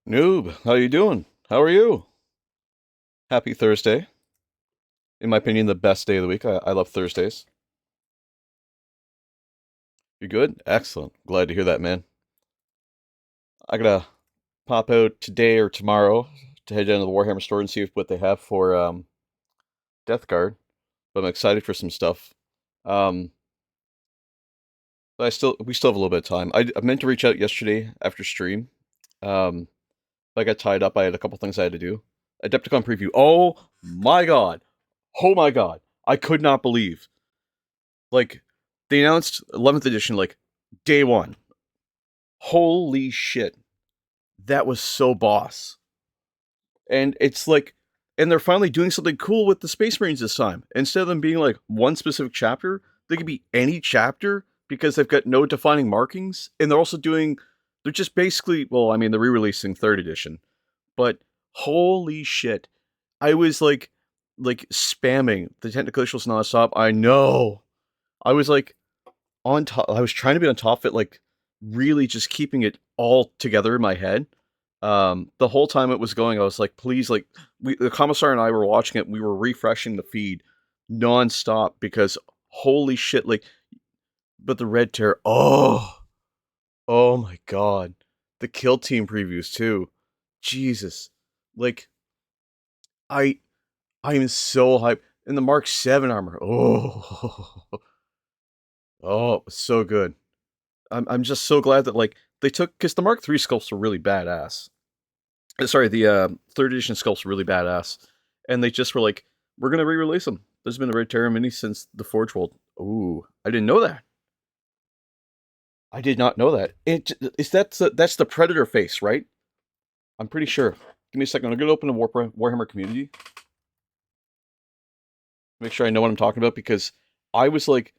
Noob, how you doing? How are you? Happy Thursday. In my opinion, the best day of the week. I love Thursdays. You good? Excellent. Glad to hear that, man. I gotta pop out today or tomorrow to head down to the Warhammer store and see what they have for Death Guard. But I'm excited for some stuff. Um, but we still have a little bit of time. I meant to reach out yesterday after stream. Um, but I got tied up. I had a couple things I had to do. Adepticon preview. Oh my god. Oh my god. I could not believe. Like, they announced 11th edition like day one. Holy shit. That was so boss. And it's like, and they're finally doing something cool with the Space Marines this time. Instead of them being like one specific chapter, they could be any chapter because they've got no defining markings. And they're also they're just basically, well, I mean, they're re releasing 3rd edition. But holy shit. I was like spamming the technical issues nonstop. I know. I was like, on top. I was trying to be on top of it, like really just keeping it all together in my head. The whole time it was going, I was like, please, like, the commissar and I were watching it. We were refreshing the feed nonstop because holy shit, like, but the Red Terror, oh my god, the Kill Team previews too, Jesus, like, I, I am so hyped. And the Mark 7 armor, oh, so good. I'm just so glad that like they took because the Mark III sculpts were really badass. Sorry, the 3rd edition sculpts were really badass, and they just were like, we're gonna re-release them. There's been a Red Terror mini since the Forge World. Ooh, I didn't know that. I did not know that. That's the Predator face, right? I'm pretty sure. Give me a second. I'm gonna open a Warhammer community. Make sure I know what I'm talking about because I was like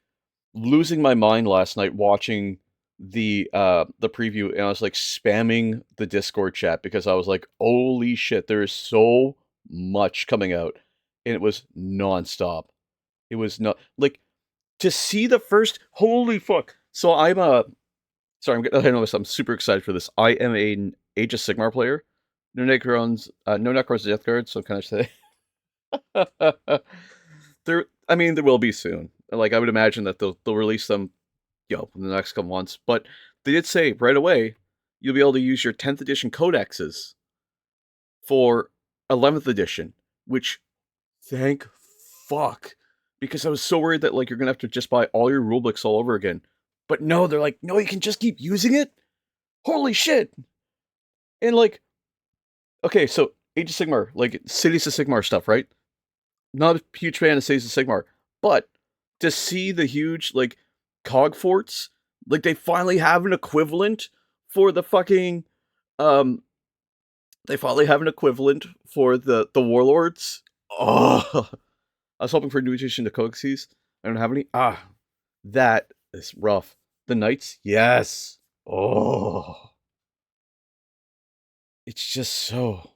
losing my mind last night watching the preview, and I was like spamming the Discord chat because I was like, holy shit, there is so much coming out. And it was nonstop. It was not like to see the first holy fuck. So sorry, I know this, I'm super excited for this. I am an Age of Sigmar player. No Necrons Death Guard, so can I say I mean there will be soon. Like I would imagine that they'll release them in the next couple months. But they did say right away you'll be able to use your 10th edition codexes for 11th edition, which thank fuck. Because I was so worried that like you're gonna have to just buy all your rulebooks all over again. But no, they're like, no, you can just keep using it. Holy shit! And like, okay, so Age of Sigmar, like Cities of Sigmar stuff, right? Not a huge fan of Cities of Sigmar, but to see the huge like cog forts, like they finally have an equivalent for the fucking um they finally have an equivalent for the warlords. Oh, I was hoping for a new addition to codices. I don't have any. That is rough. The knights, yes. Oh, it's just so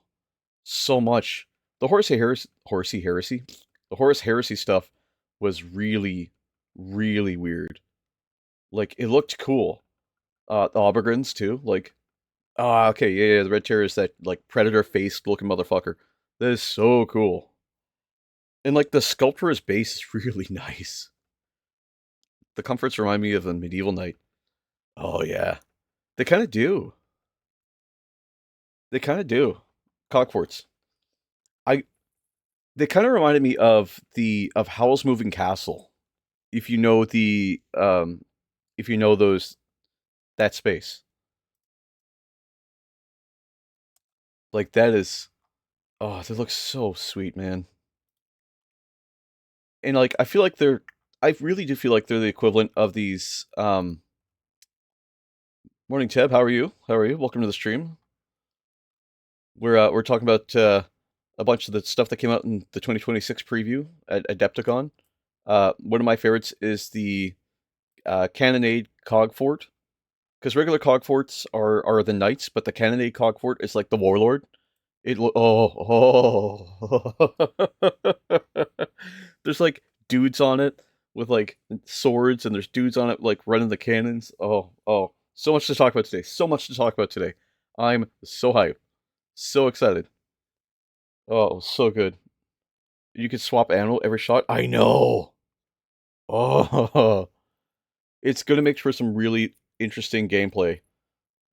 much. The the Horus Heresy stuff was really, really weird. Like it looked cool. The Aubergines too. Like, okay, yeah, the Red Terror is that like predator faced looking motherfucker. That is so cool. And like the sculptor's base is really nice. The comforts remind me of a medieval knight. Oh yeah, they kind of do. They kind of do. Cogforts. I They kind of reminded me of the of Howl's Moving Castle. If you know if you know those that space. Like that is oh, they look so sweet, man. And like I really do feel like they're the equivalent of these morning Teb, how are you? How are you? Welcome to the stream. We're talking about a bunch of the stuff that came out in the 2026 preview at Adepticon. One of my favorites is the Cannonade Cog Fort, because regular Cog Forts are the knights, but the Cannonade Cog Fort is like the warlord. There's like dudes on it with like swords, and there's dudes on it like running the cannons. Oh, so much to talk about today. So much to talk about today. I'm so hyped. So excited. Oh, so good. You could swap ammo every shot. I know. Oh, it's gonna make for some really interesting gameplay.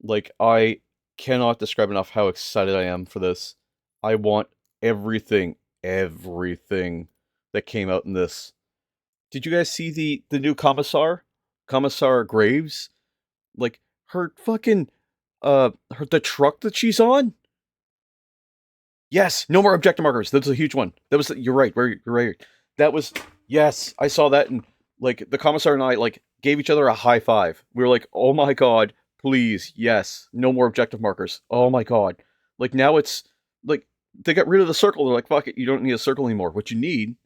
Like, I cannot describe enough how excited I am for this. I want everything, everything that came out in this. Did you guys see the new Commissar? Commissar Graves? Like, her fucking, the truck that she's on? Yes, no more objective markers. That's a huge one. That was you're right. You're right. That was yes. I saw that and like the commissar and I like gave each other a high five. We were like, "Oh my god, please, yes, no more objective markers." Oh my god. Like now it's like they got rid of the circle. They're like, "Fuck it, you don't need a circle anymore. What you need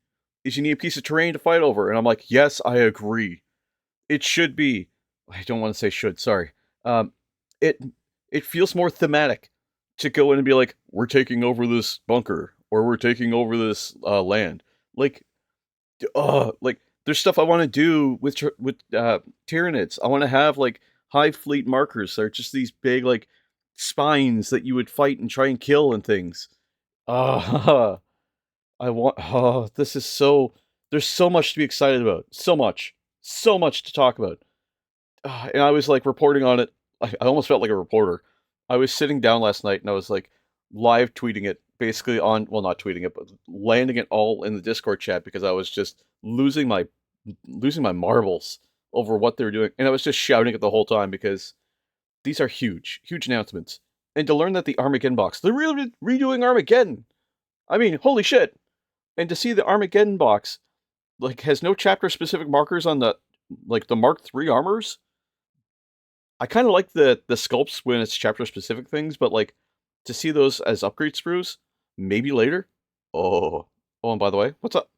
is you need a piece of terrain to fight over." And I'm like, "Yes, I agree. It should be." I don't want to say should. Sorry. Um, it it feels more thematic to go in and be like, we're taking over this bunker or we're taking over this land. Like, like there's stuff I want to do with Tyranids. I want to have like hive fleet markers. They're just these big like spines that you would fight and try and kill and things. Uh, I want. Oh, this is so. There's so much to be excited about. So much to talk about. And I was like reporting on it. I almost felt like a reporter. I was sitting down last night and I was like live tweeting it, basically on, well, not tweeting it, but landing it all in the Discord chat because I was just losing my marbles over what they were doing, and I was just shouting it the whole time because these are huge, huge announcements. And to learn that the Armageddon box, they're really redoing Armageddon. I mean, holy shit! And to see the Armageddon box like has no chapter specific markers on the Mark III armors. I kind of like the sculpts when it's chapter specific things, but like to see those as upgrade sprues, maybe later. Oh, oh, and by the way, what's up?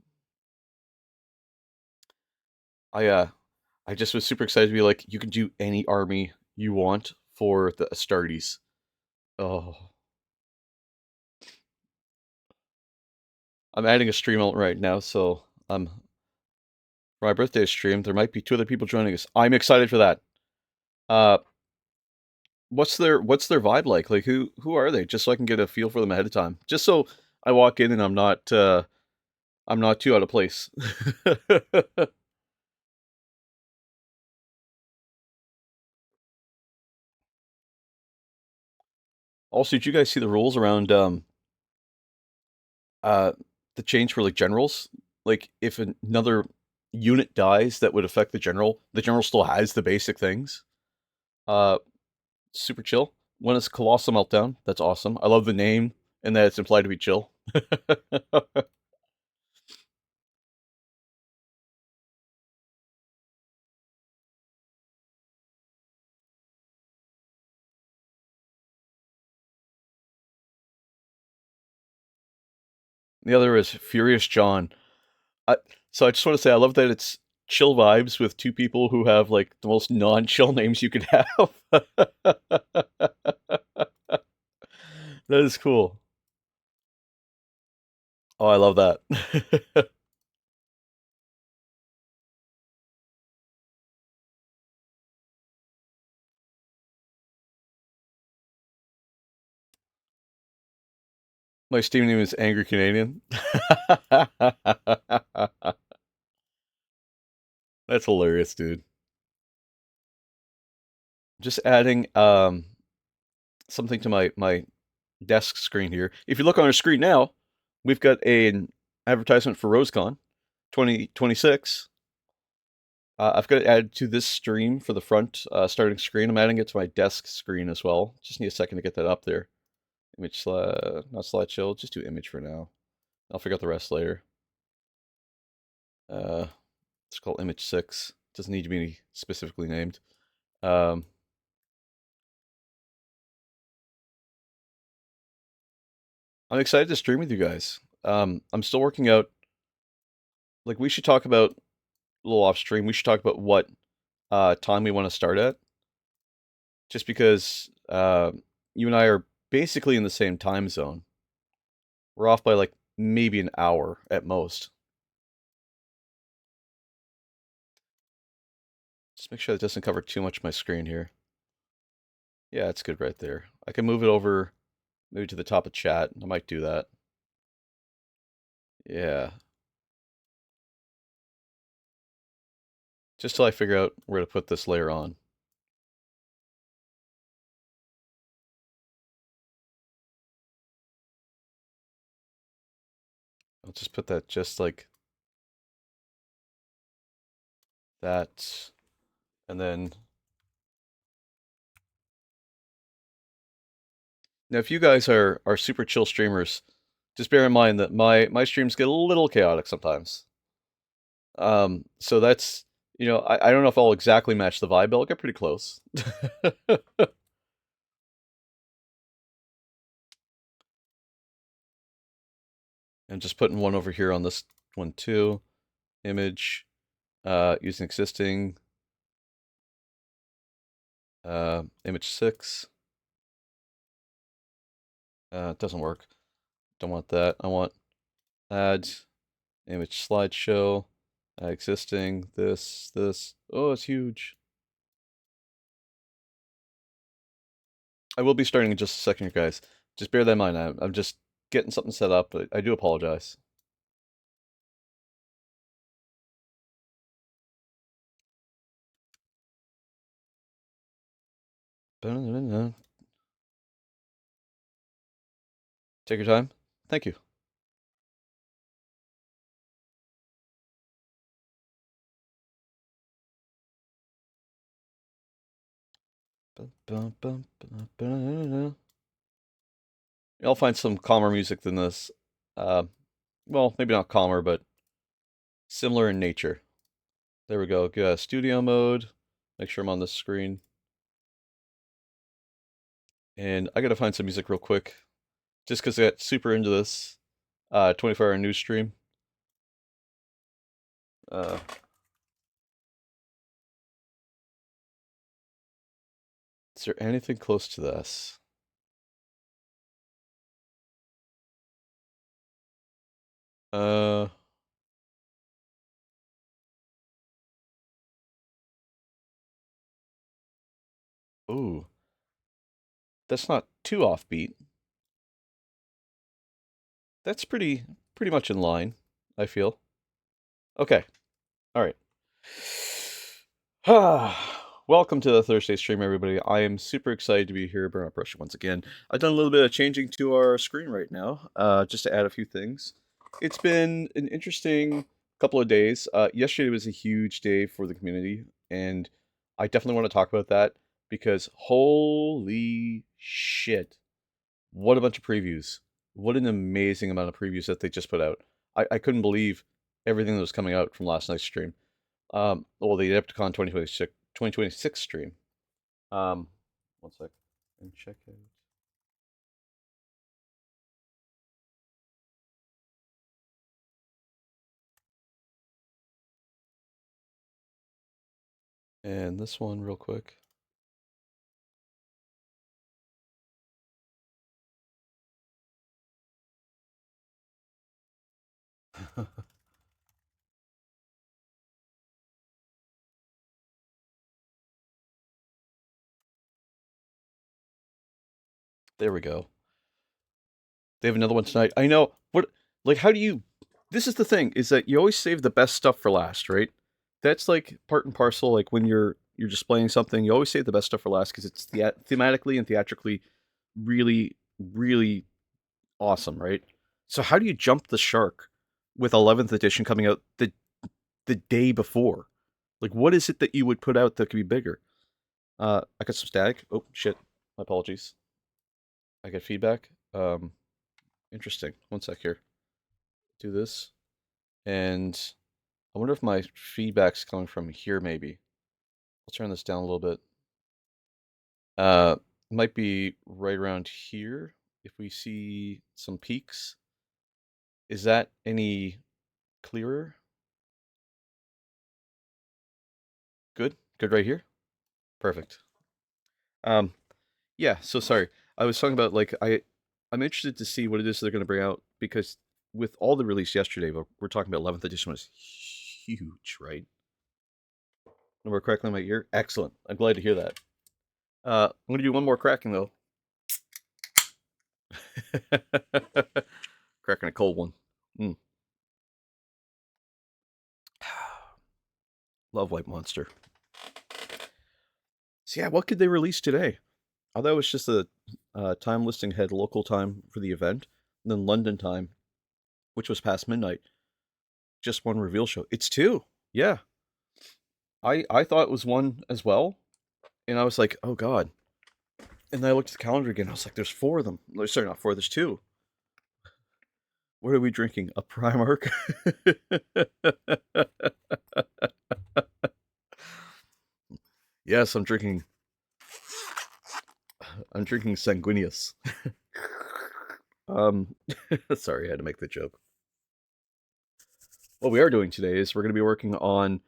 I uh, I just was super excited to be like, you can do any army you want for the Astartes. Oh, I'm adding a stream element right now, so for my birthday stream, there might be two other people joining us. I'm excited for that. Uh, what's their vibe like? Like who are they? Just so I can get a feel for them ahead of time. Just so I walk in and I'm not too out of place. Also, did you guys see the rules around uh the change for like generals? Like if another unit dies that would affect the general still has the basic things. Uh Super chill. One is Colossal Meltdown. That's awesome. I love the name and that it's implied to be chill. The other is Furious John. I, so I just want to say I love that it's chill vibes with two people who have like the most non-chill names you could have. That is cool. Oh, I love that. My Steam name is Angry Canadian. That's hilarious, dude. Just adding something to my desk screen here. If you look on our screen now, we've got an advertisement for RoseCon 2026. I've got it added to this stream for the front starting screen. I'm adding it to my desk screen as well. Just need a second to get that up there. Image, not slideshow. Just do image for now. I'll figure out the rest later. Uh, it's called image 6. Doesn't need to be specifically named. Um, I'm excited to stream with you guys. I'm still working out. Like we should talk about a little off stream. We should talk about what time we want to start at. Just because you and I are basically in the same time zone. We're off by like maybe an hour at most. Just make sure it doesn't cover too much of my screen here. Yeah, it's good right there. I can move it over maybe to the top of chat. I might do that. Yeah. Just till I figure out where to put this layer on. I'll just put that just like that. And then now if you guys are super chill streamers, just bear in mind that my streams get a little chaotic sometimes. So that's, I don't know if I'll exactly match the vibe, but I'll get pretty close. And just putting one over here on this one too. Image, using existing, image 6. It doesn't work. Don't want that. I want add image slideshow, existing, this. Oh, it's huge. I will be starting in just a second, guys. Just bear that in mind. I'm just getting something set up, but I do apologize. Take your time. Thank you. I'll find some calmer music than this. Well, maybe not calmer, but similar in nature. There we go. Get studio mode. Make sure I'm on this screen. And I gotta find some music real quick, just because I got super into this 24-hour news stream. Uh, is there anything close to this? Uh, ooh, that's not too offbeat. That's pretty much in line, I feel. Okay, all right. Welcome to the Thursday stream, everybody. I am super excited to be here, Burnout Pressure, once again. I've done a little bit of changing to our screen right now, just to add a few things. It's been an interesting couple of days. Yesterday was a huge day for the community, and I definitely want to talk about that because holy shit, what a bunch of previews. What an amazing amount of previews that they just put out. I couldn't believe everything that was coming out from last night's stream. Well, the Adepticon 2026 stream. One sec. And check out. And this one real quick. There we go. They have another one tonight. I know. What, like, how do you, this is the thing, is that you always save the best stuff for last, right? That's like part and parcel, like when you're displaying something, you always save the best stuff for last because it's thematically and theatrically really, really awesome, right? So how do you jump the shark with 11th edition coming out the day before? Like, what is it that you would put out that could be bigger? I got some static. Oh shit, my apologies. I got feedback. Interesting. One sec here. Do this, and I wonder if my feedback's coming from here. Maybe I'll turn this down a little bit. Might be right around here. If we see some peaks, is that any clearer? Good. Good right here. Perfect. Um, yeah. So sorry. I was talking about like I'm interested to see what it is they're going to bring out because with all the release yesterday, we're talking about 11th edition was huge, right? Remember correctly in my ear? Excellent. I'm glad to hear that. I'm going to do one more cracking though. Cracking a cold one. Mm. Love White Monster. So yeah, what could they release today? I thought it was just a time listing had local time for the event, and then London time, which was past midnight. Just one reveal show. It's two. Yeah, I thought it was one as well, and I was like, oh god. And then I looked at the calendar again. I was like, there's four of them. No, sorry, not four. There's two. What are we drinking? A Primark? Yes, I'm drinking. I'm drinking Sanguinius. um, sorry, I had to make the joke. What we are doing today is we're going to be working on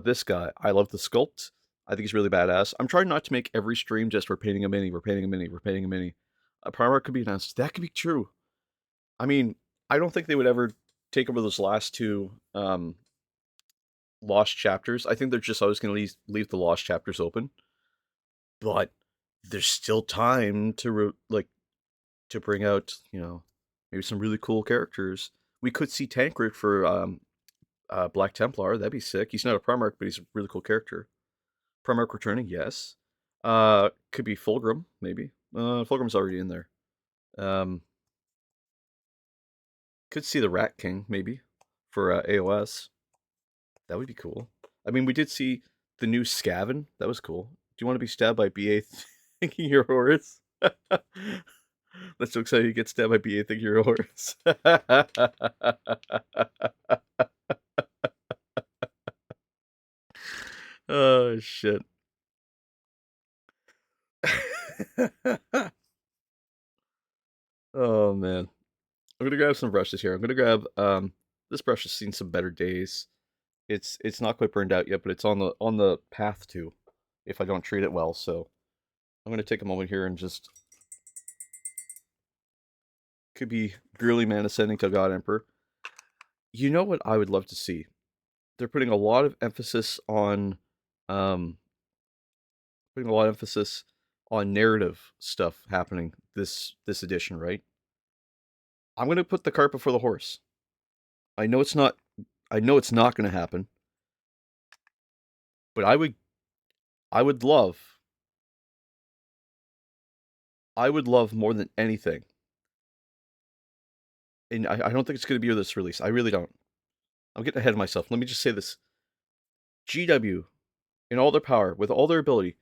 this guy. I love the sculpt. I think he's really badass. I'm trying not to make every stream just we're painting a mini, we're painting a mini, we're painting a mini. A Primark could be announced. That could be true. I mean, I don't think they would ever take over those last two lost chapters. I think they're just always going to leave the lost chapters open. But there's still time to to bring out, maybe some really cool characters. We could see Tancred for Black Templar. That'd be sick. He's not a Primarch, but he's a really cool character. Primarch returning, yes. Could be Fulgrim, maybe. Fulgrim's already in there. Could see the Rat King, maybe, for AOS. That would be cool. I mean, we did see the new Skaven. That was cool. Do you want to be stabbed by BA thinking you're Horus? That's so exciting. You get stabbed by BA thinking you're Horus. Oh, shit. Oh, man. I'm gonna grab some brushes here. I'm gonna grab this brush has seen some better days. It's not quite burned out yet, but it's on the path to, if I don't treat it well. So I'm gonna take a moment here and just could be Girly Man ascending to God Emperor. You know what I would love to see? They're putting a lot of emphasis on um narrative stuff happening this edition, right? I'm gonna put the cart before the horse. I know it's not gonna happen, but I would love more than anything. And I don't think it's going to be with this release. I really don't. I'm getting ahead of myself. Let me just say this. GW, in all their power, with all their ability,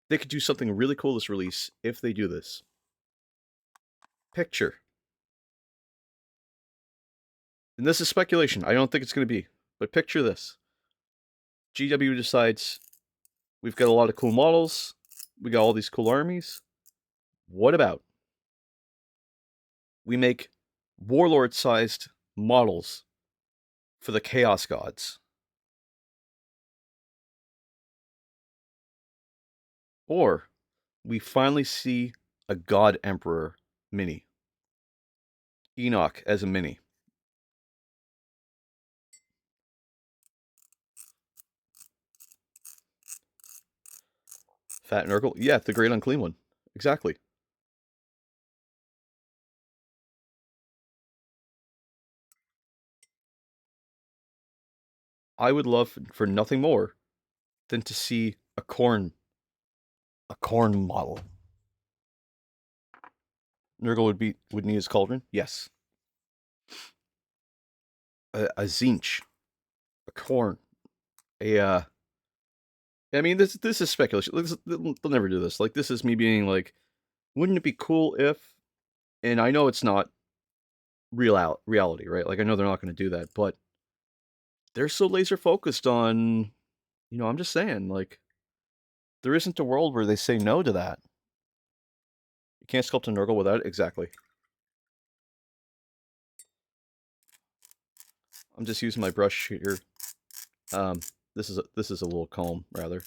they could do something really cool this release if they do this. Picture. And this is speculation. I don't think it's going to be. But picture this. GW decides we've got a lot of cool models. We got all these cool armies. What about we make warlord-sized models for the Chaos Gods? Or we finally see a God Emperor mini. Enoch as a mini. Fat Nurgle? Yeah, the Great Unclean One. Exactly. I would love for nothing more than to see a corn model. Nurgle would need his cauldron. Yes. A Zinch, a corn, a I mean, this is speculation. They'll never do this. Like, this is me being like, wouldn't it be cool if? And I know it's not reality, right? Like, I know they're not going to do that, but they're so laser focused on, I'm just saying, like, there isn't a world where they say no to that. You can't sculpt a Nurgle without it. Exactly. I'm just using my brush here. This is a little comb, rather.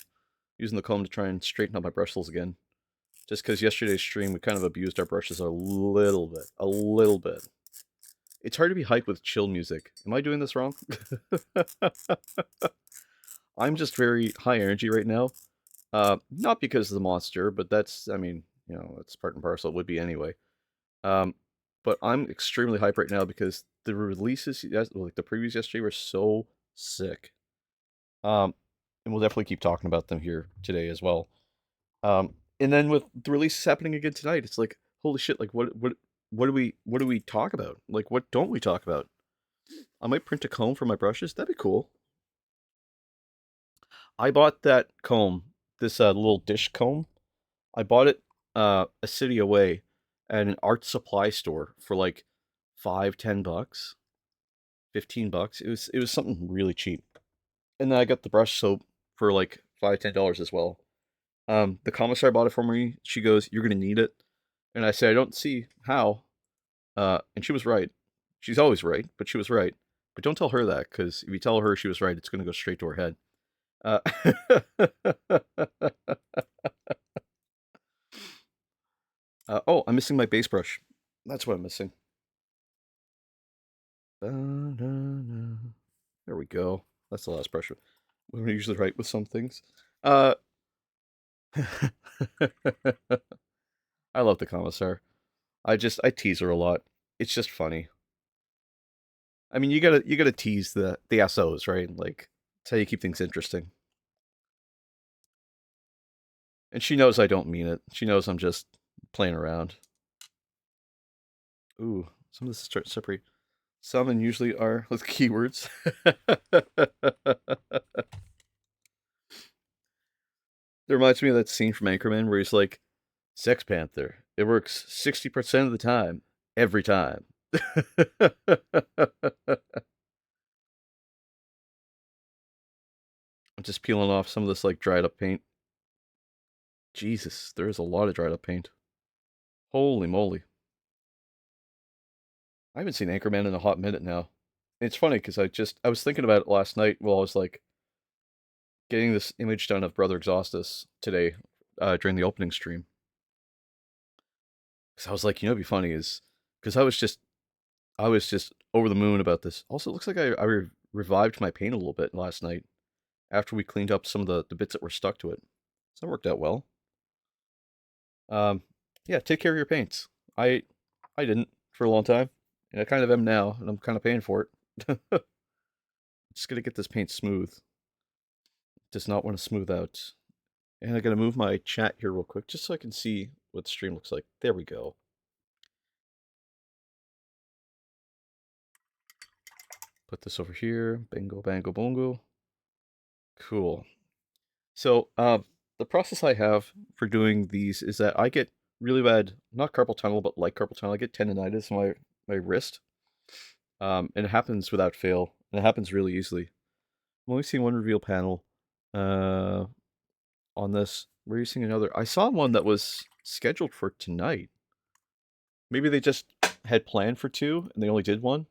Using the comb to try and straighten up my bristles again. Just because yesterday's stream, we kind of abused our brushes a little bit. A little bit. It's hard to be hyped with chill music. Am I doing this wrong? I'm just very high energy right now. Not because of the monster, but that's, I mean, it's part and parcel. It would be anyway. Um, but I'm extremely hyped right now because the releases, like the previews yesterday, were so sick. Um, and we'll definitely keep talking about them here today as well. And then with the releases happening again tonight, it's like, holy shit! Like, what do we talk about? Like, what don't we talk about? I might print a comb for my brushes. That'd be cool. I bought that comb, this little dish comb. I bought it a city away at an art supply store for like 5, $10, $15. It was something really cheap. And then I got the brush soap for like $5, $10 as well. The commissar bought it for me. She goes, "You're gonna need it," and I said, "I don't see how." And she was right. She's always right, but she was right. But don't tell her that, because if you tell her she was right, it's gonna go straight to her head. Uh, oh, I'm missing my base brush. That's what I'm missing. There we go. That's the last brush. We usually write with some things. Uh, I love the commissar. I tease her a lot. It's just funny. I mean, you gotta tease the SOs, right? Like, that's how you keep things interesting. And she knows I don't mean it. She knows I'm just playing around. Ooh, some of this start separate. Some and usually are with keywords. It reminds me of that scene from Anchorman where he's like, "Sex Panther. It works 60% of the time, every time." I'm just peeling off some of this like dried up paint. Jesus, there's a lot of dried up paint. Holy moly. I haven't seen Anchorman in a hot minute now. It's funny because I was thinking about it last night while I was like getting this image done of Brother Exhaustus today during the opening stream. Because I was like, it'd be funny is because I was just over the moon about this. Also, it looks like I revived my paint a little bit last night after we cleaned up some of the bits that were stuck to it. So that worked out well. Um, yeah, take care of your paints. I I didn't for a long time, and I kind of am now, and I'm kind of paying for it. Just gonna get this paint smooth. Does not want to smooth out. And I gotta move my chat here real quick just so I can see what the stream looks like. There we go. Put this over here. Bingo, bango, bongo. Cool. So, the process I have for doing these is that I get really bad, not carpal tunnel, but like carpal tunnel. I get tendonitis in my wrist, and it happens without fail, and it happens really easily. I'm only seeing one reveal panel, uh, on this. We're using another. I saw one that was scheduled for tonight. Maybe they just had planned for two and they only did one.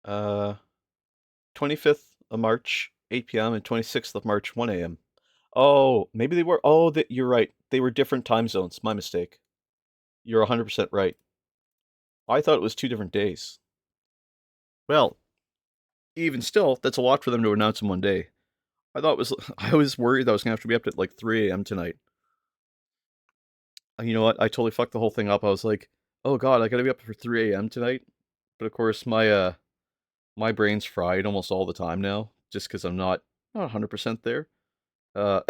Uh, 25th of March, 8 p.m. and 26th of March, 1 a.m. Oh, maybe they were. Oh, you're right. They were different time zones. My mistake. You're 100% right. I thought it was 2 different days. Well, even still, that's a lot for them to announce in one day. I thought it was. I was worried that I was gonna have to be up at like 3 a.m. tonight. And you know what? I totally fucked the whole thing up. I was like, oh god, I gotta be up for 3 a.m. tonight. But of course, my brain's fried almost all the time now, just because I'm not 100% there. Uh,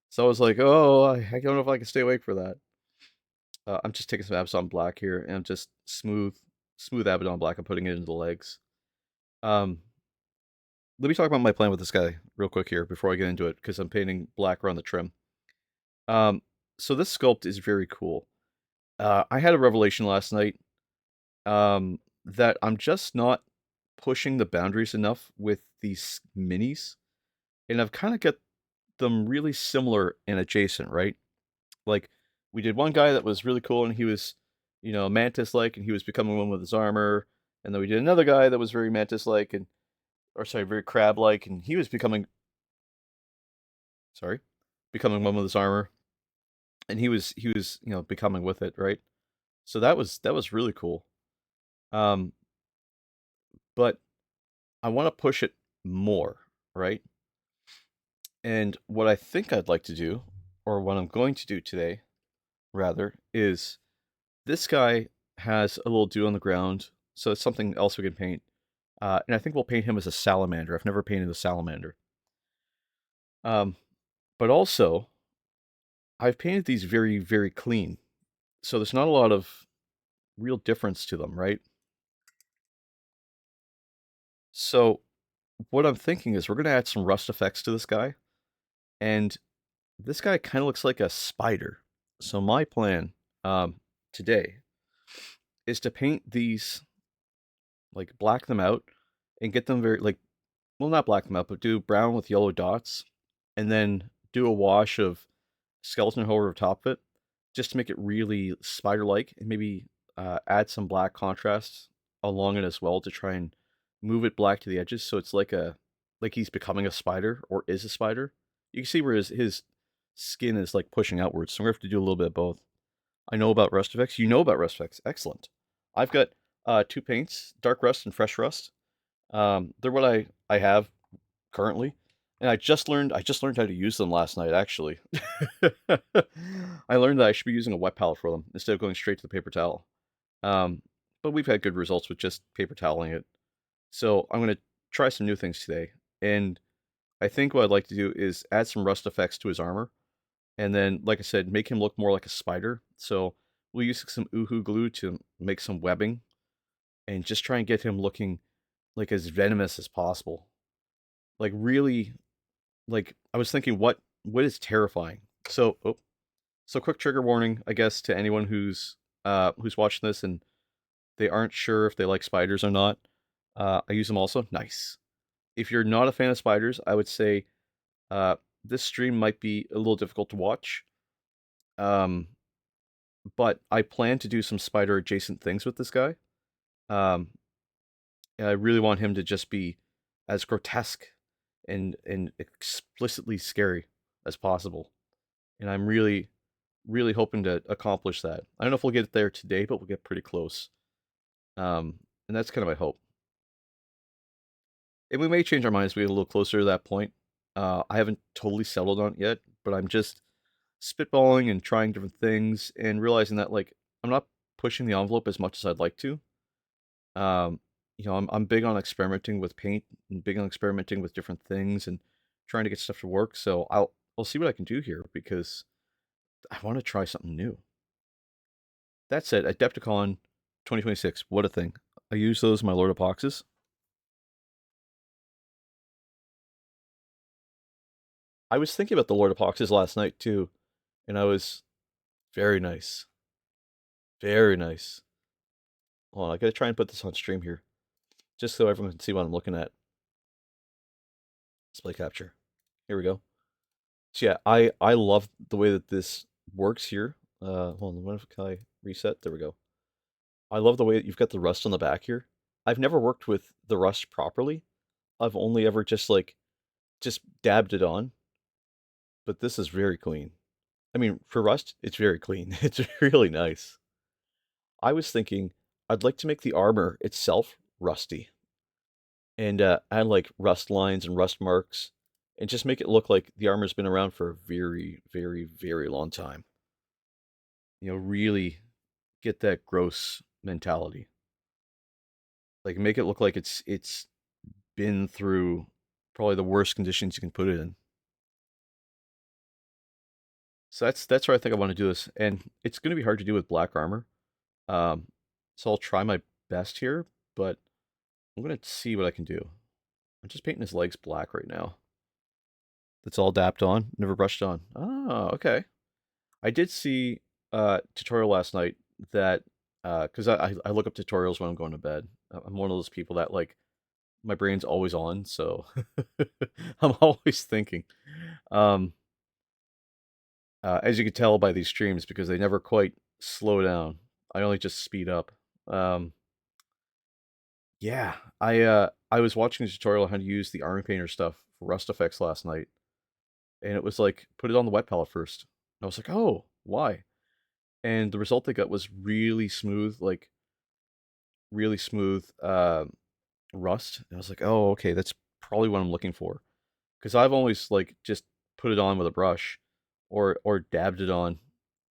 so I was like, oh, I don't know if I can stay awake for that. I'm just taking some Abaddon Black here, and I'm just smooth Abaddon Black. I'm putting it into the legs. Um, Let me talk about my plan with this guy real quick here before I get into it, because I'm painting black around the trim. Um, so this sculpt is very cool. I had a revelation last night, that I'm just not pushing the boundaries enough with these minis, and I've kind of got them really similar and adjacent, right? Like, we did one guy that was really cool, and he was, mantis-like, and he was becoming one with his armor. And then we did another guy that was very mantis-like, or sorry, very crab-like, and he was sorry, becoming one with his armor, and he was becoming with it, right? So that was really cool. Um, but I want to push it more, right? And what I think I'd like to do, or what I'm going to do today, rather, is this guy has a little dew on the ground, so it's something else we can paint. And I think we'll paint him as a salamander. I've never painted a salamander. Um, but also, I've painted these very, very clean. So there's not a lot of real difference to them, right? So what I'm thinking is we're going to add some rust effects to this guy. And this guy kind of looks like a spider. So my plan today is to paint these, like black them out and get them very, like, well, not black them out, but do brown with yellow dots and then do a wash of skeleton over top of it just to make it really spider-like, and maybe add some black contrast along it as well to try and move it black to the edges so it's like he's becoming a spider or is a spider. You can see where his skin is like pushing outwards, so we're gonna have to do a little bit of both. I know about rust effects. You know about rust effects. Excellent. I've got two paints, dark rust and fresh rust. They're what I have currently, and I just learned how to use them last night. Actually, I learned that I should be using a wet palette for them instead of going straight to the paper towel. Um, but we've had good results with just paper toweling it. So I'm gonna try some new things today, and I think what I'd like to do is add some rust effects to his armor, and then, like I said, make him look more like a spider. So we'll use some Uhu glue to make some webbing, and just try and get him looking like as venomous as possible. Like really, like I was thinking, what is terrifying? So, so quick trigger warning, I guess, to anyone who's watching this and they aren't sure if they like spiders or not. I use them also. Nice. If you're not a fan of spiders, I would say uh, this stream might be a little difficult to watch. Um, but I plan to do some spider adjacent things with this guy. Um, and I really want him to just be as grotesque and explicitly scary as possible. And I'm really, really hoping to accomplish that. I don't know if we'll get there today, but we'll get pretty close. And that's kind of my hope. And we may change our minds as we get a little closer to that point. I haven't totally settled on it yet, but I'm just spitballing and trying different things and realizing that like I'm not pushing the envelope as much as I'd like to. Um, I'm big on experimenting with paint and big on experimenting with different things and trying to get stuff to work. So I'll see what I can do here because I want to try something new. That said, Adepticon 2026, what a thing. I use those in my Lord of Boxes. I was thinking about the Lord of Boxes last night too, and I was very nice. Very nice. Hold on, I gotta try and put this on stream here, just so everyone can see what I'm looking at. Display capture. Here we go. So yeah, I love the way that this works here. Hold on, what if I reset? There we go. I love the way that you've got the rust on the back here. I've never worked with the rust properly. I've only ever just dabbed it on, but this is very clean. I mean, for rust, it's very clean. It's really nice. I was thinking I'd like to make the armor itself rusty and add like rust lines and rust marks and just make it look like the armor's been around for a very, very, very long time. Really get that gross mentality. Like make it look like it's been through probably the worst conditions you can put it in. So that's where I think I want to do this, and it's going to be hard to do with black armor. Um, so I'll try my best here, but I'm going to see what I can do. I'm just painting his legs black right now. That's all dapped on, never brushed on. Oh, okay. I did see a tutorial last night that because I look up tutorials when I'm going to bed. I'm one of those people that like my brain's always on, so I'm always thinking. Um, as you can tell by these streams, because they never quite slow down. I only just speed up. Um, yeah, I was watching a tutorial on how to use the Army Painter stuff for Rust effects last night, and it was like put it on the wet palette first. And I was like, oh, why? And the result they got was really smooth, like really smooth. rust. And I was like, oh, okay, that's probably what I'm looking for. Because I've always like just put it on with a brush, or dabbed it on,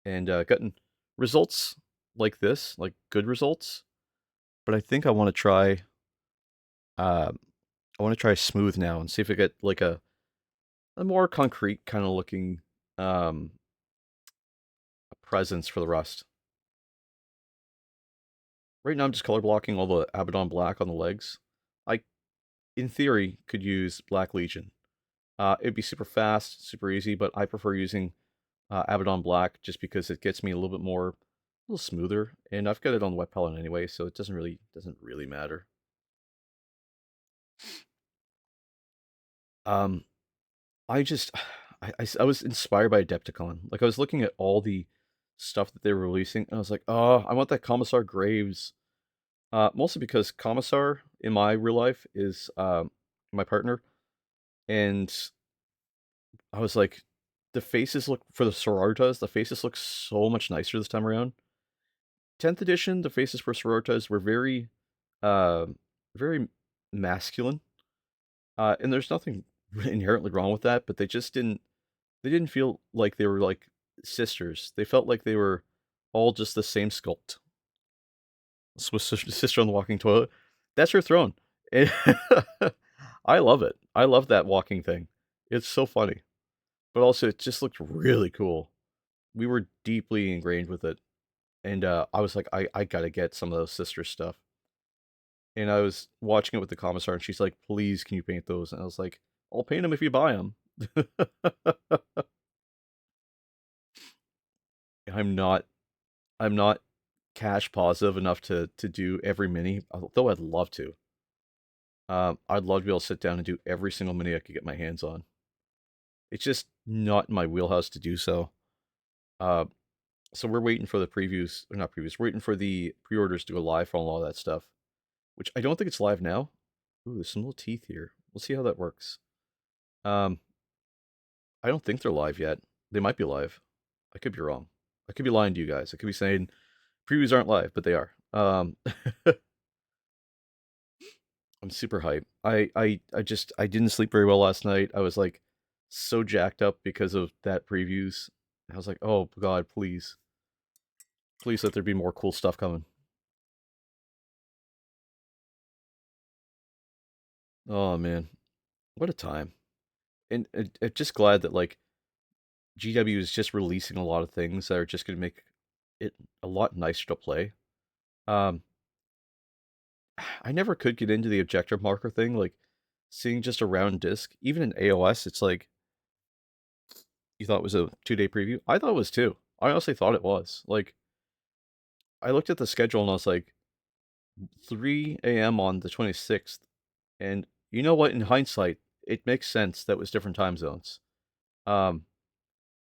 and gotten results like this, like good results. But I think uh, I want to try smooth now and see if I get like a more concrete kind of looking um, presence for the rust. Right now, I'm just color blocking all the Abaddon black on the legs. I, in theory, could use Black Legion. It'd be super fast, super easy, but I prefer using Abaddon Black just because it gets me a little bit more, a little smoother, and I've got it on the wet pellet anyway, so it doesn't really matter. Um, I just, I was inspired by Adepticon. Like I was looking at all the stuff that they were releasing, and I was like, oh, I want that Commissar Graves. Mostly because Commissar in my real life is my partner, and I was like, the faces look for the Sororitas. The faces look so much nicer this time around. 10th edition, the faces for Sororitas were uh, very masculine, and there's nothing inherently wrong with that. But they just didn't. They didn't feel like they were like sisters. They felt like they were all just the same sculpt. Swiss sister on the walking toilet. That's her throne. And I love it. I love that walking thing. It's so funny. But also it just looked really cool. We were deeply ingrained with it. And I was like, I gotta get some of those sister stuff. And I was watching it with the commissar, and she's like, please, can you paint those? And I was like, I'll paint them if you buy them. I'm not I'm not cash positive enough to do every mini, although I'd love to. I'd love to be able to sit down and do every single mini I could get my hands on. It's just not in my wheelhouse to do so. Uh, so we're waiting for the previews, or not previews, we're waiting for the pre-orders to go live for all that stuff, which I don't think it's live now. Ooh, there's some little teeth here. We'll see how that works. Um, I don't think they're live yet. They might be live. I could be wrong. I could be lying to you guys. I could be saying previews aren't live, but they are. I'm super hyped. I didn't sleep very well last night. I was like so jacked up because of that previews. I was like, oh God, please, please let there be more cool stuff coming. Oh man, what a time! And I'm just glad that like GW is just releasing a lot of things that are just going to make it a lot nicer to play. Um, I never could get into the objective marker thing, like seeing just a round disc. Even in AOS, it's like you thought it was a 2 day preview. I thought it was too. I honestly thought it was. Like I looked at the schedule and I was like 3 a.m. on the 26th, and you know what? In hindsight, it makes sense that was different time zones. Um,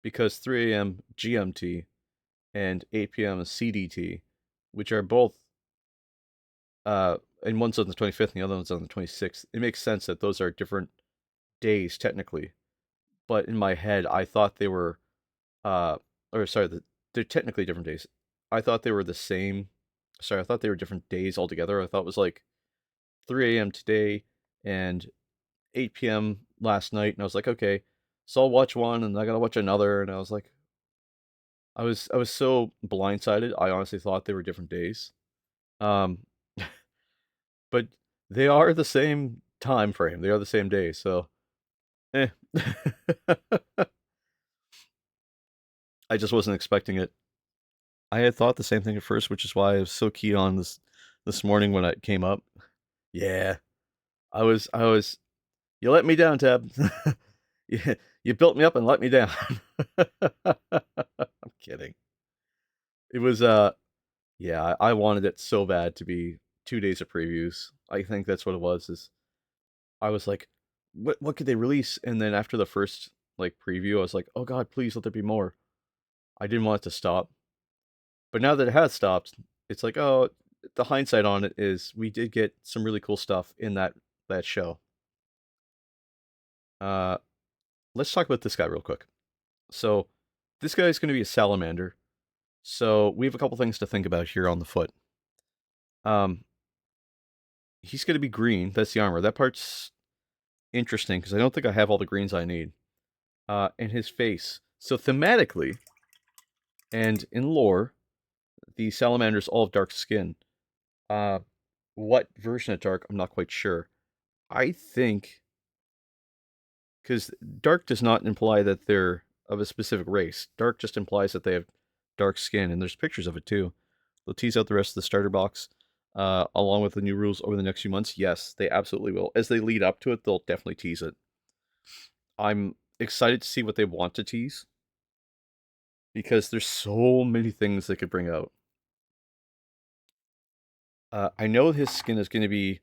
because 3 a.m. GMT and 8 p.m. CDT, which are both uh, and one's on the 25th and the other one's on the 26th. It makes sense that those are different days technically, but in my head, I thought they were, uh, or sorry, they're technically different days. I thought they were the same. Sorry, I thought they were different days altogether. I thought it was like 3 a.m. today and 8 p.m. last night, and I was like, okay, so I'll watch one, and I gotta watch another, and I was like, I was so blindsided. I honestly thought they were different days. Um, but they are the same time frame. They are the same day, so eh. I just wasn't expecting it. I had thought the same thing at first, which is why I was so keen on this morning when it came up. Yeah, I was. You let me down, Tab. You built me up and let me down. I'm kidding. It was yeah, I wanted it so bad to be 2 days of previews. I think that's what it was. Is I was like, what could they release? And then after the first like preview, I was like, oh God, please let there be more. I didn't want it to stop. But now that it has stopped, it's like, oh, the hindsight on it is we did get some really cool stuff in that show. Uh, let's talk about this guy real quick. So this guy is going to be a salamander. So we have a couple things to think about here on the foot. Um, he's going to be green. That's the armor. That part's interesting because I don't think I have all the greens I need. And his face. So thematically and in lore, the salamanders all have dark skin. Uh, what version of dark? I'm not quite sure. I think because dark does not imply that they're of a specific race. Dark just implies that they have dark skin, and there's pictures of it too. They'll tease out the rest of the starter box, along with the new rules over the next few months. Yes, they absolutely will. As they lead up to it, they'll definitely tease it. I'm excited to see what they want to tease because there's so many things they could bring out. I know his skin is going to be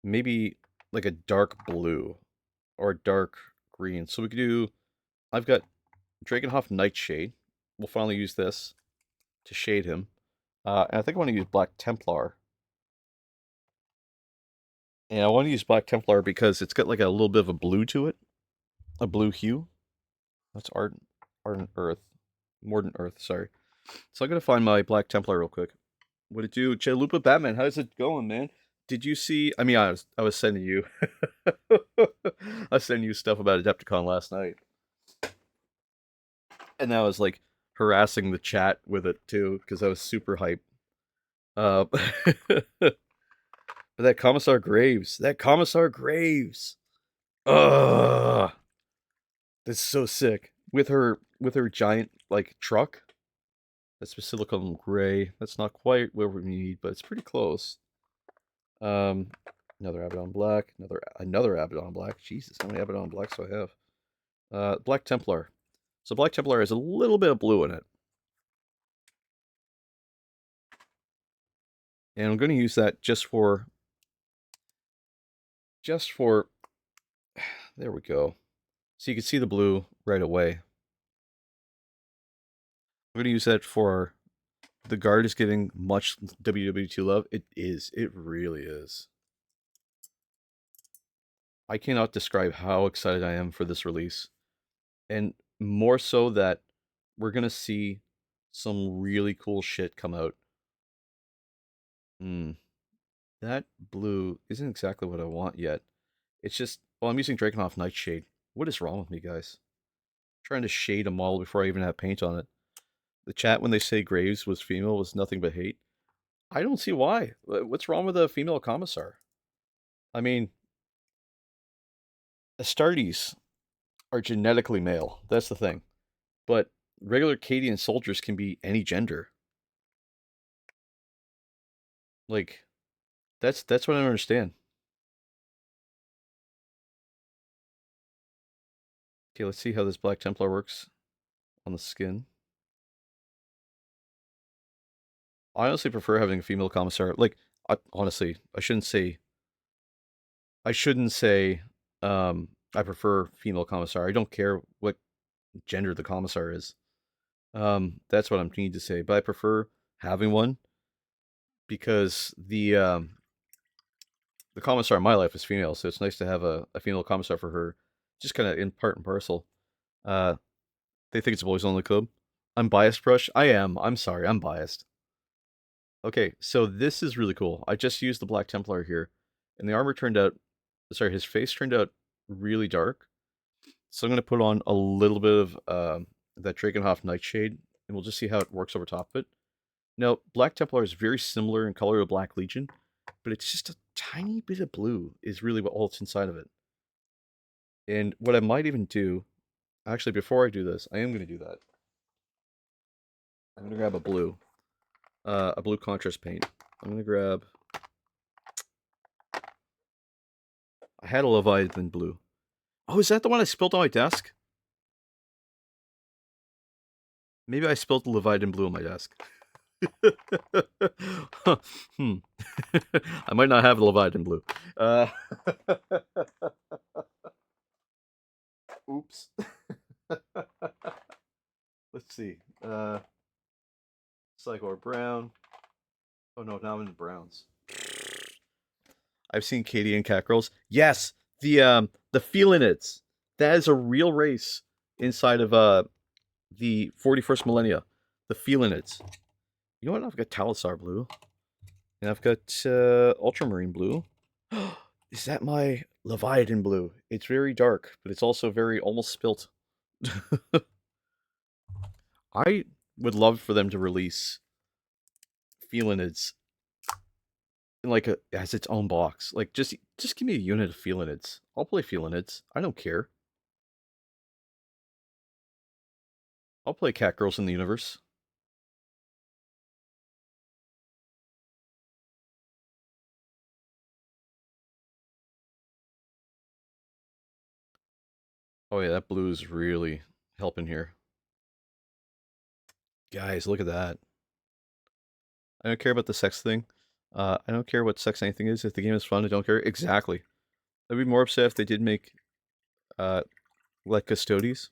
maybe like a dark blue or a dark green. So we could do. I've got Drakenhof Nightshade. We'll finally use this to shade him. And I think I want to use Black Templar. And I want to use Black Templar because it's got like a little bit of a blue to it. A blue hue. That's Ardent Earth. Mordant Earth, sorry. So I'm going to find my Black Templar real quick. What it do? Chalupa Batman, how's it going, man? Did you see? I mean, I was sending you. I was sending you stuff about Adepticon last night. And I was like harassing the chat with it too, because I was super hyped. But that Commissar Graves. Ugh. That's so sick. With her giant like truck. That's Basilicum Gray. That's not quite where we need, but it's pretty close. Another Abaddon Black, another Abaddon Black. Jesus, how many Abaddon Blacks do I have? Black Templar. So Black Templar has a little bit of blue in it. And I'm going to use that just for there we go. So you can see the blue right away. I'm going to use that for the guard is getting much WW2 love. It is. It really is. I cannot describe how excited I am for this release. And more so that we're going to see some really cool shit come out. That blue isn't exactly what I want yet. It's just, well, I'm using Drakenhof Nightshade. What is wrong with me, guys? I'm trying to shade a model before I even have paint on it. The chat, when they say Graves was female, was nothing but hate. I don't see why. What's wrong with a female commissar? I mean, Astartes are genetically male. That's the thing. But regular Cadian soldiers can be any gender. Like, that's what I don't understand. Okay, let's see how this Black Templar works on the skin. I honestly prefer having a female commissar. Like, honestly, I shouldn't say. I prefer female commissar. I don't care what gender the commissar is. That's what I'm need to say. But I prefer having one because the commissar in my life is female, so it's nice to have a female commissar for her. Just kind of in part and parcel. Uh, they think it's a boys only club. I'm biased, Brush. I am. I'm sorry. I'm biased. Okay, so this is really cool. I just used the Black Templar here, and the armor turned out. Sorry, his face turned out really dark. So I'm going to put on a little bit of that Drakenhof Nightshade, and we'll just see how it works over top of it. Now, Black Templar is very similar in color to Black Legion, but it's just a tiny bit of blue is really what all that's inside of it. And what I might even do, actually, before I do this, I am going to do that. I'm going to grab a blue contrast paint. I'm going to grab. I had a Leviathan blue. Oh, is that the one I spilled on my desk? Maybe I spilled the Leviathan blue on my desk. I might not have the Leviathan blue. Oops. Let's see. Psychor Brown. Oh no, now I'm in the browns. I've seen Katie and Cat Girls. Yes, the Felinids. That is a real race inside of the 41st millennia. The Felinids. You know what? I've got Talisar blue. And I've got Ultramarine blue. Is that my Leviathan blue? It's very dark, but it's also very almost spilt. I would love for them to release Felinids in like a as its own box. Like just give me a unit of Felinids. I'll play Felinids. I don't care. I'll play Catgirls in the universe. Oh yeah, that blue is really helping here. Guys, look at that. I don't care about the sex thing. I don't care what sex anything is. If the game is fun, I don't care. Exactly. I'd be more upset if they did make uh like Custodes.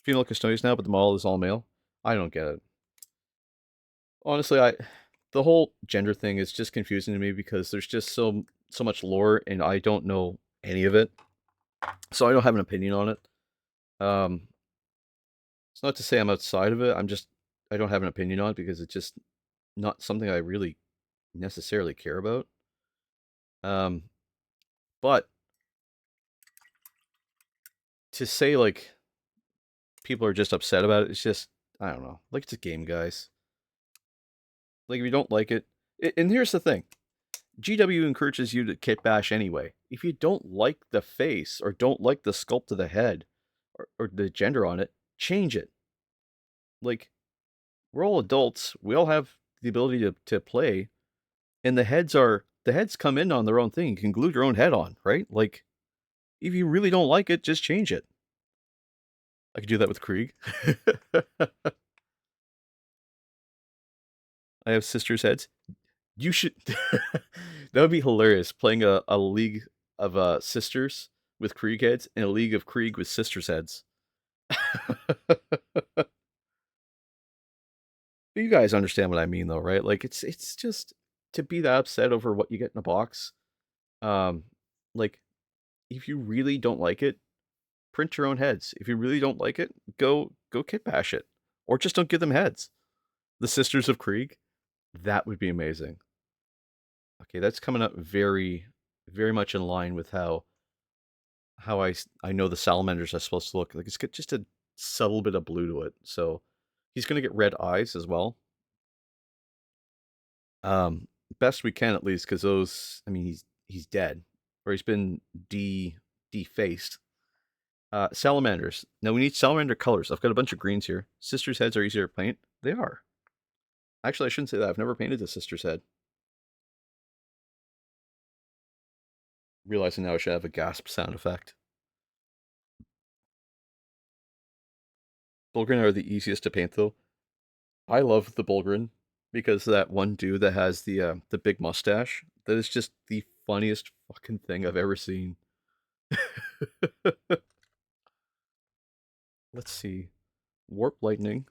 Female Custodes now, but the model is all male. I don't get it. Honestly, the whole gender thing is just confusing to me because there's just so much lore and I don't know any of it. So I don't have an opinion on it. Um it's not to say I'm outside of it. I don't have an opinion on it because it's just not something I really necessarily care about. Um but to say like people are just upset about it, it's just I don't know. Like it's a game, guys. Like if you don't like it, and here's the thing. GW encourages you to kit bash anyway. If you don't like the face or don't like the sculpt of the head or the gender on it, change it. Like we're all adults. We all have the ability to play, and the heads come in on their own thing. You can glue your own head on, right? Like if you really don't like it, just change it. I could do that with Krieg. I have sisters' heads. You should. That would be hilarious. Playing a league of sisters with Krieg heads and a league of Krieg with sisters' heads. You guys understand what I mean, though, right? Like it's just to be that upset over what you get in a box. Um, like if you really don't like it, print your own heads. If you really don't like it, go kit bash it, or just don't give them heads. The Sisters of Krieg, that would be amazing. Okay, that's coming up very much in line with how I know the salamanders are supposed to look. Like it's got just a subtle bit of blue to it. So he's gonna get red eyes as well. Best we can at least, because those. I mean, he's dead, or he's been defaced. Salamanders. Now we need salamander colors. I've got a bunch of greens here. Sisters' heads are easier to paint. They are. Actually, I shouldn't say that. I've never painted a sister's head. Realizing now I should have a gasp sound effect. Bulgren are the easiest to paint though. I love the Bulgren because that one dude that has the big mustache. That is just the funniest fucking thing I've ever seen. Let's see. Warp lightning.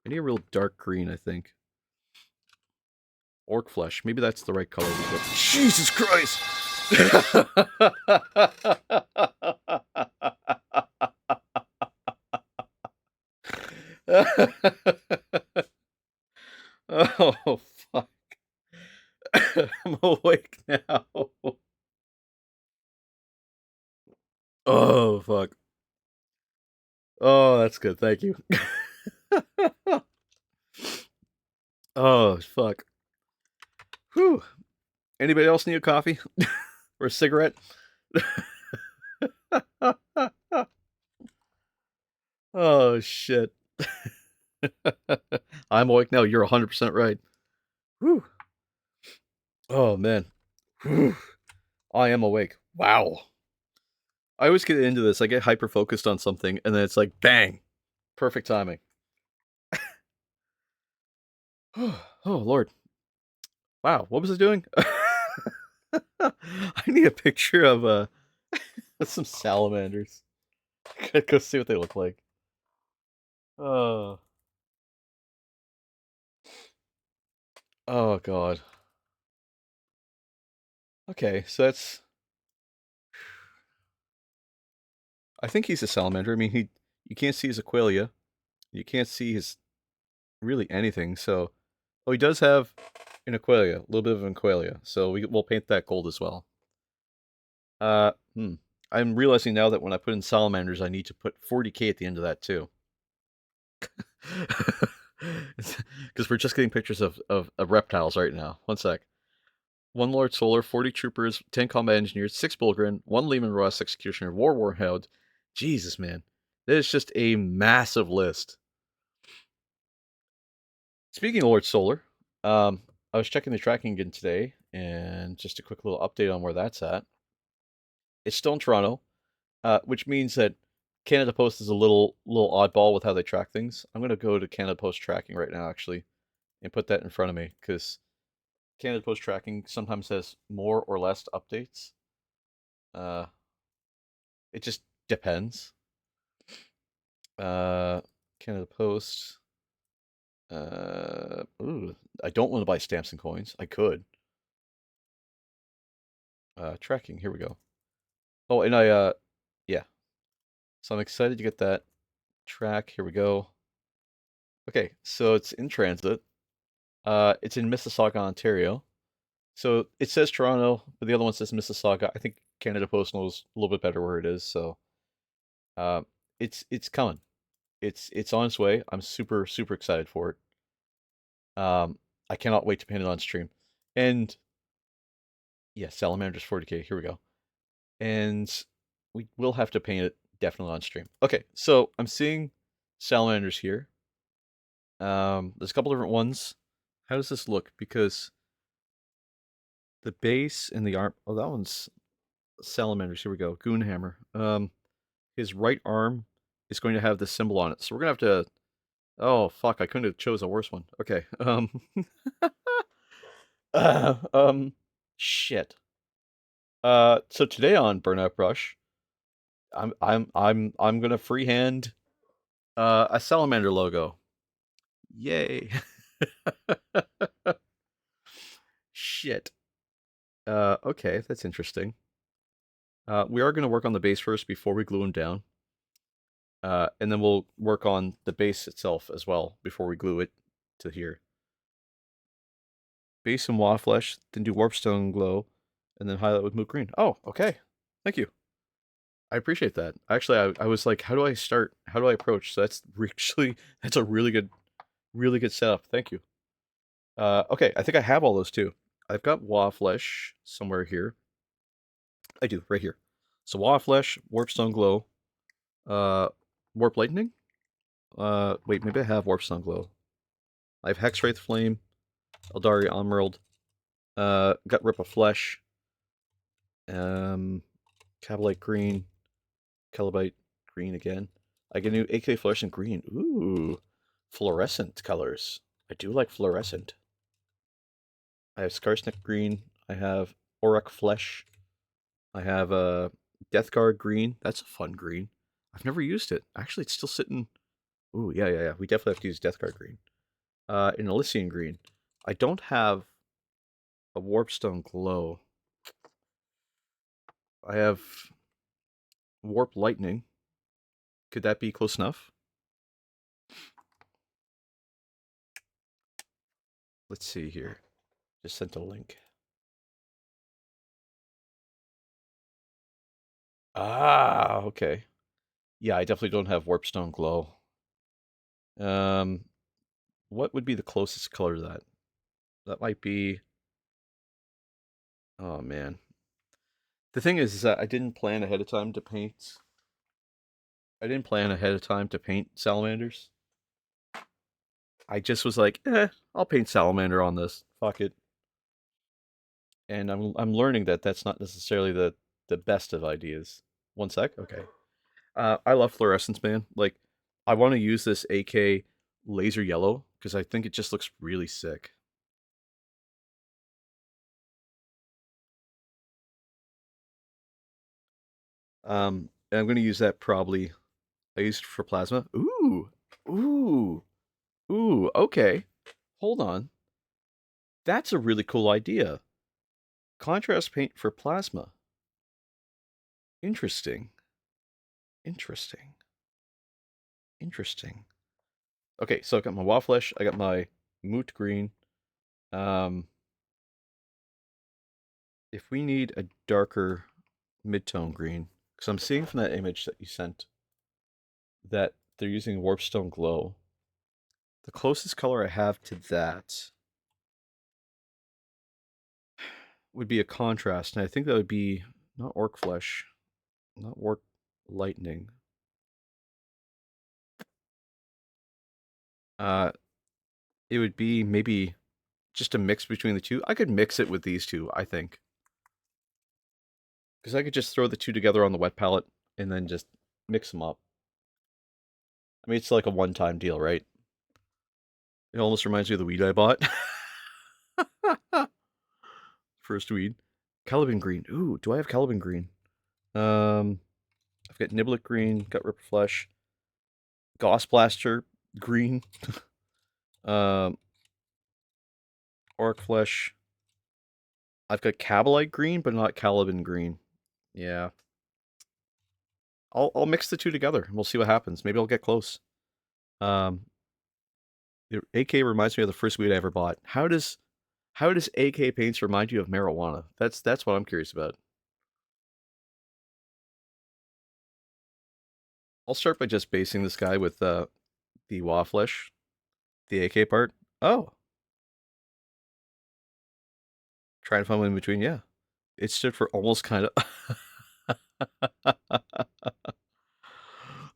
I need a real dark green, I think. Orc flesh. Maybe that's the right color. Jesus Christ! Oh fuck! I'm awake now. Oh fuck! Oh, that's good. Thank you. Oh fuck! Whew. Anybody else need a coffee or a cigarette? Oh shit! I'm awake now. You're 100% right. Whew. Oh man. Whew. I am awake. Wow. I always get into this. I get hyper focused on something, and then it's like, bang, perfect timing. Oh Lord. Wow. What was I doing? I need a picture of some salamanders. Gotta go see what they look like. Oh. Oh God. Okay, so that's. I think he's a salamander. I mean, you can't see his aqualia. You can't see his really anything. So, oh, he does have an aqualia, a little bit of an aqualia. So we'll paint that gold as well. Hmm. I'm realizing now that when I put in salamanders, I need to put 40k at the end of that too. Because we're just getting pictures of reptiles right now. One sec. One Lord Solar, 40 Troopers, 10 Combat Engineers, 6 Bulgrin, 1 Lehman Ross Executioner, War Warhound. Jesus, man. That is just a massive list. Speaking of Lord Solar, I was checking the tracking again today, and just a quick little update on where that's at. It's still in Toronto, which means that Canada Post is a little oddball with how they track things. I'm going to go to Canada Post tracking right now, actually, and put that in front of me, because Canada Post tracking sometimes has more or less updates. Uh, it just depends. Uh, Canada Post. Ooh, I don't want to buy stamps and coins. I could. Tracking. Here we go. Oh, and yeah. So I'm excited to get that track. Here we go. Okay, so it's in transit. It's in Mississauga, Ontario. So it says Toronto, but the other one says Mississauga. I think Canada Post knows a little bit better where it is. So, uh, it's coming. It's on its way. I'm super excited for it. I cannot wait to paint it on stream. And yeah, Salamanders 40k. Here we go. And we will have to paint it definitely on stream. Okay, so I'm seeing Salamanders here. There's a couple different ones. How does this look? Because the base and the arm. Oh, that one's Salamanders. Here we go. Goonhammer. His right arm is going to have the symbol on it. So we're gonna have to. Oh fuck! I couldn't have chose a worse one. Okay. Uh, um. Shit. So today on Burnout Brush, I'm gonna freehand a salamander logo. Yay! Shit. Okay, that's interesting. We are gonna work on the base first before we glue him down. And then we'll work on the base itself as well before we glue it to here. Base and Wah Flesh, then do Warpstone Glow, and then highlight with Moot Green. Oh, okay. Thank you. I appreciate that. Actually, I was like, how do I start? How do I approach? So that's actually that's a really good setup. Thank you. Okay, I think I have all those too. I've got Wah Flesh somewhere here. I do, right here. So Wah Flesh, Warpstone Glow, uh, Warp Lightning. Wait, maybe I have Warpstone Glow. I have Hexwraith Flame, Eldari Emerald, Gut Rip of Flesh, Cabalite Green, Calibite Green again. I get a new AK Fluorescent Green. Ooh, fluorescent colors. I do like fluorescent. I have Scarsnick Green. I have Auroch Flesh. I have Death Guard Green. That's a fun green. I've never used it. Actually, it's still sitting. Ooh, yeah. We definitely have to use Death Guard Green. An Elysian Green. I don't have a Warpstone Glow. I have Warp Lightning. Could that be close enough? Let's see here. Just sent a link. Ah, okay. Yeah, I definitely don't have Warpstone Glow. Um, what would be the closest color to that? That might be. Oh man. The thing is that I didn't plan ahead of time to paint. I didn't plan ahead of time to paint salamanders. I just was like, I'll paint salamander on this. Fuck it. And I'm learning that that's not necessarily the best of ideas. One sec. Okay. I love fluorescence, man. Like, I want to use this AK laser yellow because I think it just looks really sick. And I'm going to use that probably. I used it for plasma. Ooh, ooh. Okay, hold on. That's a really cool idea. Contrast paint for plasma. Interesting. Interesting. Interesting. Okay, so I got my Waflesh. I got my Moot Green. Um, if we need a darker mid-tone green. Because I'm seeing from that image that you sent that they're using Warpstone Glow. The closest color I have to that would be a contrast, and I think that would be not Orc Flesh, not Orc Lightning. It would be maybe just a mix between the two. I could mix it with these two, I think. Because I could just throw the two together on the wet palette and then just mix them up. I mean, it's like a one-time deal, right? It almost reminds me of the weed I bought. First weed. Caliban green. Ooh, do I have Caliban green? I've got Niblet green, Gut Ripper Flesh, Gauss Blaster green, um, Orc Flesh. I've got Cabalite green, but not Caliban green. Yeah. I'll mix the two together and we'll see what happens. Maybe I'll get close. AK reminds me of the first weed I ever bought. How does AK paints remind you of marijuana? That's what I'm curious about. I'll start by just basing this guy with the Waflesh, the AK part. Oh, trying to find one in between. Yeah, it stood for almost kind of.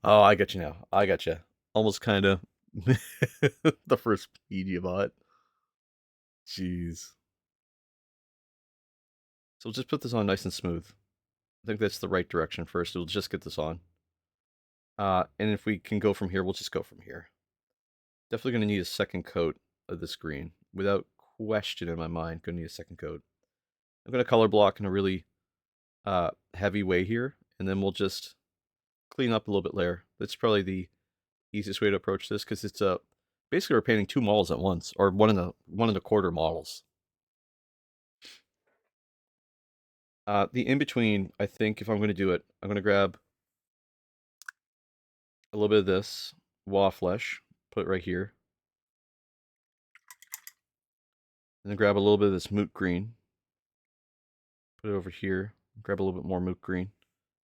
Oh, I got you now. I got you. Almost kind of. The first weed you bought. Jeez. So we'll just put this on nice and smooth. I think that's the right direction first. We'll just get this on. And if we can go from here, we'll just go from here. Definitely going to need a second coat of this green. Without question in my mind, going to need a second coat. I'm going to color block in a really heavy way here, and then we'll just clean up a little bit later. That's probably the easiest way to approach this, because it's basically we're painting two models at once, or one and a quarter models. The in-between, I think if I'm going to do it, I'm going to grab a little bit of this Waflesh, put it right here. And then grab a little bit of this Moot Green, put it over here. Grab a little bit more Moot Green,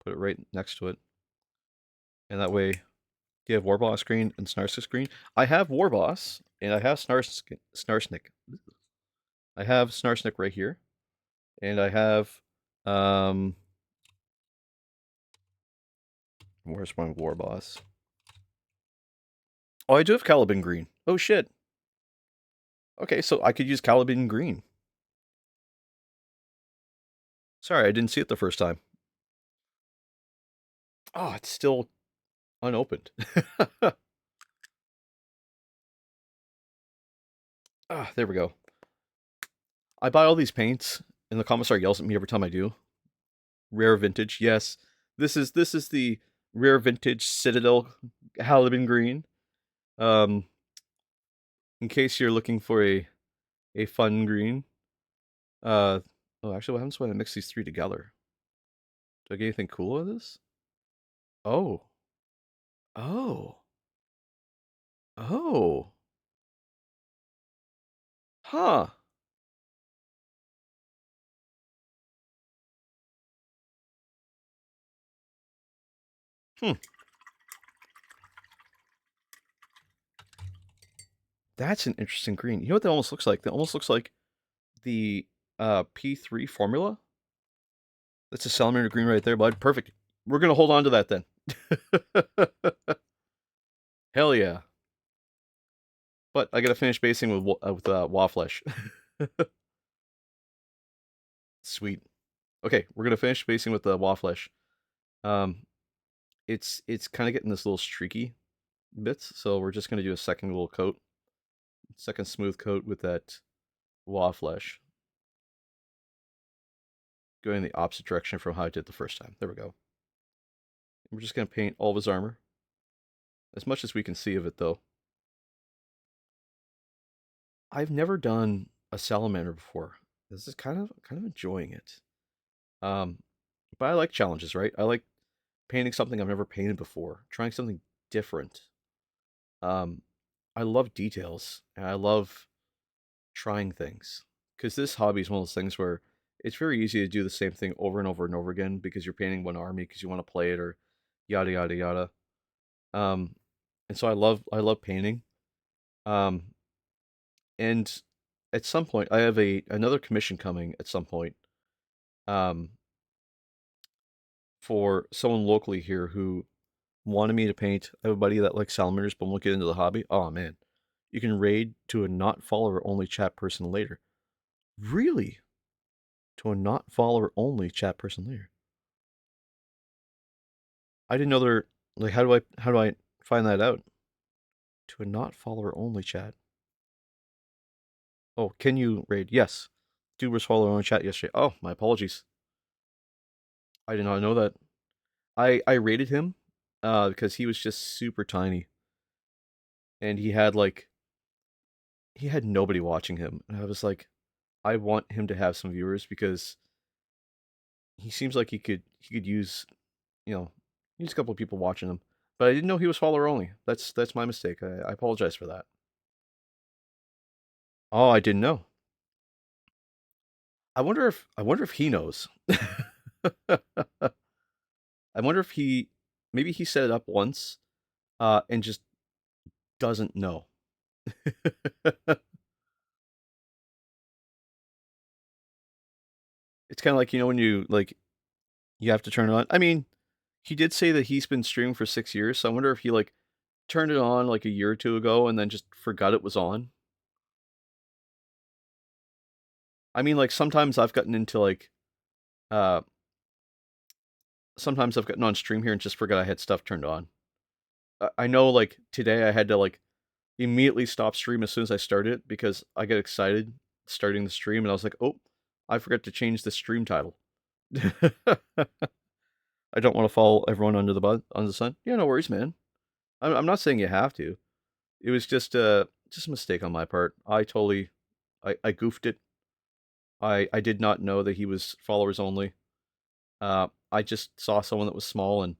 put it right next to it. And that way, you have Warboss Green and Snarsnick Green. I have Warboss, and I have Snarsnick. I have Snarsnick right here. And I have, where's my Warboss? Oh, I do have Caliban Green. Oh, shit. Okay, so I could use Caliban Green. Sorry, I didn't see it the first time. Oh, it's still unopened. Ah, there we go. I buy all these paints, and the commissar yells at me every time I do. Rare vintage, yes. This is the rare vintage Citadel Caliban Green. In case you're looking for a fun green. Oh, actually, what happens when I mix these three together? Do I get anything cool with this? Oh. Oh. Oh. Huh. Hmm. That's an interesting green. You know what that almost looks like? That almost looks like the P3 formula. That's a salamander green right there, bud. Perfect. We're going to hold on to that then. Hell yeah. But I got to finish basing with Waflesh. Sweet. Okay, we're going to finish basing with the Waflesh. It's kind of getting this little streaky bits, so we're just going to do a second little coat. Second smooth coat with that Waflesh. Going the opposite direction from how I did the first time. There we go. We're just going to paint all of his armor. As much as we can see of it, though. I've never done a salamander before. This is kind of enjoying it. But I like challenges, right? I like painting something I've never painted before, trying something different. I love details, and I love trying things. Because this hobby is one of those things where it's very easy to do the same thing over and over and over again because you're painting one army because you want to play it or yada yada yada. Um, and so I love painting. Um, and at some point, I have another commission coming at some point. Um, for someone locally here who wanted me to paint. I have a buddy that likes salamanders, but won't get into the hobby. Oh man, you can raid to a not follower only chat person later. Really? To a not follower only chat person later. I didn't know there. Like, how do I find that out? To a not follower only chat. Oh, can you raid? Yes. Dude was follower only chat yesterday. Oh, my apologies. I did not know that. I raided him because he was just super tiny and he had nobody watching him. And I was like, I want him to have some viewers because he seems like he could use, you know, use a couple of people watching him. But I didn't know he was follower only. That's my mistake. I apologize for that. Oh, I didn't know. I wonder if he knows. I wonder if maybe he set it up once and just doesn't know. It's kind of like when you have to turn it on. I mean, he did say that he's been streaming for 6 years, so I wonder if he turned it on like a year or two ago and then just forgot it was on. I mean, like uh sometimes I've gotten on stream here and just forgot I had stuff turned on. I know like today I had to immediately stop stream as soon as I started it because I get excited starting the stream and I was like, "Oh, I forgot to change the stream title." I don't want to follow everyone under the sun. Yeah, no worries, man. I'm not saying you have to. It was just a mistake on my part. I goofed it. I did not know that he was followers only. I just saw someone that was small, and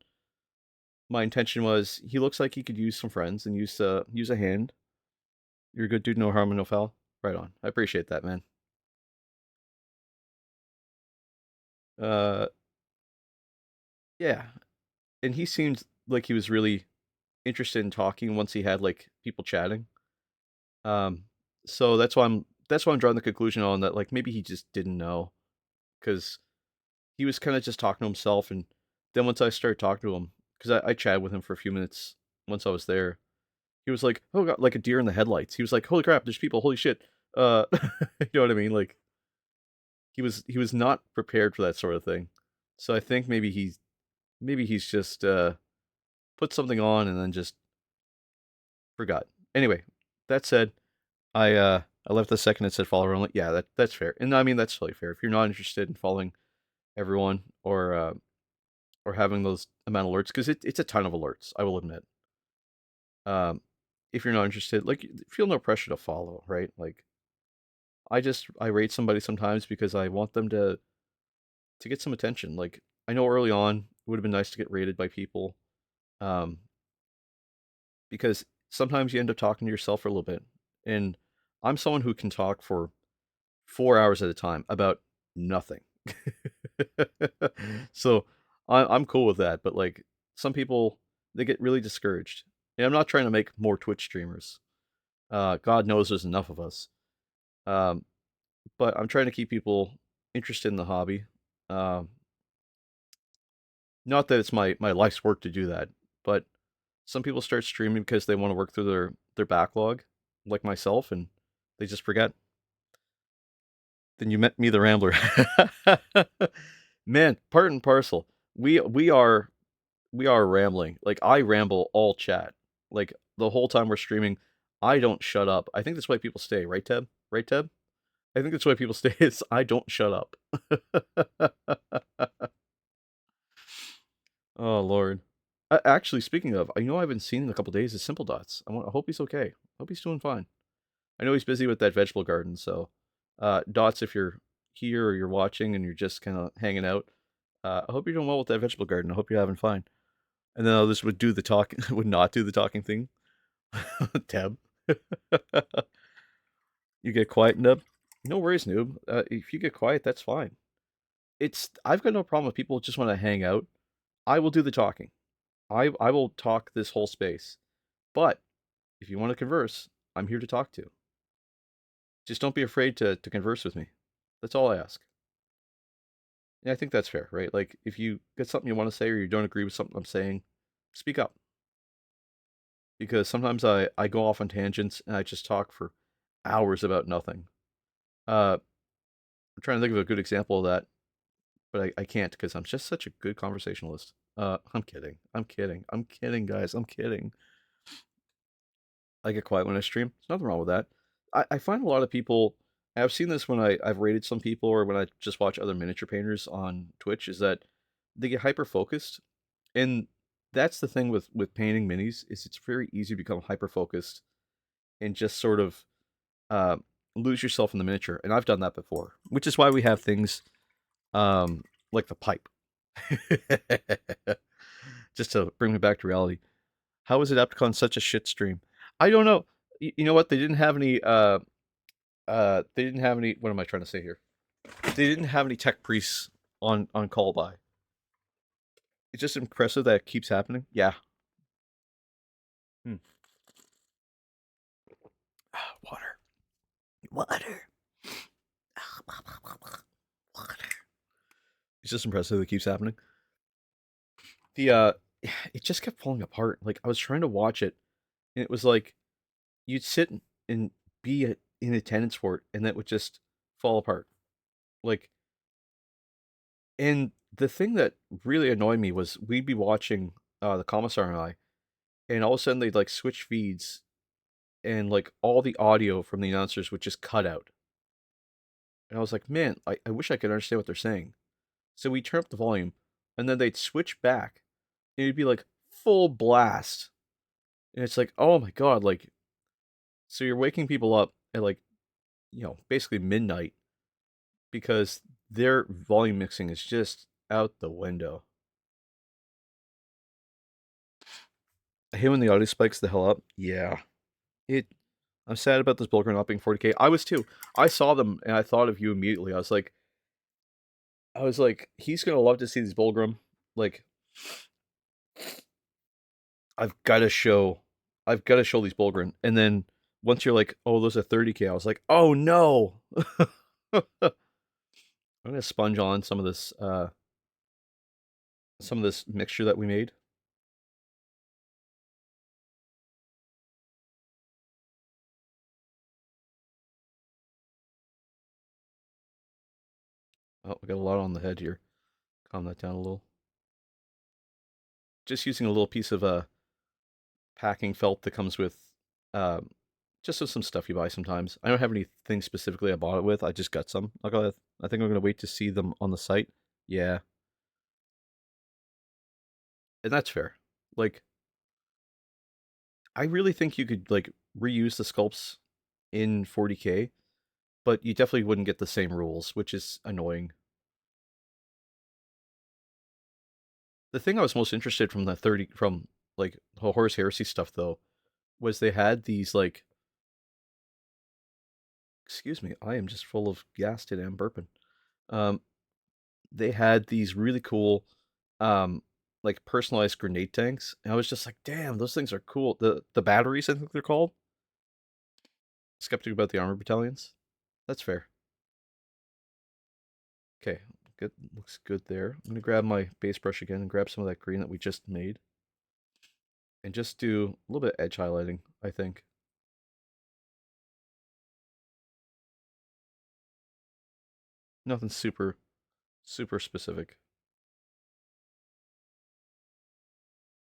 my intention was he looks like he could use some friends and use a hand. You're a good dude, no harm and no foul. Right on. I appreciate that, man. Uh, yeah, and he seemed like he was really interested in talking once he had people chatting. Um, so that's why I'm drawing the conclusion on that maybe he just didn't know because he was kind of just talking to himself, and then once I started talking to him, because I chatted with him for a few minutes once I was there, he was like, "Oh God," like a deer in the headlights. He was like, "Holy crap, there's people! Holy shit!" You know what I mean? Like he was not prepared for that sort of thing. So I think maybe he's just put something on and then just forgot. Anyway, that said, I left the second it said follow only. Yeah, that's fair, and I mean that's totally fair. If you're not interested in following everyone or having those amount of alerts, because it's a ton of alerts, I will admit. Um, if you're not interested, feel no pressure to follow, right? Like I rate somebody sometimes because I want them to get some attention. Like I know early on it would have been nice to get rated by people, um, because sometimes you end up talking to yourself for a little bit, and I'm someone who can talk for 4 hours at a time about nothing. So I'm cool with that, but some people they get really discouraged. And I'm not trying to make more Twitch streamers. God knows there's enough of us. Um, but I'm trying to keep people interested in the hobby. Um, Not that it's my life's work to do that, but some people start streaming because they want to work through their backlog, like myself, and they just forget. Then you met me, the Rambler. Man, part and parcel. We are rambling. Like I ramble all chat. Like the whole time we're streaming, I don't shut up. I think that's why people stay, right, Teb? Right, Teb? I think that's why people stay is I don't shut up. Oh Lord. Actually, speaking of, I know I haven't seen in a couple days is Simple Dots. I hope he's okay. I hope he's doing fine. I know he's busy with that vegetable garden, so Dots, if you're here or you're watching and you're just kind of hanging out, I hope you're doing well with that vegetable garden. I hope you're having fun. And then others would do the talk, would not do the talking thing. Teb, you get quiet, Nub. No worries, noob. If you get quiet, that's fine. I've got no problem with people just want to hang out. I will do the talking. I will talk this whole space. But if you want to converse, I'm here to talk to. Just don't be afraid to converse with me. That's all I ask. And I think that's fair, right? Like if you get something you want to say or you don't agree with something I'm saying, speak up. Because sometimes I go off on tangents and I just talk for hours about nothing. I'm trying to think of a good example of that, but I can't because I'm just such a good conversationalist. I'm kidding. I'm kidding. I'm kidding, guys. I'm kidding. I get quiet when I stream. There's nothing wrong with that. I find a lot of people. I've seen this when I've rated some people or when I just watch other miniature painters on Twitch. Is that they get hyper focused, and that's the thing with painting minis is it's very easy to become hyper focused and just sort of uh, lose yourself in the miniature. And I've done that before, which is why we have things like the pipe. Just to bring me back to reality. How was Adepticon such a shit stream? I don't know. You know what? They didn't have any. They didn't have any. What am I trying to say here? They didn't have any tech priests on call by. It's just impressive that it keeps happening. Yeah. Hmm. Water. Water. Water. It's just impressive that it keeps happening. The it just kept falling apart. Like I was trying to watch it, and it was like you'd sit and be in attendance for it, and that would just fall apart. Like, and the thing that really annoyed me was we'd be watching the commissar and I, and all of a sudden they'd like switch feeds, and like all the audio from the announcers would just cut out. And I was like, man, I wish I could understand what they're saying. So we turn up the volume, and then they'd switch back, and it'd be like full blast. And it's like, oh my god, like, so you're waking people up at like, basically midnight because their volume mixing is just out the window. I hate when the audio spikes the hell up. Yeah. It I'm sad about this Bulgar not being 40K. I was too. I saw them and I thought of you immediately. I was like, he's gonna love to see these Bulgrim. Like, I've gotta show I've gotta show these Bulgrim. And then once you're like, oh, those are 30K, I was like, oh no. I'm gonna sponge on some of this mixture that we made. Oh, we got a lot on the head here. Calm that down a little. Just using a little piece of packing felt that comes with um, just with some stuff you buy sometimes. I don't have anything specifically I bought it with. I just got some. I think I'm gonna wait to see them on the site. Yeah, and that's fair. Like, I really think you could like reuse the sculpts in 40K, but you definitely wouldn't get the same rules, which is annoying. The thing I was most interested from the 30 from like Horus Heresy stuff though was they had these like, excuse me, I am just full of gas today. I'm burping. Um, they had these really cool, um, like personalized grenade tanks, and I was just like, damn, those things are cool. The batteries, I think they're called. Skeptic about the armor battalions. That's fair. Okay, good. Looks good there. I'm gonna grab my base brush again and grab some of that green that we just made, and just do a little bit of edge highlighting. I think nothing super specific.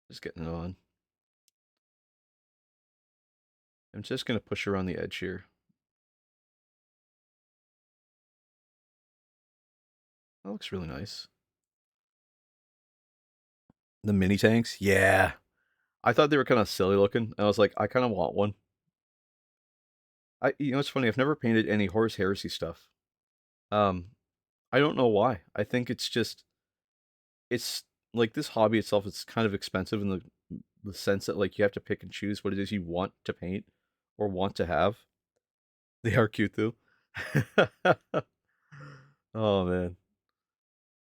Just getting it on. I'm just gonna push around the edge here. That looks really nice. The mini tanks, yeah. I thought they were kind of silly looking. I was like, I kind of want one. It's funny. I've never painted any Horus Heresy stuff. Um, I don't know why. I think it's like this hobby itself. It's kind of expensive in the sense that like you have to pick and choose what it is you want to paint or want to have. They are cute though. Oh man.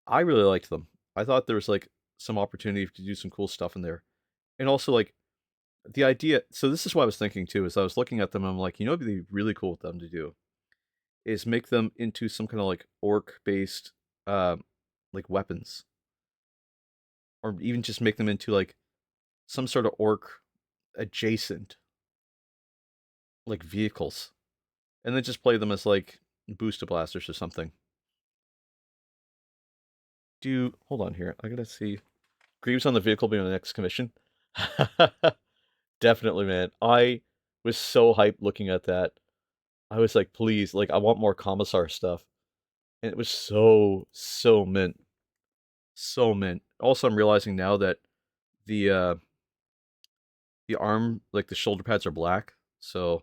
I really liked them. I thought there was like some opportunity to do some cool stuff in there, and also like the idea. So this is what I was thinking too. Is I was looking at them, and I'm like, what'd be really cool with them to do is make them into some kind of like orc based, like weapons, or even just make them into like some sort of orc adjacent like vehicles, and then just play them as like booster blasters or something. Do hold on here. I gotta see. Greaves on the vehicle being on the next commission. Definitely, man. I was so hyped looking at that. I was like, please, like, I want more commissar stuff, and it was so mint, so mint. Also, I'm realizing now that the uh the arm, like the shoulder pads, are black, so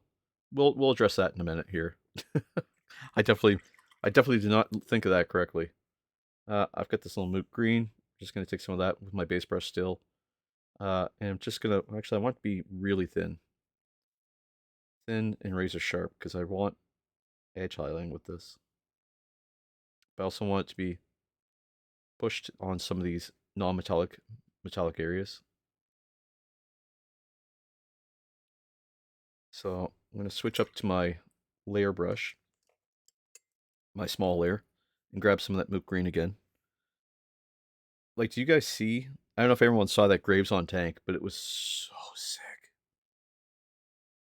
we'll address that in a minute here. I definitely, I definitely did not think of that correctly. I've got this little moot green. Just gonna take some of that with my base brush still. And I'm just gonna, actually, I want it to be really thin. Thin and razor sharp, because I want edge highlighting with this. But I also want it to be pushed on some of these non-metallic metallic areas. So I'm gonna switch up to my layer brush, my small layer, and grab some of that moot green again. Like, do you guys see? I don't know if everyone saw that Graves on tank, but it was so sick.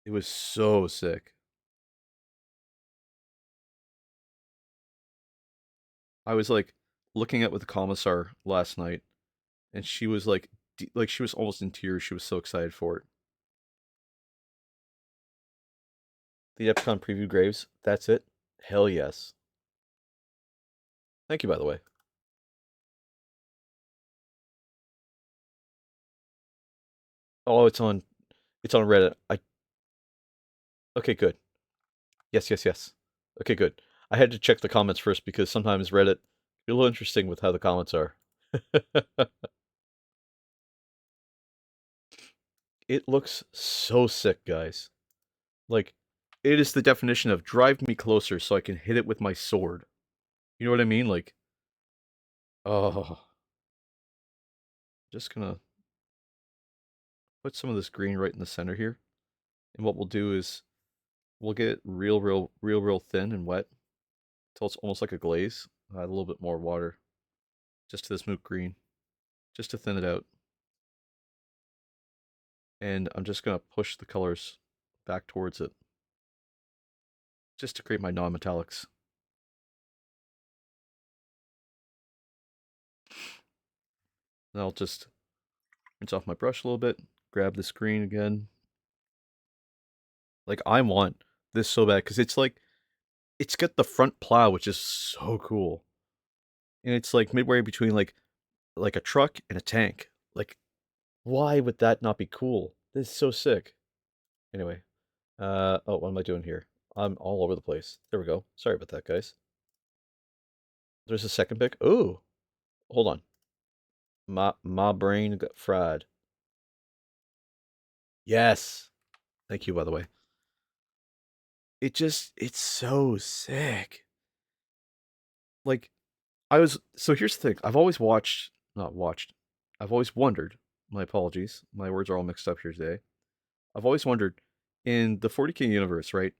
It was so sick. I was like looking at with the commissar last night, and she was like she was almost in tears. She was so excited for it. The Epicon preview Graves. That's it. Hell yes. Thank you, by the way. Oh, it's on Reddit. I Okay, good. Yes, yes, yes. Okay, good. I had to check the comments first because sometimes Reddit be a little interesting with how the comments are. It looks so sick, guys. Like, it is the definition of drive me closer so I can hit it with my sword. You know what I mean? Like, oh, just gonna put some of this green right in the center here. And what we'll do is we'll get it real thin and wet until it's almost like a glaze. Add a little bit more water just to this moot green, just to thin it out. And I'm just gonna push the colors back towards it just to create my non-metallics. And I'll just rinse off my brush a little bit, grab this green again. Like, I want this so bad because it's like it's got the front plow, which is so cool, and it's like midway between like a truck and a tank. Like, why would that not be cool? This is so sick. Anyway, oh, what am I doing here? I'm all over the place. There we go. Sorry about that, guys. There's a second pick. Ooh, hold on. My brain got fried. Yes. Thank you, by the way. It's so sick. Like, so here's the thing. I've always watched, not watched, I've always wondered, my apologies, my words are all mixed up here today. I've always wondered, in the 40K universe, right?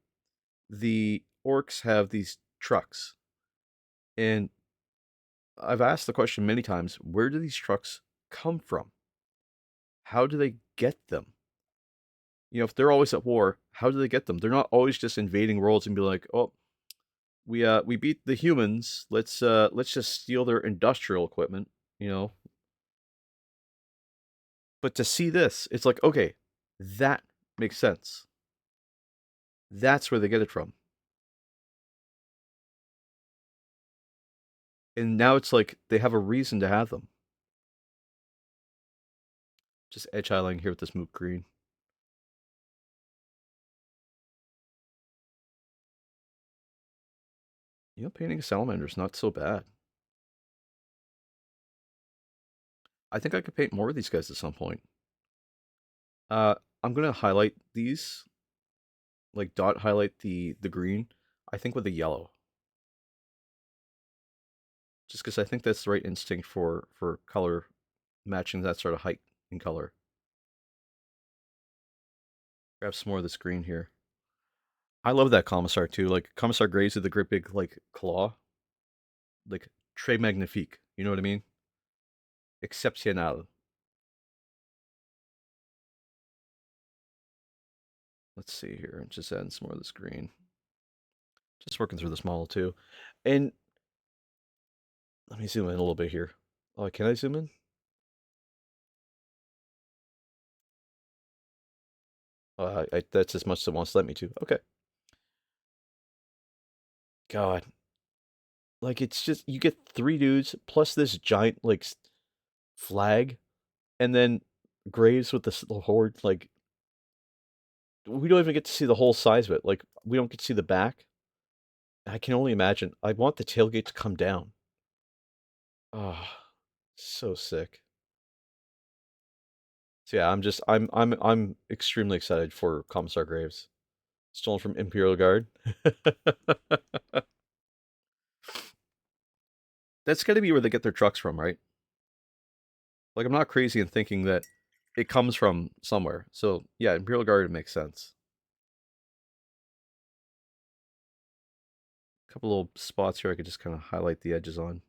The orcs have these trucks. And I've asked the question many times, where do these trucks come from? How do they get them? If they're always at war, how do they get them? They're not always just invading worlds and be like, "Oh, we beat the humans. Let's just steal their industrial equipment," you know. But to see this, it's like, okay, that makes sense. That's where they get it from. And now it's like they have a reason to have them. Just edge highlighting here with this moot green. Painting a salamander is not so bad. I think I could paint more of these guys at some point. I'm gonna highlight these, like dot highlight the green. I think with the yellow. just because I think that's the right instinct for color matching that sort of height in color. Grab some more of this green here. I love that Commissar too. Like Commissar Grays with the great big like claw, like très magnifique. You know what I mean? Exceptionnel. Let's see here. Just adding some more of this green. Just working through this model too. And let me zoom in a little bit here. Oh, can I zoom in? That's as much as it wants to let me to. Okay. God. Like, it's just, you get three dudes plus this giant, like, flag, and then Graves with this horde. Like, we don't even get to see the whole size of it. Like, we don't get to see the back. I can only imagine. I want the tailgate to come down. Oh, so sick. So yeah, I'm extremely excited for Commissar Graves. Stolen from Imperial Guard. That's got to be where they get their trucks from, right? Like, I'm not crazy in thinking that it comes from somewhere. So yeah, Imperial Guard makes sense. A couple little spots here I could just kind of highlight the edges on.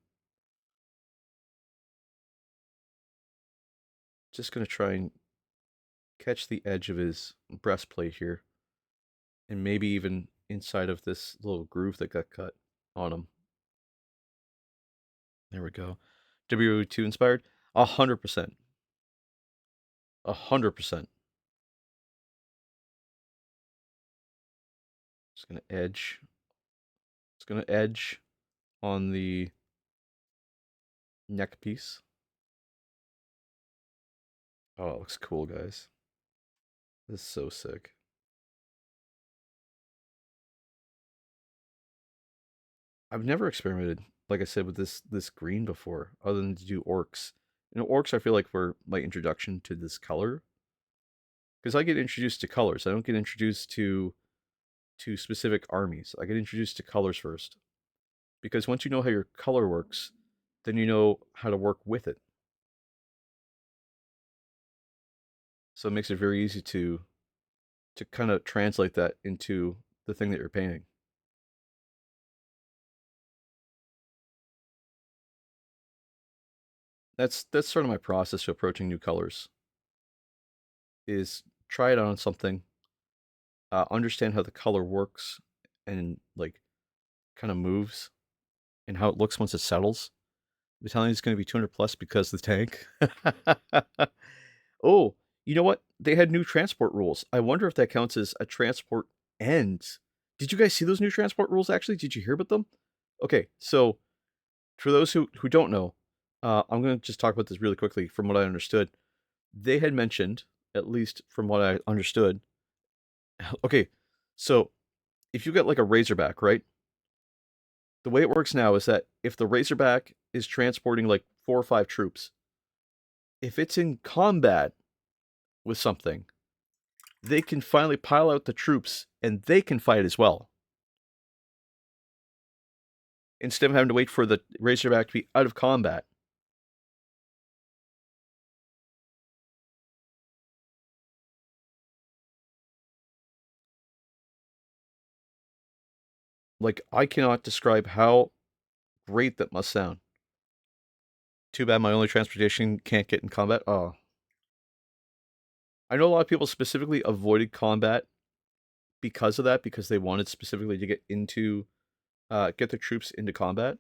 Just gonna try and catch the edge of his breastplate here, and maybe even inside of this little groove that got cut on him. There we go. WW2 inspired? 100%. 100%. Just gonna edge. It's gonna edge on the neck piece. Oh, it looks cool, guys. This is so sick. I've never experimented, like I said, with this green before, other than to do orcs. You know, orcs I feel like were my introduction to this color. Because I get introduced to colors. I don't get introduced to specific armies. I get introduced to colors first. Because once you know how your color works, then you know how to work with it. So it makes it very easy to kind of translate that into the thing that you're painting. That's sort of my process to approaching new colors. Is try it on something, understand how the color works, and like kind of moves, and how it looks once it settles. I'm telling you, it's going to be 200 plus because of the tank. Oh, you know what? They had new transport rules. I wonder if that counts as a transport end. Did you guys see those new transport rules actually? Did you hear about them? Okay, so for those who don't know, I'm going to just talk about this really quickly from what I understood. They had mentioned, at least from what I understood, okay, so if you get like a Razorback, right? The way it works now is that if the Razorback is transporting like 4 or 5 troops, if it's in combat with something, they can finally pile out the troops and they can fight as well. Instead of having to wait for the Razorback to be out of combat. Like, I cannot describe how great that must sound. Too bad my only transportation can't get in combat. Oh. I know a lot of people specifically avoided combat because of that, because they wanted specifically to get into get their troops into combat,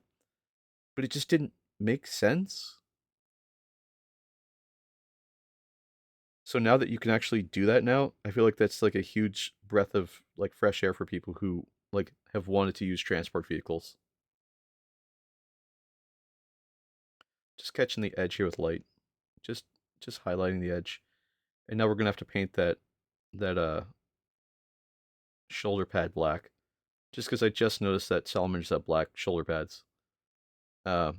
but it just didn't make sense. So now that you can actually do that now, I feel like that's like a huge breath of like fresh air for people who like have wanted to use transport vehicles. Just catching the edge here with light. Just just highlighting the edge. And now we're gonna have to paint that shoulder pad black. Just because I just noticed that salamanders have black shoulder pads. Uh,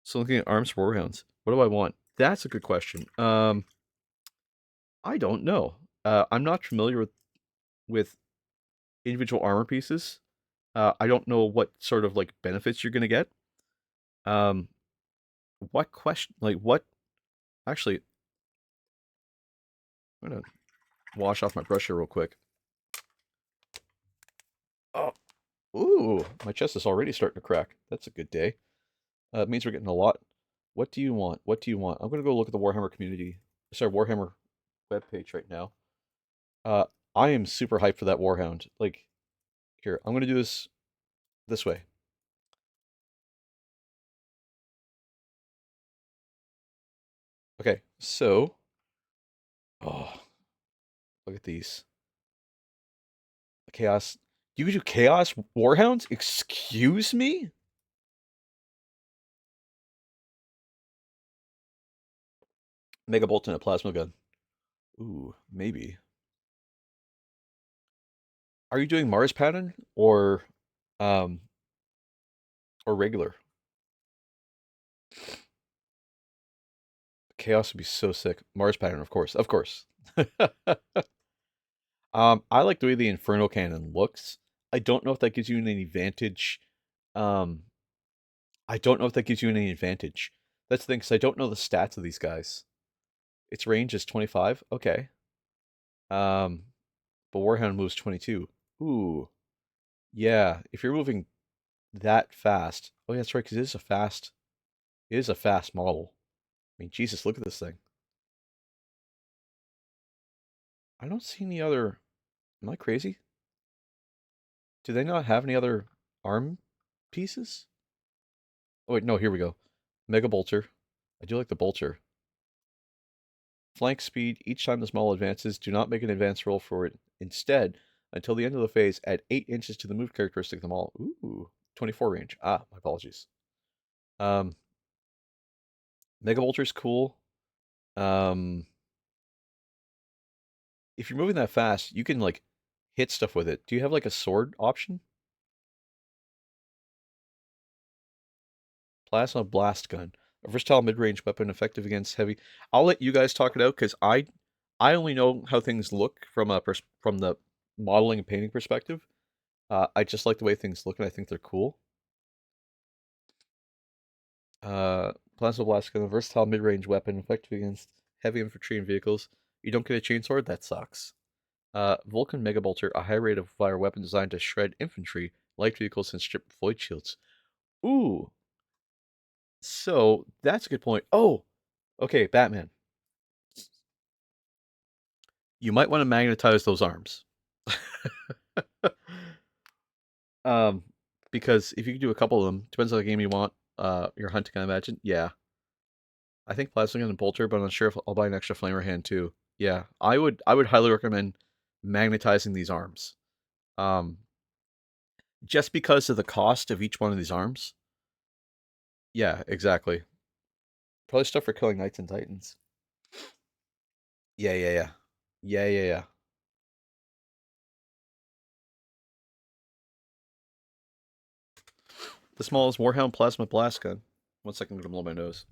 so looking at arms for warhounds, what do I want? That's a good question. I don't know. I'm not familiar with individual armor pieces. I don't know what sort of like benefits you're gonna get. Um, what question? Like what? Actually, I'm gonna wash off my brush here real quick. Oh, ooh, my chest is already starting to crack. That's a good day. It means we're getting a lot. What do you want? What do you want? I'm gonna go look at the Warhammer community. Sorry, Warhammer webpage right now. Uh, I am super hyped for that Warhound. Like, here, I'm gonna do this way. Okay, so, oh, look at these chaos. You can do chaos Warhounds? Excuse me? Mega Bolt and a plasma gun. Ooh, maybe. Are you doing Mars pattern um or regular? Chaos would be so sick. Mars pattern, of course, of course. I like the way the Inferno Cannon looks. I don't know if that gives you any advantage. Um, I don't know if that gives you any advantage. That's the thing, because I don't know the stats of these guys. Its range is 25. Okay. Um, but Warhound moves 22. Ooh, yeah. If you're moving that fast, oh yeah, that's right, because it is a fast model. I mean, Jesus, look at this thing. I don't see any other. Am I crazy? Do they not have any other arm pieces? Oh wait, no. Here we go. Mega Bolter. I do like the Bolter. Flank speed. Each time the small advances, do not make an advance roll for it. Instead, until the end of the phase, add 8 inches to the move characteristic of them all. Ooh, 24 range. Ah, my apologies. Um, Mega Bolter's cool. Um, if you're moving that fast, you can like hit stuff with it. Do you have like a sword option? Plasma blast gun, a versatile mid-range weapon effective against heavy. I'll let you guys talk it out because I only know how things look from from the modeling and painting perspective. I just like the way things look and I think they're cool. Plasma blast gun, a versatile mid-range weapon effective against heavy infantry and vehicles. You don't get a chainsword? That sucks. Vulcan Mega Bolter, a high rate of fire weapon designed to shred infantry, light vehicles, and strip void shields. Ooh, so that's a good point. Oh, okay, Batman. You might want to magnetize those arms. um, because if you can do a couple of them, depends on the game you want. You're hunting, I imagine. Yeah, I think Plasma Gun and Bolter, but I'm not sure if I'll buy an extra Flamer hand too. Yeah, I would highly recommend magnetizing these arms. Um, just because of the cost of each one of these arms. Yeah, exactly. Probably stuff for killing Knights and Titans. Yeah, yeah, yeah, yeah, yeah, yeah. The smallest Warhound Plasma Blast Gun. 1 second, I'm gonna blow my nose.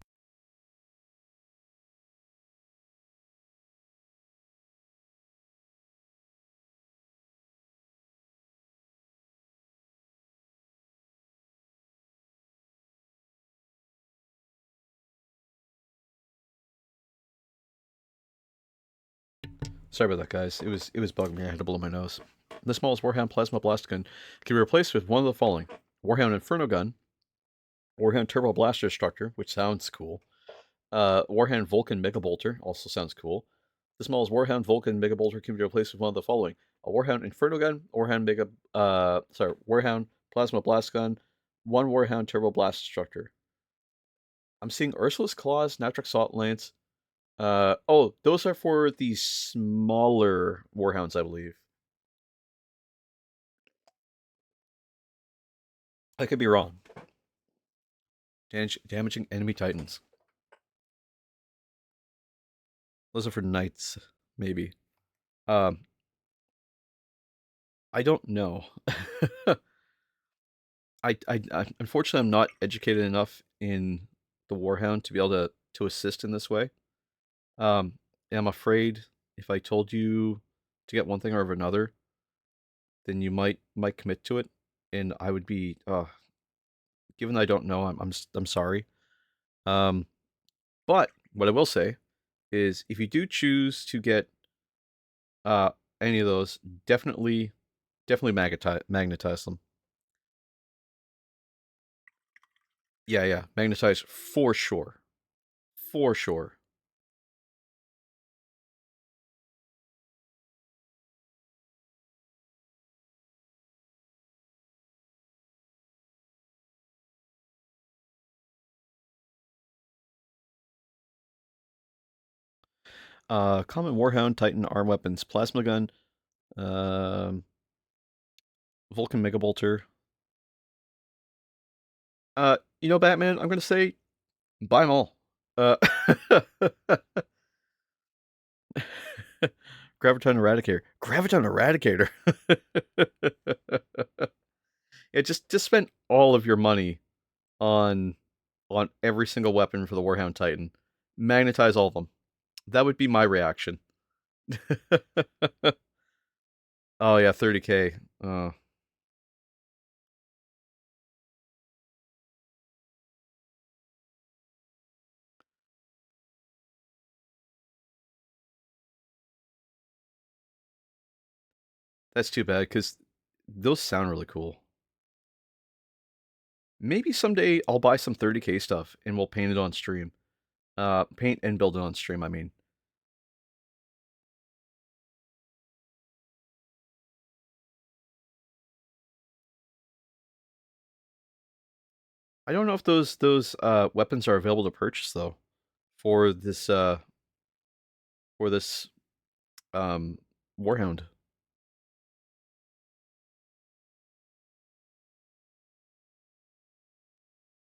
Sorry about that, guys. It was bugging me. I had to blow my nose. The smallest Warhound Plasma Blast Gun can be replaced with one of the following: Warhound Inferno Gun, Warhound Turbo Blaster Destructor, which sounds cool. Warhound Vulcan Mega Bolter also sounds cool. The smallest Warhound Vulcan Mega Bolter can be replaced with one of the following: a Warhound Inferno Gun, Warhound Plasma Blast Gun, one Warhound Turbo Blast Destructor. I'm seeing Ursula's Claws, Natrix Salt Lance. Oh, those are for the smaller Warhounds, I believe. I could be wrong. Damaging enemy titans. Those are for knights, maybe. Um, I don't know. Unfortunately, I'm not educated enough in the Warhound to be able to assist in this way. Um, and I'm afraid if I told you to get one thing or another, then you might commit to it. and I would be, given that I don't know, I'm sorry. Um, but what I will say is, if you do choose to get uh any of those, definitely magnetize them. Yeah, yeah, magnetize for sure, for sure. Common Warhound, Titan, arm weapons, plasma gun, um, Vulcan Mega Bolter. Batman, I'm gonna say buy them all. Uh, Graviton Eradicator. Graviton Eradicator. Yeah, just spend all of your money on every single weapon for the Warhound Titan. Magnetize all of them. That would be my reaction. Oh yeah, 30K. Oh, that's too bad because those sound really cool. Maybe someday I'll buy some 30K stuff and we'll paint it on stream. Paint and build it on stream, I mean. I don't know if those weapons are available to purchase though for this um Warhound.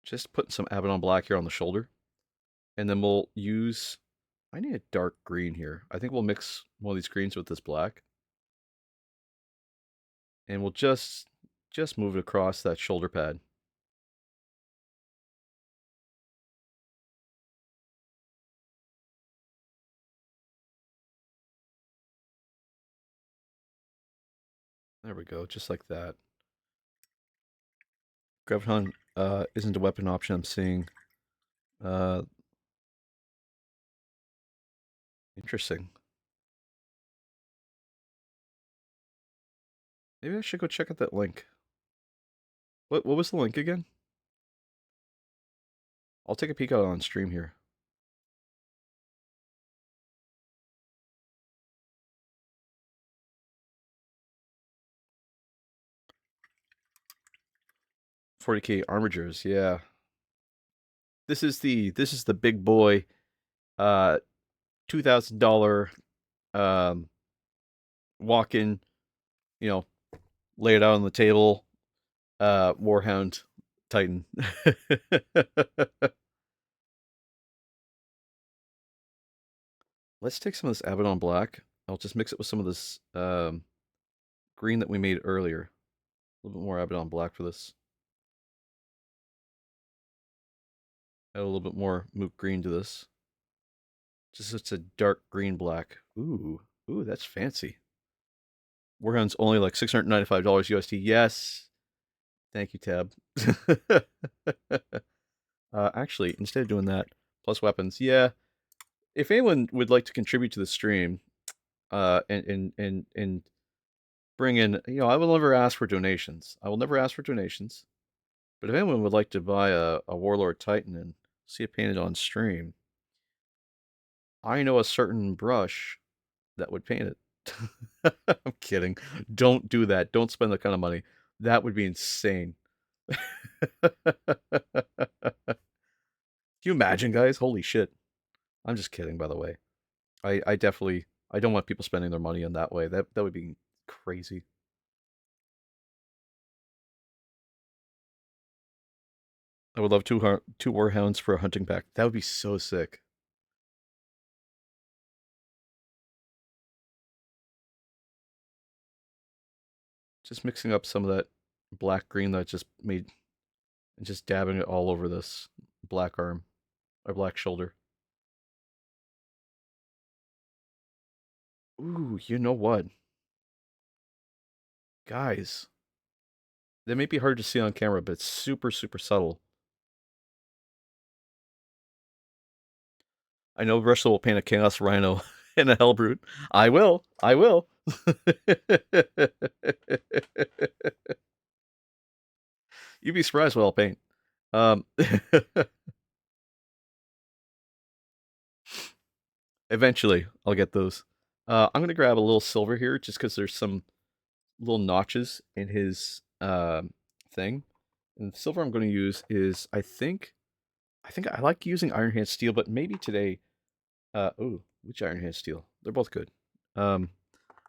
Just putting some Abaddon Black here on the shoulder, and then we'll use. I need a dark green here. I think we'll mix one of these greens with this black, and we'll just move it across that shoulder pad. There we go, just like that. Graviton isn't a weapon option I'm seeing. Uh, Interesting. Maybe I should go check out that link. What was the link again? I'll take a peek out on stream here. 40K armigers, yeah. This is the big boy, $2,000 walk in, you know, lay it out on the table, Warhound Titan. Let's take some of this Abaddon Black. I'll just mix it with some of this green that we made earlier. A little bit more Abaddon Black for this. Add a little bit more Mook Green to this. Just it's a dark green black. Ooh, that's fancy. Warhound's only like $695 USD. Yes. Thank you, Tab. Actually, instead of doing that, plus weapons, yeah. If anyone would like to contribute to the stream, and bring in, I will never ask for donations. I will never ask for donations. But if anyone would like to buy a Warlord Titan and see it painted on stream, I know a certain brush that would paint it. I'm kidding. Don't do that. Don't spend that kind of money. That would be insane. Can you imagine, guys? Holy shit. I'm just kidding, by the way. I definitely I don't want people spending their money in that way. That would be crazy. I would love two warhounds for a hunting pack. That would be so sick. Just mixing up some of that black green that I just made and just dabbing it all over this black arm or black shoulder. Ooh, you know what? Guys, They may be hard to see on camera, but it's super, super subtle. I know Russell will paint a Chaos Rhino and a Hellbrute. I will. I will. You'd be surprised what I'll paint. Eventually, I'll get those. I'm gonna grab a little silver here, just because there's some little notches in his thing. And the silver I'm going to use is, I think I like using Iron Hand Steel, but maybe today. Oh, which Iron Hand Steel? They're both good. Um,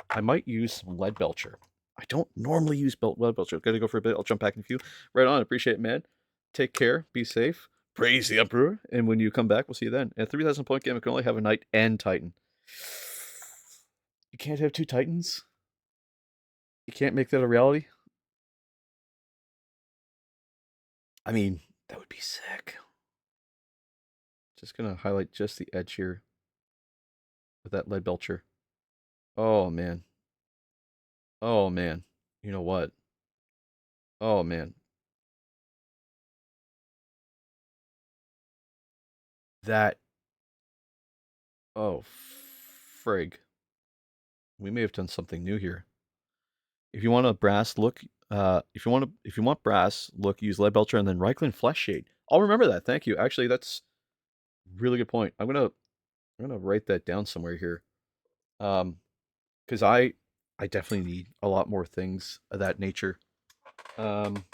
I might use some Lead Belcher. I don't normally use Lead Belcher. Gotta go for a bit. I'll jump back in a few. Right on. Appreciate it, man. Take care. Be safe. Praise the Emperor. And when you come back, we'll see you then. At 3,000 point game, I can only have a Knight and Titan. You can't have two Titans? You can't make that a reality? I mean, that would be sick. Just gonna highlight just the edge here with that Lead Belcher. Oh, man. Oh, man. You know what? Oh, man. That. Oh, frig. We may have done something new here. If you want a brass look, if you want brass look, use Lead Belcher and then Reichland Flesh Shade. I'll remember that. Thank you. Actually, that's a really good point. I'm gonna write that down somewhere here. Because I definitely need a lot more things of that nature. Um,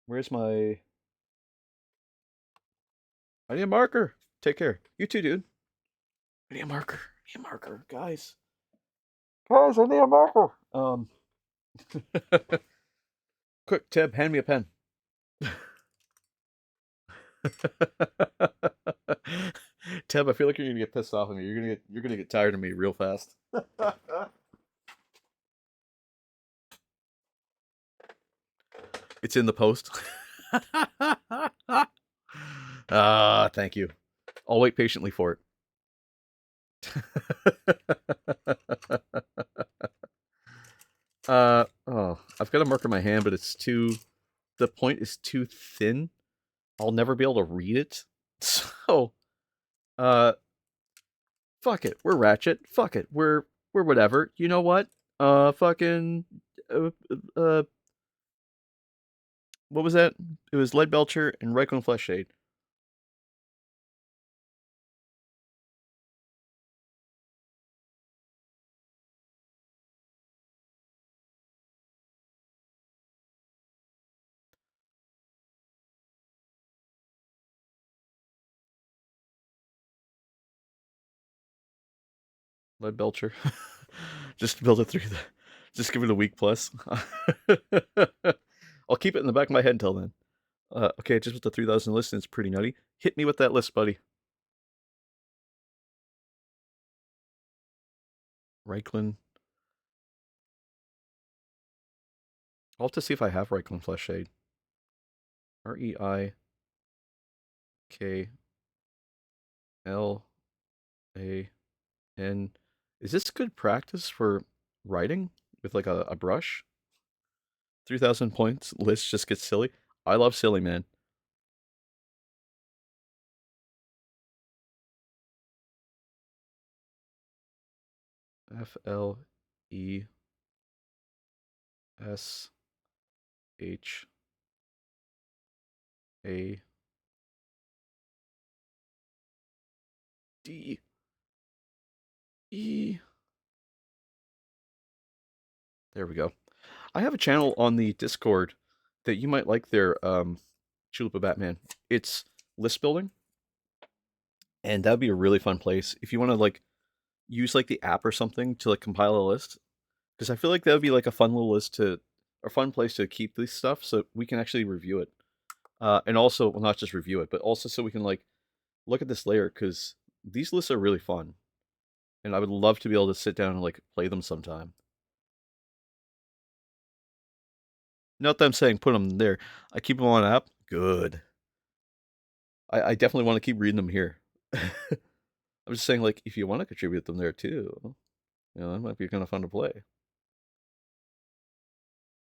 where's my? I need a marker. Take care. You too, dude. I need a marker. I need a marker, guys. Guys, I need a marker. Quick, Tib, hand me a pen. Teb, I feel like you're gonna get pissed off at me. You're gonna get tired of me real fast. It's in the post. Thank you. I'll wait patiently for it. Oh, I've got a marker in my hand, but the point is too thin. I'll never be able to read it. So, uh, fuck it. We're Ratchet. Fuck it. We're whatever. You know what? Fucking, uh, uh, what was that? It was Lead Belcher and Reichland Flesh Shade. Lead Belcher. Just build it through the. Just give it a week plus. I'll keep it in the back of my head until then. Okay, just with the 3,000 listens, it's pretty nutty. Hit me with that list, buddy. Reichland. I'll have to see if I have Reichland Flesh Shade. Reiklan. Is this good practice for writing with like a brush? 3,000 points list just gets silly. I love silly, man. FLESHADE. There we go. I have a channel on the Discord that you might like there, Chulipa Batman. It's list building, and that'd be a really fun place if you want to like use like the app or something to like compile a list. Because I feel like that would be like a fun little list to, a fun place to keep this stuff, so we can actually review it. And also, well, not just review it, but also so we can like look at this layer, because these lists are really fun, and I would love to be able to sit down and like play them sometime. Not that I'm saying put them there. I keep them on app. Good. I definitely want to keep reading them here. I'm just saying, like, if you want to contribute them there too, that might be kind of fun to play.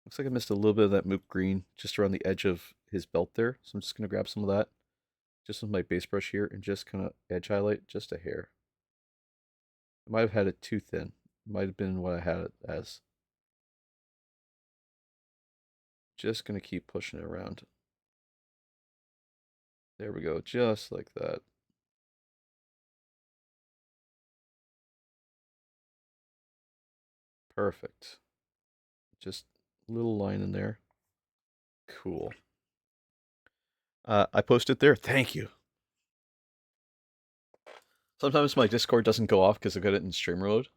Looks like I missed a little bit of that mook green just around the edge of his belt there. So I'm just going to grab some of that just with my base brush here and just kind of edge highlight just a hair. I might have had it too thin. Might have been what I had it as. Just going to keep pushing it around. There we go, just like that. Perfect. Just a little line in there. Cool. I posted there. Thank you. Sometimes my Discord doesn't go off because I got it in streamer mode.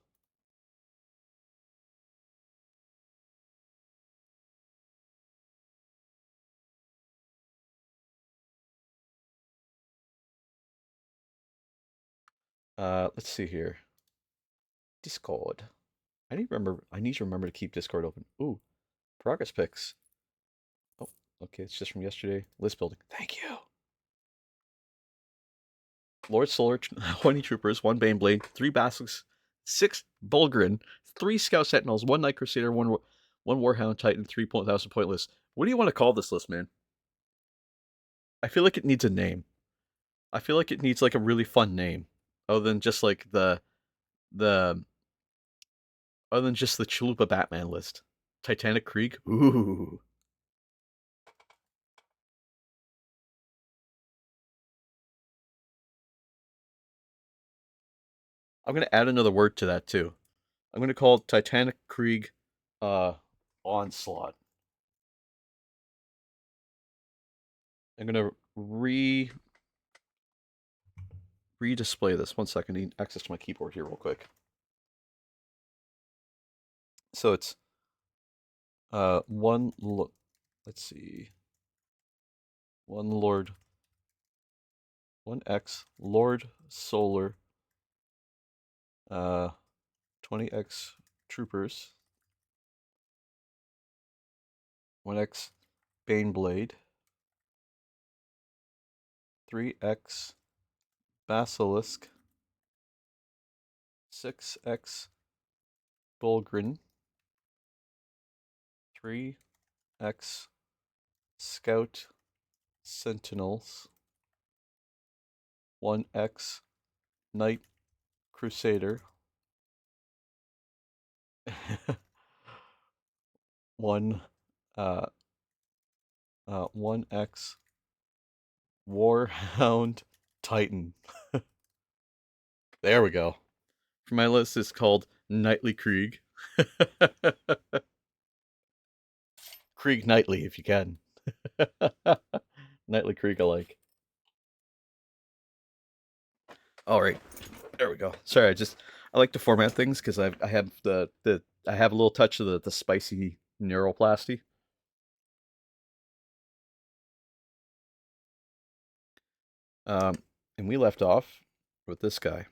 Let's see here. Discord. I need to remember to keep Discord open. Ooh, progress pics. Oh, okay, it's just from yesterday. List building. Thank you. Lord Solar, 20 troopers, 1 Baneblade, 3 Basilisks, 6 Bulgrin, 3 Scout Sentinels, 1 Night Crusader, 1 Warhound Titan, 3,000 point list. What do you want to call this list, man? I feel like it needs a name. I feel like it needs like a really fun name, other than just like the other than just the Chalupa Batman list. Titanic Krieg. Ooh. I'm gonna add another word to that too. I'm gonna call it Titanic Krieg Onslaught. I'm gonna redisplay this. 1 second, I need access to my keyboard here real quick. So it's let's see. 1X Lord Solar 20X Troopers, 1X Baneblade, 3X Basilisk, 6X Bulgrin, 3X Scout Sentinels, 1X Knight Crusader, 1X Warhound Titan. There we go. For my list is called Nightly Krieg. Krieg Nightly, if you can. Nightly Krieg alike. All right, there we go. Sorry, I like to format things because I have I have a little touch of the spicy neuroplasty. And we left off with this guy.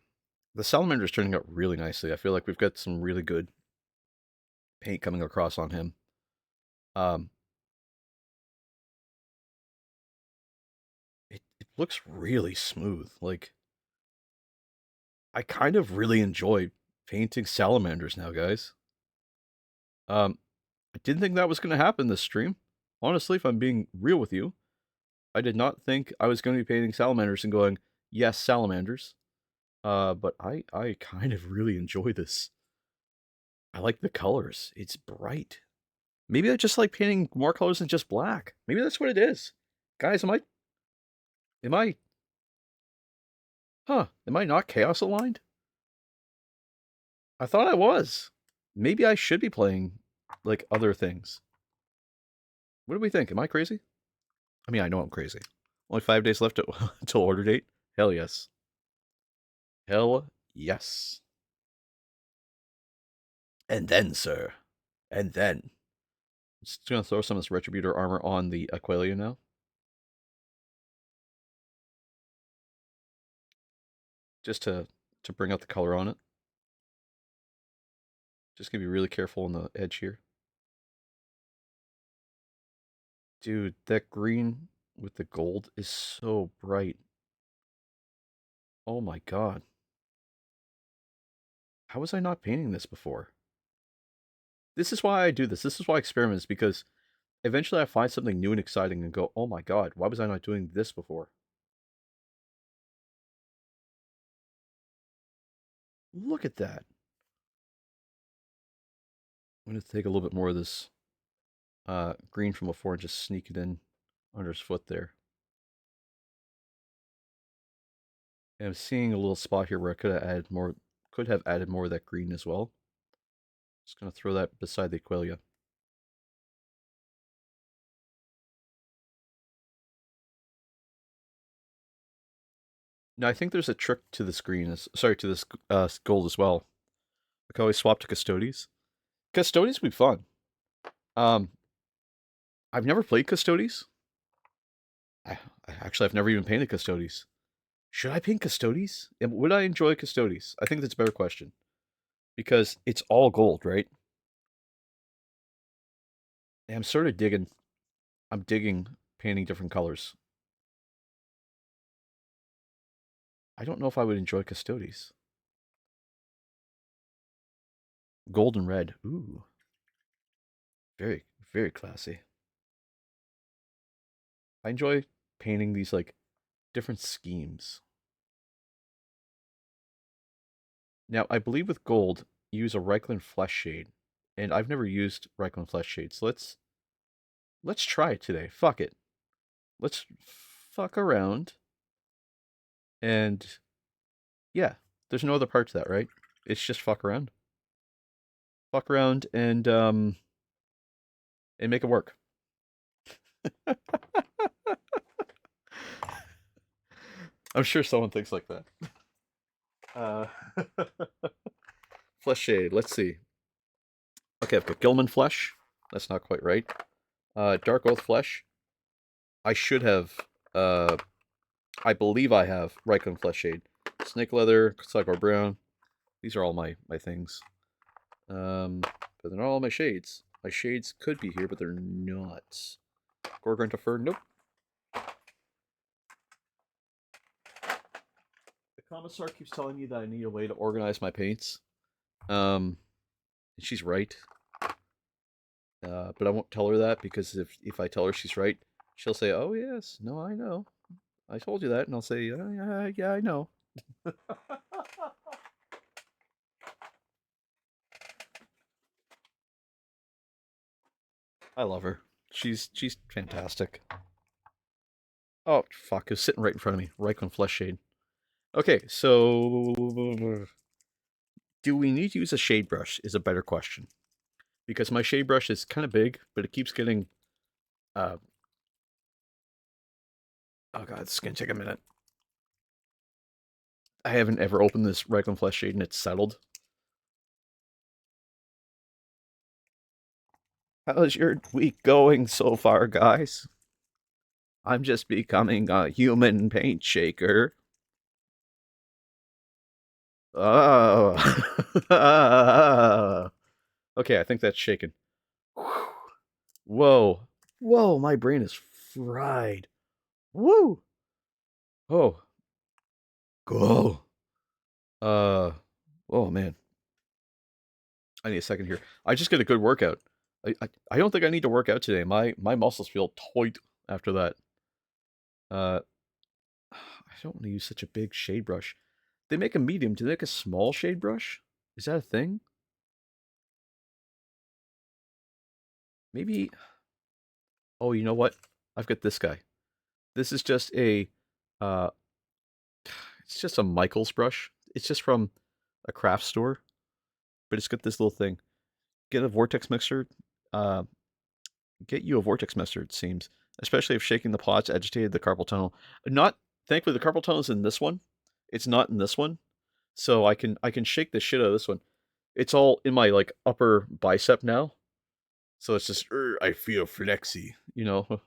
The salamander is turning out really nicely. I feel like we've got some really good paint coming across on him. It looks really smooth. Like, I kind of really enjoy painting salamanders now, guys. I didn't think that was going to happen this stream. Honestly, if I'm being real with you, I did not think I was going to be painting salamanders and going, yes, salamanders. But I kind of really enjoy this. I like the colors. It's bright. Maybe I just like painting more colors than just black. Maybe that's what it is. Guys, am I not chaos aligned? I thought I was. Maybe I should be playing like other things. What do we think? Am I crazy? I mean, I know I'm crazy. Only 5 days left until order date. Hell yes. Hell yes. And then, sir. And then. Just gonna throw some of this Retributor armor on the Aqualia now. Just to bring out the color on it. Just gonna be really careful on the edge here. Dude, that green with the gold is so bright. Oh my god. How was I not painting this before? This is why I do this. This is why I experiment is because eventually I find something new and exciting and go, oh my god, why was I not doing this before? Look at that. I'm going to take a little bit more of this green from before and just sneak it in under his foot there. And I'm seeing a little spot here where I could have added more of that green as well. Just going to throw that beside the Aqualia. Now I think there's a trick to this to this gold as well. I can always swap to Custodes. Custodes would be fun. Um, I've never played Custodes. I, I've never even painted Custodes. Should I paint Custodes? Would I enjoy Custodes? I think that's a better question. Because it's all gold, right? And I'm sort of digging. I'm digging painting different colors. I don't know if I would enjoy Custodes. Gold and red. Ooh. Very, very classy. I enjoy painting these like different schemes. Now, I believe with gold, you use a Reichland Flesh Shade, and I've never used Reichland Flesh Shade, so let's try it today. Fuck it. Let's fuck around, and yeah, there's no other part to that, right? It's just fuck around, and make it work. I'm sure someone thinks like that. Uh, Flesh Shade. Let's see. Okay, I've got Gilman Flesh. That's not quite right. Dark Oath Flesh. I should have. I believe I have Reichland Flesh Shade. Snake Leather, Cyclor Brown. These are all my things. But they're not all my shades. My shades could be here, but they're not. Gorgon to Fur, nope. The commissar keeps telling me that I need a way to organize my paints. And she's right. But I won't tell her that because if I tell her she's right, she'll say, "Oh yes, no, I know. I told you that," and I'll say, "Yeah, I know." I love her. She's fantastic. Oh fuck! It's sitting right in front of me. Reichland Flesh Shade. Okay, so do we need to use a shade brush? Is a better question because my shade brush is kind of big, but it keeps getting. Uh, oh god, it's gonna take a minute. I haven't ever opened this Reichland Flesh Shade and it's settled. How's your week going so far, guys? I'm just becoming a human paint shaker. Oh. Okay, I think that's shaken. Whoa. Whoa, my brain is fried. Woo. Oh. Go. Uh. Oh man. I need a second here. I just get a good workout. I don't think I need to work out today. My muscles feel tight after that. I don't want to use such a big shade brush. They make a medium. Do they make a small shade brush? Is that a thing? Maybe. Oh, you know what? I've got this guy. This is just a. Uh, it's just a Michaels brush. It's just from a craft store, but it's got this little thing. Get a vortex mixer. Uh, get you a vortex mixer. It seems, especially if shaking the pots agitated the carpal tunnel. Not thankfully the carpal tunnel is in this one. It's not in this one, so I can shake the shit out of this one. It's all in my like upper bicep now, so it's just I feel flexy, you know.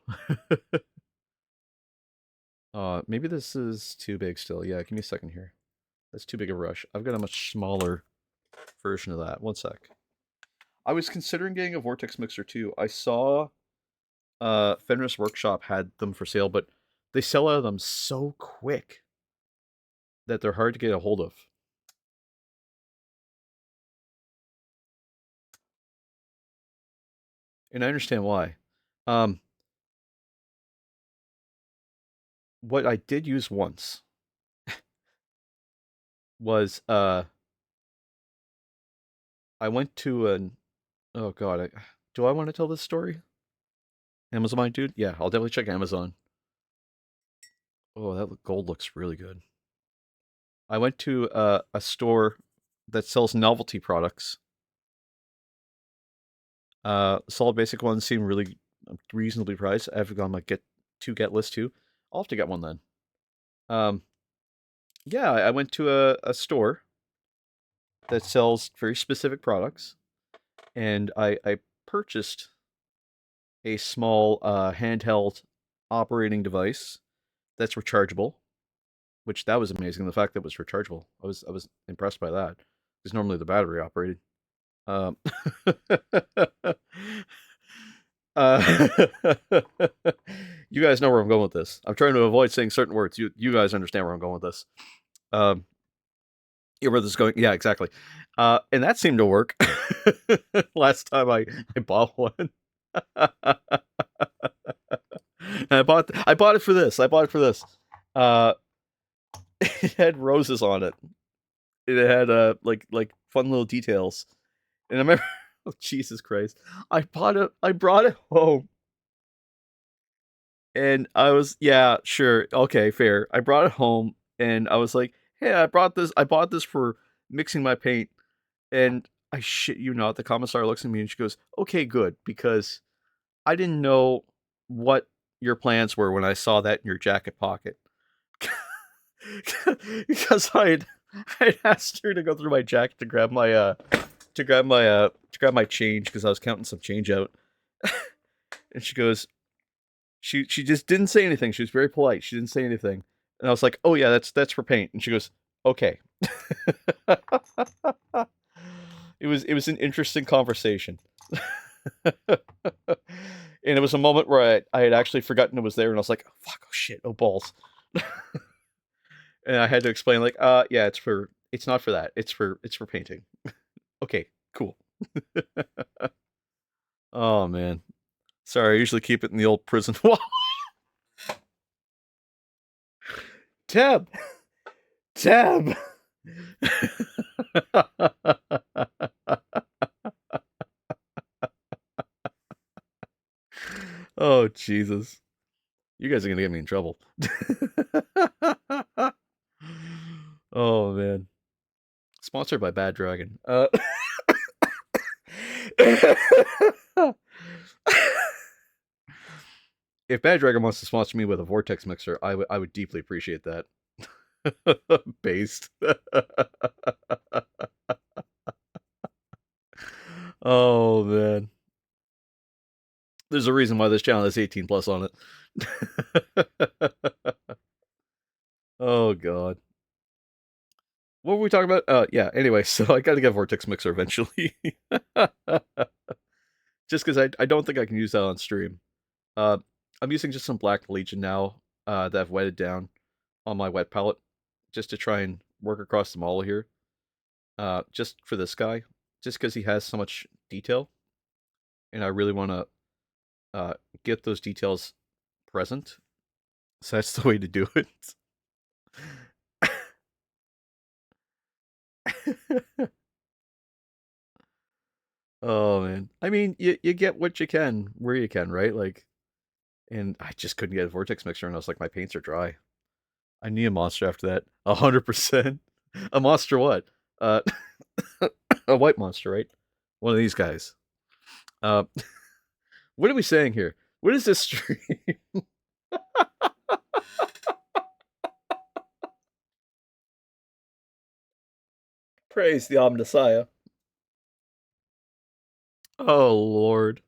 Maybe this is too big still. Yeah, give me a second here. That's too big a rush. I've got a much smaller version of that. One sec. I was considering getting a vortex mixer too. I saw Fenris Workshop had them for sale, but they sell out of them so quick that they're hard to get a hold of. and I understand why. Um, what I did use once was I went to an oh god, do I want to tell this story? Amazon, dude? Yeah, I'll definitely check Amazon. Oh, that gold looks really good. I went to a store that sells novelty products. Solid basic ones seem really reasonably priced. I've got my get list too. I'll have to get one then. Um, yeah, I went to a store that sells very specific products, and I purchased a small handheld operating device that's rechargeable, which that was amazing. The fact that it was rechargeable, I was impressed by that. Because normally the battery operated. Um, uh, you guys know where I'm going with this. I'm trying to avoid saying certain words. You guys understand where I'm going with this. Um, yeah, where this is going. Yeah, exactly. And that seemed to work last time I bought one. And I bought it for this. I bought it for this. Uh, it had roses on it. It had like fun little details. And I remember, oh Jesus Christ, I brought it home, and I was yeah sure okay fair. I brought it home, and I was like, hey, I bought this for mixing my paint, and I shit you not, the commissar looks at me and she goes, okay, good, because I didn't know what your plans were when I saw that in your jacket pocket. Because I'd asked her to go through my jacket to grab my to grab my change because I was counting some change out. And she goes, she just didn't say anything. She was very polite. She didn't say anything. And I was like, "Oh yeah, that's for paint." And she goes, "Okay." It was an interesting conversation. And it was a moment where I had actually forgotten it was there, and I was like, oh, "Fuck, oh shit, oh balls." And I had to explain like, yeah, it's not for that. It's for painting." Okay, cool. Oh man. Sorry, I usually keep it in the old prison wall. Tab! Tab! Oh Jesus. You guys are gonna get me in trouble. Oh man. Sponsored by Bad Dragon. If Bad Dragon wants to sponsor me with a vortex mixer, I would deeply appreciate that. Based. Oh man. There's a reason why this channel has 18 plus on it. Oh god. What were we talking about? Yeah, anyway, so I gotta get a vortex mixer eventually. Just because I don't think I can use that on stream. Uh, I'm using just some Black Legion now that I've wetted down on my wet palette just to try and work across the model here. Just for this guy, just because he has so much detail, and I really want to get those details present. So that's the way to do it. Oh man, I mean, you get what you can where you can, right? Like, and I just couldn't get a vortex mixer, and I was like, my paints are dry. I need a monster after that. 100%. A monster what? Uh, a white monster, right? One of these guys. Uh, what are we saying here? What is this stream? Praise the Omnissiah. Oh Lord.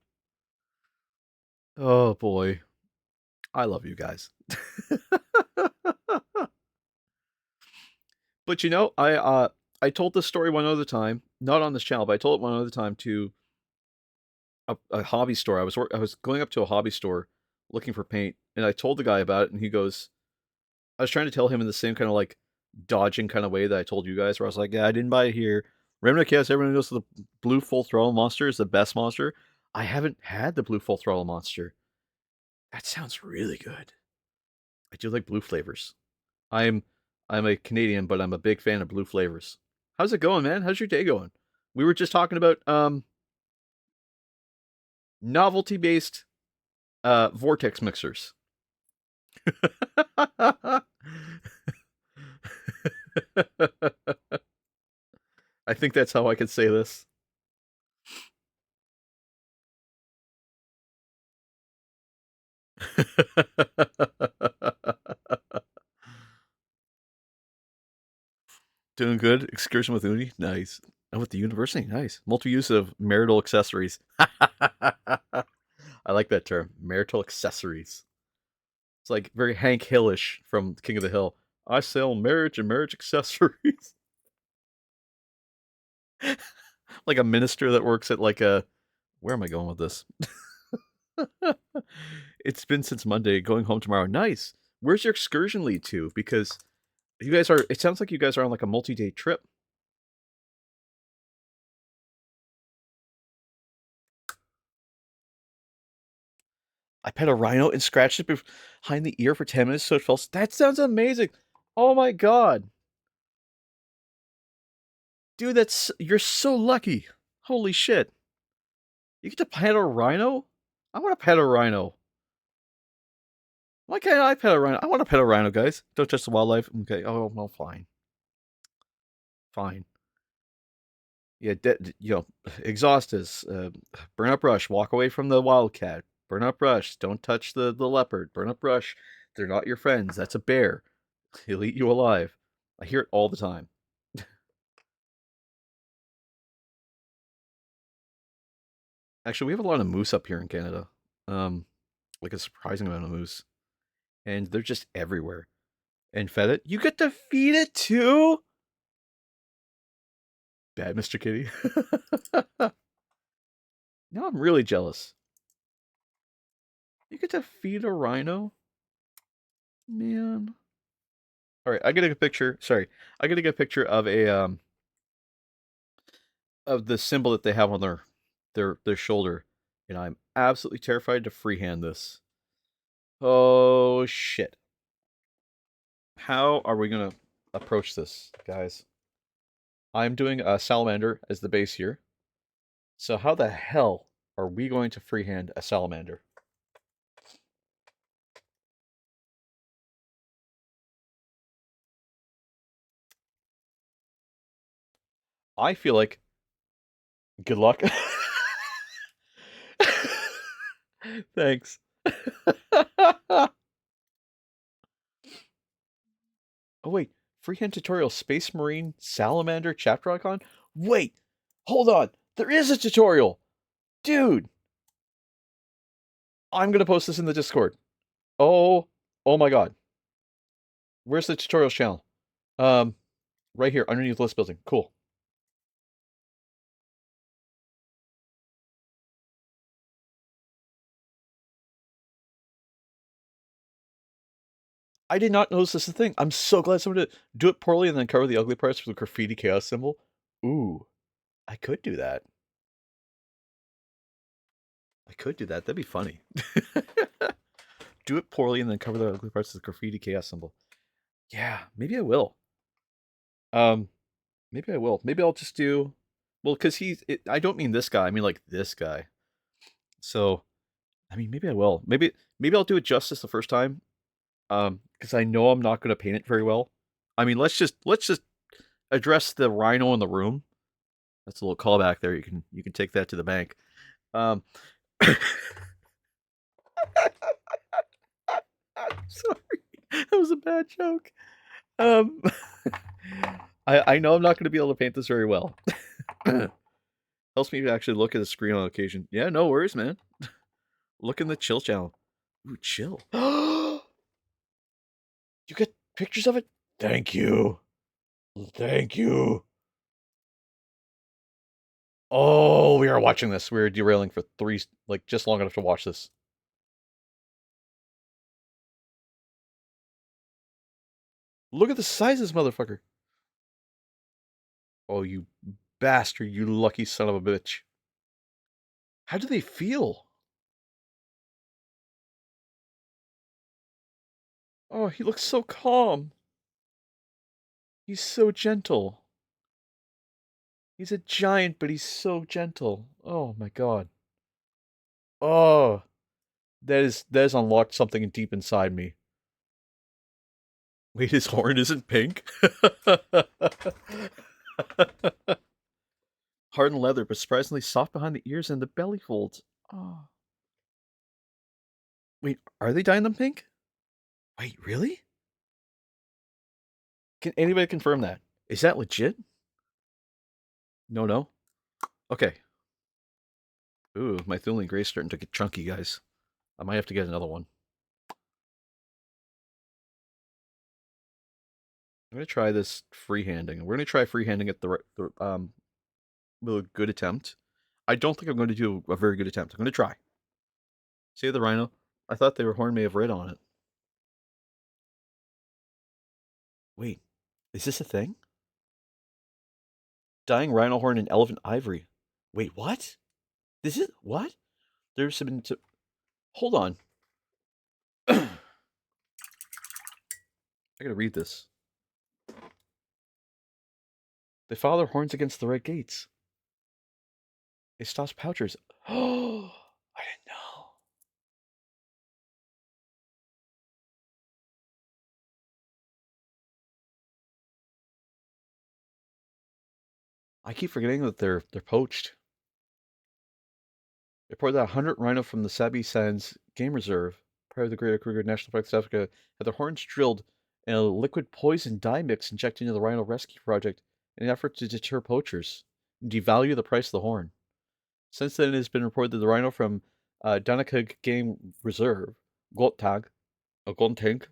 Oh boy. I love you guys. But you know, I told this story one other time, not on this channel, but I told it one other time to a hobby store. I was going up to a hobby store looking for paint, and I told the guy about it, and he goes, I was trying to tell him in the same kind of like dodging kind of way that I told you guys, where I was like, yeah, I didn't buy it here. Remnant Chaos, everyone knows the blue full throttle monster is the best monster. I haven't had the blue full throttle monster. That sounds really good. I do like blue flavors. I'm I'm a Canadian, but I'm a big fan of blue flavors. How's it going, man? How's your day going? We were just talking about novelty based vortex mixers. I think that's how I could say this. Doing good. Excursion with Uni. Nice. And with the university. Nice. Multi-use of marital accessories. I like that term. Marital accessories. It's like very Hank Hillish from King of the Hill. I sell marriage and marriage accessories. Like a minister that works at like a. Where am I going with this? It's been since Monday. Going home tomorrow. Nice. Where's your excursion lead to? Because you guys are. It sounds like you guys are on like a multi-day trip. I pet a rhino and scratched it behind the ear for 10 minutes so it felt. That sounds amazing. Oh my god. Dude, that's. You're so lucky. Holy shit. You get to pet a rhino? I want to pet a rhino. Why can't I pet a rhino? I want to pet a rhino, guys. Don't touch the wildlife. Okay. Oh, well, fine. Fine. Yeah, exhaust is burn up brush. Walk away from the wildcat. Burn up brush. Don't touch the leopard. Burn up brush. They're not your friends. That's a bear. He'll eat you alive. I hear it all the time. Actually, we have a lot of moose up here in Canada. Like a surprising amount of moose, and they're just everywhere. And fed it. You get to feed it too. Bad, Mr. Kitty. Now I'm really jealous. You get to feed a rhino, man. All right, I gotta get a picture. Sorry, I gotta get a picture of a of the symbol that they have on their shoulder, and I'm absolutely terrified to freehand this. Oh shit! How are we gonna approach this, guys? I'm doing a salamander as the base here. So how the hell are we going to freehand a salamander? I feel like good luck. Thanks. Oh wait, freehand tutorial Space Marine Salamander chapter icon? Wait, hold on. There is a tutorial. Dude, I'm going to post this in the Discord. Oh, oh my god. Where's the tutorials channel? Um right here underneath list building. Cool. I did not notice this is a thing. I'm so glad someone did do it poorly and then cover the ugly parts with a graffiti chaos symbol. Ooh, I could do that. I could do that. That'd be funny. Do it poorly and then cover the ugly parts with the graffiti chaos symbol. Yeah, maybe I will. Um, maybe I will. Maybe I'll just do. Well, because I don't mean this guy. I mean like this guy. So, I mean, maybe I will. Maybe I'll do it justice the first time. Because I know I'm not going to paint it very well. I mean, let's just address the rhino in the room. That's a little callback there. You can take that to the bank. Um, sorry, that was a bad joke. Um, I know I'm not going to be able to paint this very well. Helps me to actually look at the screen on occasion. Yeah, no worries, man. Look in the chill channel. Ooh, chill. You get pictures of it? Thank you. Thank you. Oh, we are watching this. We are derailing for like just long enough to watch this. Look at the size of this motherfucker. Oh, you bastard, you lucky son of a bitch. How do they feel? Oh, he looks so calm. He's so gentle. He's a giant, but he's so gentle. Oh my god. Oh, that is unlocked something deep inside me. Wait, his horn isn't pink? Hardened leather, but surprisingly soft behind the ears and the belly folds. Oh. Wait, are they dyeing them pink? Wait, really? Can anybody confirm that? Is that legit? No, no. Okay. Ooh, my Thulian Grey's starting to get chunky, guys. I might have to get another one. I'm gonna try this freehanding. We're gonna try freehanding at with a good attempt. I don't think I'm going to do a very good attempt. I'm gonna try. See the rhino? I thought their horn may have red on it. Wait, is this a thing? Dyeing rhino horn in elephant ivory. Wait, what? This is what? There's been. Hold on. I gotta read this. They file their horns against the red gates. It stops pouchers. Oh, I didn't know. I keep forgetting that they're poached. They reported that 100 rhino from the Sabi Sands Game Reserve, part of the Greater Kruger National Park, South Africa, had their horns drilled and a liquid poison dye mix injected into the rhino rescue project in an effort to deter poachers and devalue the price of the horn. Since then, it has been reported that the rhino from Danakug Game Reserve, Goltag, Goltang,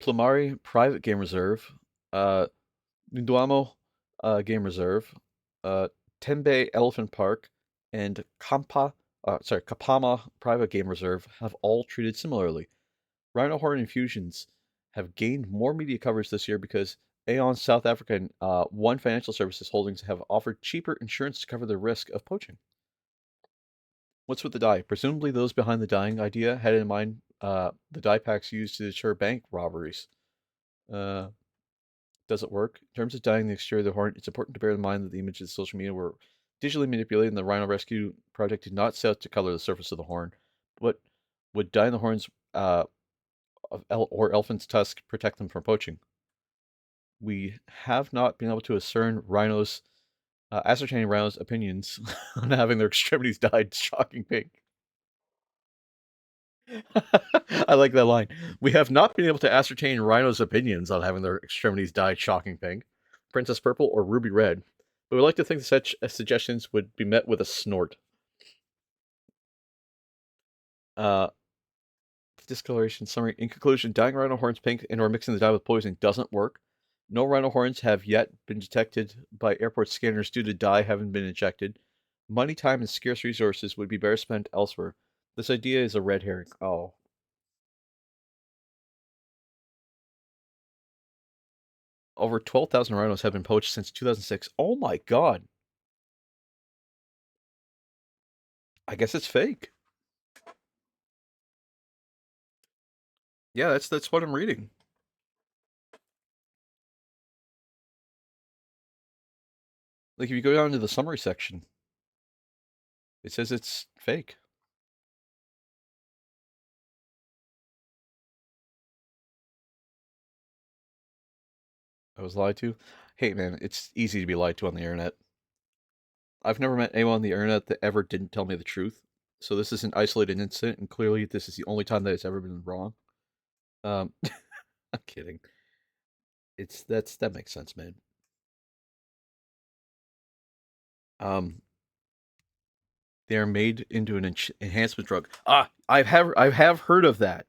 Plumari Private Game Reserve, Nduamo Game Reserve, Tembe Elephant Park, and Kapama Private Game Reserve have all treated similarly. Rhino horn infusions have gained more media coverage this year because Aon South Africa and One Financial Services Holdings have offered cheaper insurance to cover the risk of poaching. What's with the dye? Presumably, those behind the dyeing idea had in mind the dye packs used to deter bank robberies. Uh, does it work? In terms of dyeing the exterior of the horn, it's important to bear in mind that the images of social media were digitally manipulated and the Rhino Rescue Project did not set out to color the surface of the horn. But would dyeing the horns or elephant's tusk protect them from poaching? We have not been able to ascertain rhinos' opinions on having their extremities dyed shocking pink. I like that line. We have not been able to ascertain rhinos' opinions on having their extremities dyed shocking pink, princess purple, or ruby red, but we like to think such suggestions would be met with a snort. Uh, Discoloration summary. In conclusion, dyeing rhino horns pink and or mixing the dye with poison doesn't work. No rhino horns have yet been detected by airport scanners due to dye having been injected. Money, time, and scarce resources would be better spent elsewhere. This idea is a red herring. Oh. Over 12,000 rhinos have been poached since 2006. Oh my god. I guess it's fake. Yeah, that's what I'm reading. Like if you go down to the summary section, it says it's fake. I was lied to. Hey man, it's easy to be lied to on the internet. I've never met anyone on the internet that ever didn't tell me the truth. So this is an isolated incident, and clearly this is the only time that it's ever been wrong. I'm kidding. That makes sense, man. Um, they are made into an enhancement drug. Ah, I have heard of that.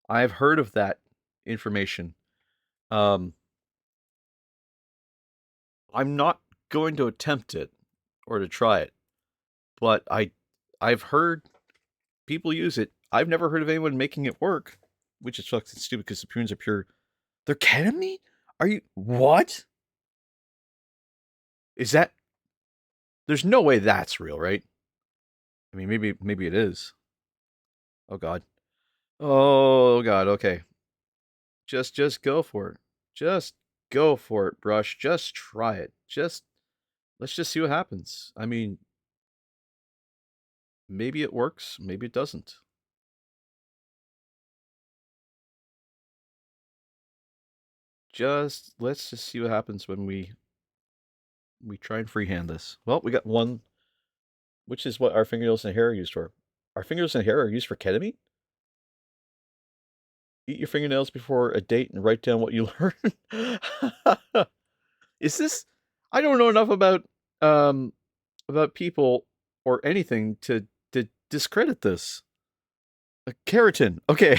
I have heard of that information. Um, I'm not going to attempt it or to try it, but I've heard people use it. I've never heard of anyone making it work, which is fucking stupid because the prunes are pure. They're ketamine? Are you what? Is that? There's no way that's real, right? I mean, maybe it is. Oh God. Oh God. Okay. Just go for it. Just go for it, brush. Just try it. Just let's just see what happens. I mean, maybe it works, maybe it doesn't. Just let's just see what happens when we try and freehand this. Well, we got one, which is what our fingernails and hair are used for. Our fingernails and hair are used for ketamine. Eat your fingernails before a date and write down what you learn. Is this? I don't know enough about people or anything to discredit this. Keratin. Okay.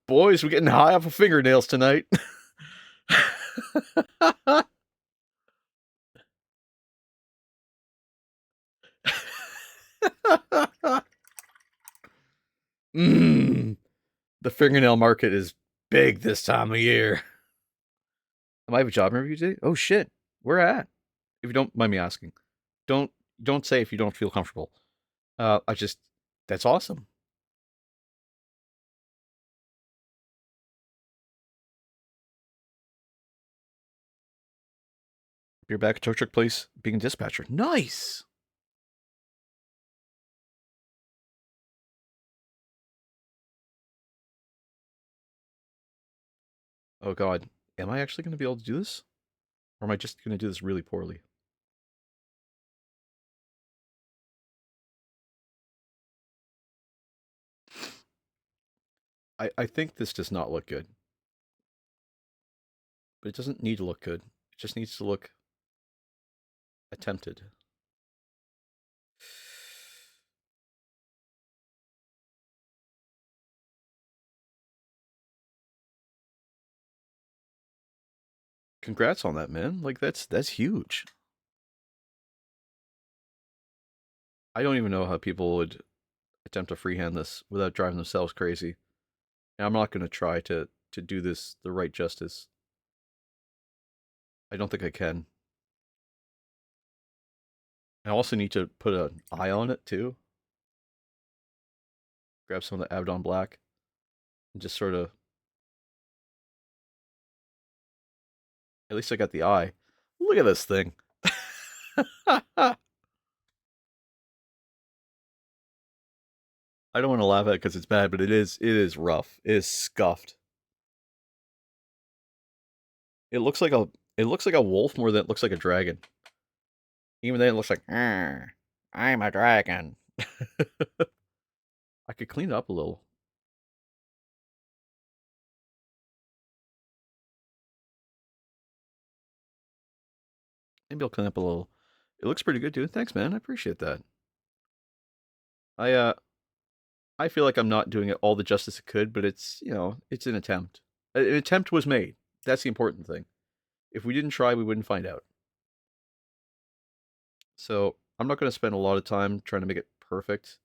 Boys, we're getting high off of fingernails tonight. Mmm. The fingernail market is big this time of year. Am I have a job interview today? Oh shit. Where at? If you don't mind me asking. Don't don't say if you don't feel comfortable. I just that's awesome. You're back at Tow Truck Place being a dispatcher. Nice. Oh god. Am I actually going to be able to do this? Or am I just going to do this really poorly? I think this does not look good. But it doesn't need to look good. It just needs to look attempted. Congrats on that, man. Like that's huge. I don't even know how people would attempt to freehand this without driving themselves crazy. And I'm not going to try to do this the right justice. I don't think I can. I also need to put an eye on it too. Grab some of the Abaddon Black and just sort of. At least I got the eye. Look at this thing. I don't want to laugh at it because it's bad, but it is rough. It is scuffed. It looks like a wolf more than it looks like a dragon. Even then, it looks like I'm a dragon. I could clean it up a little. Maybe I'll clean up a little. It looks pretty good, dude. Thanks, man. I appreciate that. I uh I feel like I'm not doing it all the justice it could, but it's an attempt. An attempt was made. That's the important thing. If we didn't try, we wouldn't find out. So I'm not going to spend a lot of time trying to make it perfect.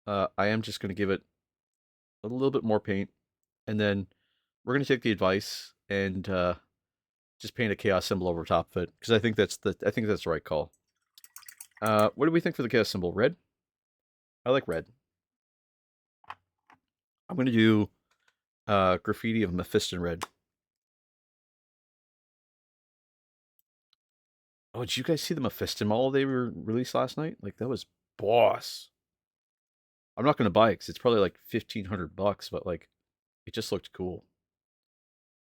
I am just going to give it a little bit more paint, and then we're going to take the advice and just paint a chaos symbol over top of it because I think that's the right call. What do we think for the chaos symbol? Red? I like red. I'm going to do graffiti of Mephiston red. Oh, did you guys see the Mephiston model they were released last night? Like that was boss. I'm not going to buy it because it's probably like $1,500, but like it just looked cool.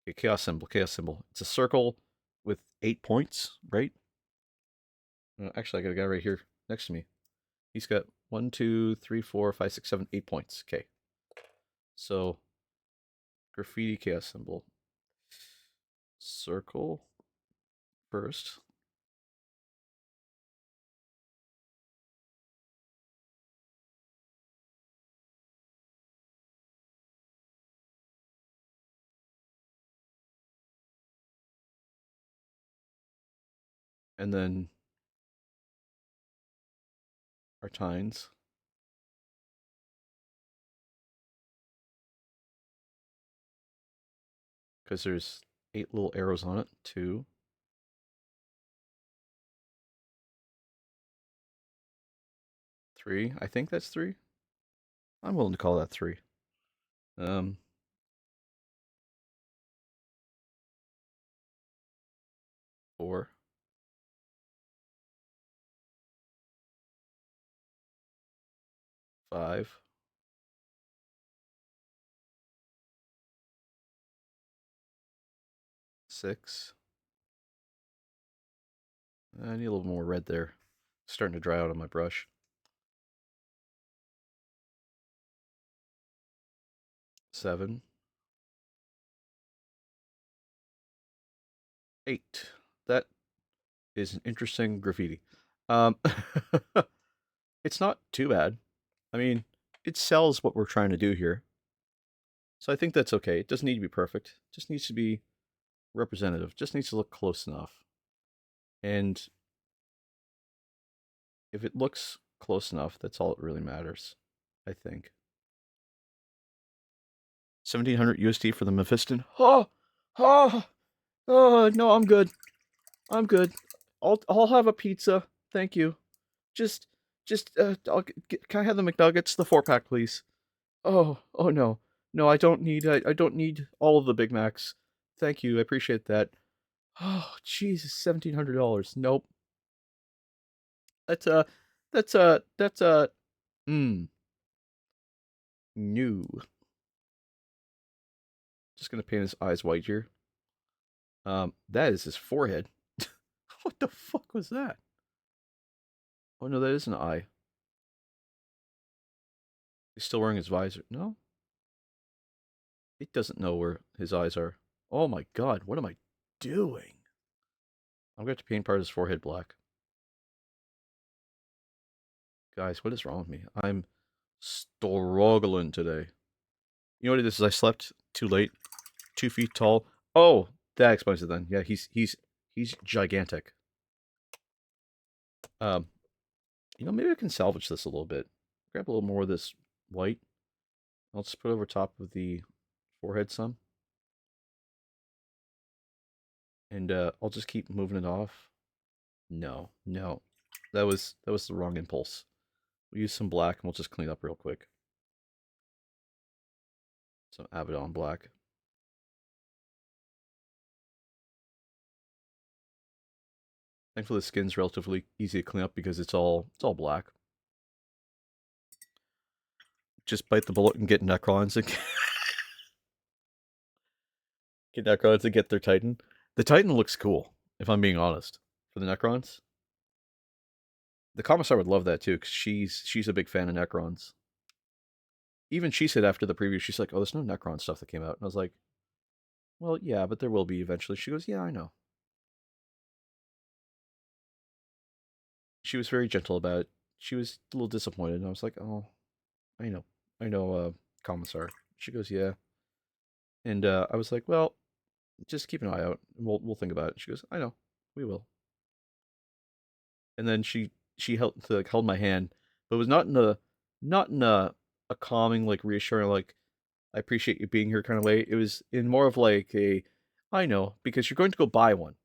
Okay, chaos symbol, chaos symbol. It's a circle with 8 points, right? Actually, I got a guy right here next to me. He's got 1, 2, 3, 4, 5, 6, 7, 8 points. Okay. So graffiti chaos symbol. Circle first. And then our tines. because there's 8 little arrows on it. 2, 3. I think that's 3. I'm willing to call that 3. Um, 4, 5, 6. I need a little more red there. It's starting to dry out on my brush. 7, 8. That is an interesting graffiti. Um, it's not too bad. I mean, it sells what we're trying to do here. So I think that's okay. It doesn't need to be perfect. It just needs to be representative. It just needs to look close enough. And if it looks close enough, that's all that really matters, I think. 1700 USD for the Mephiston. Oh, oh, oh, no, I'm good. I'm good. I'll have a pizza. Thank you. Just, can I have the McNuggets, the 4-pack, please? Oh no, no, I don't need all of the Big Macs. Thank you, I appreciate that. Oh, Jesus, $1,700. Nope. That's mm, new. Just gonna paint his eyes white here. That is his forehead. What the fuck was that? Oh no, that is an eye. He's still wearing his visor. No, it doesn't know where his eyes are. Oh my god, what am I doing? I'm going to paint part of his forehead black. Guys, what is wrong with me? I'm struggling today. You know what it is? I slept too late, 2 feet tall. Oh, that explains it then. Yeah, he's gigantic. Um, maybe I can salvage this a little bit. Grab a little more of this white. I'll just put it over top of the forehead some. And I'll just keep moving it off. No, no. That was the wrong impulse. We'll use some black and we'll just clean up real quick. Some Abaddon black. Thankfully the skin's relatively easy to clean up because it's all black. Just bite the bullet and get Necrons and get Necrons and get their Titan. The Titan looks cool, if I'm being honest, for the Necrons. The Commissar would love that too, because she's a big fan of Necrons. Even she said after the preview, she's like, "Oh, there's no Necron stuff that came out," and I was like, "Well, yeah, but there will be eventually." She goes, "Yeah, I know." She was very gentle about it. She was a little disappointed, and I was like, "Oh, I know, Commissar." She goes, "Yeah," and I was like, "Well, just keep an eye out. We'll think about it." She goes, "I know, we will." And then she held my hand, but it was not in a calming, like reassuring, like I appreciate you being here kind of way. It was in more of like a I know because you're going to go buy one,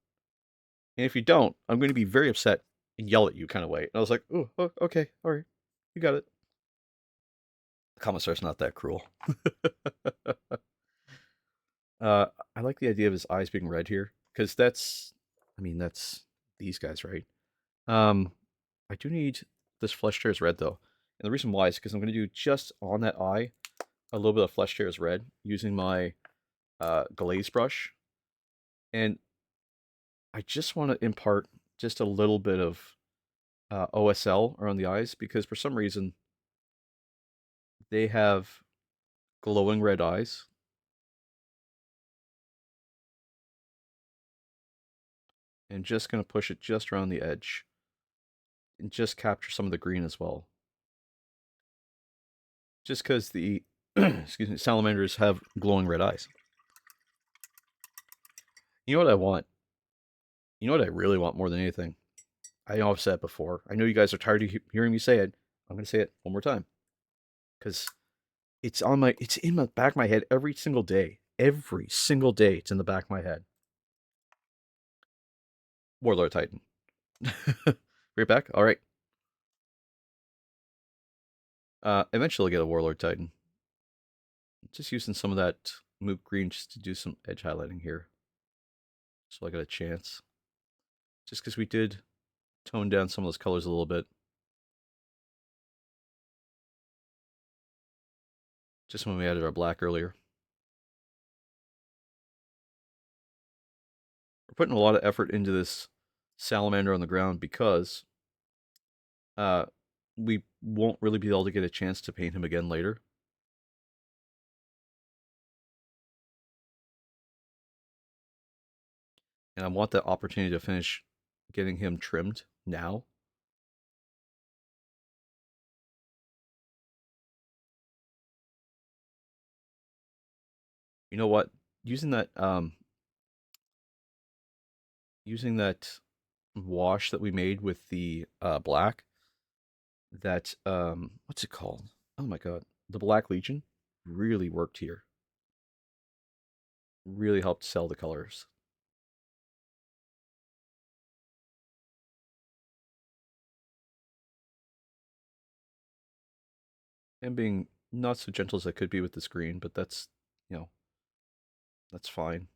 and if you don't, I'm going to be very upset and yell at you kind of way. And I was like, oh okay, all right, you got it. The commissar's not that cruel. I like the idea of his eyes being red here because that's these guys, right? Um, I do need this flesh tear is red though, and the reason why is because I'm going to do just on that eye a little bit of flesh tear is red using my glaze brush, and I just want to impart just a little bit of OSL around the eyes because for some reason they have glowing red eyes. And just going to push it just around the edge and just capture some of the green as well. Just because the excuse me, salamanders have glowing red eyes. You know what I want? You know what I really want more than anything? I know I've said it before. I know you guys are tired of hearing me say it. I'm going to say it one more time because it's in the back of my head every single day. every single day. It's in the back of my head. Warlord Titan. Right back? All right. Eventually I'll get a Warlord Titan. Just using some of that Moot Green just to do some edge highlighting here. So I got a chance. Just because we did tone down some of those colors a little bit. Just when we added our black earlier. We're putting a lot of effort into this salamander on the ground because we won't really be able to get a chance to paint him again later. And I want that opportunity to finish getting him trimmed now. You know what? Using that wash that we made with the black, that what's it called? Oh my god, the Black Legion really worked here. Really helped sell the colors. And being not so gentle as I could be with this green, but that's, you know, that's fine.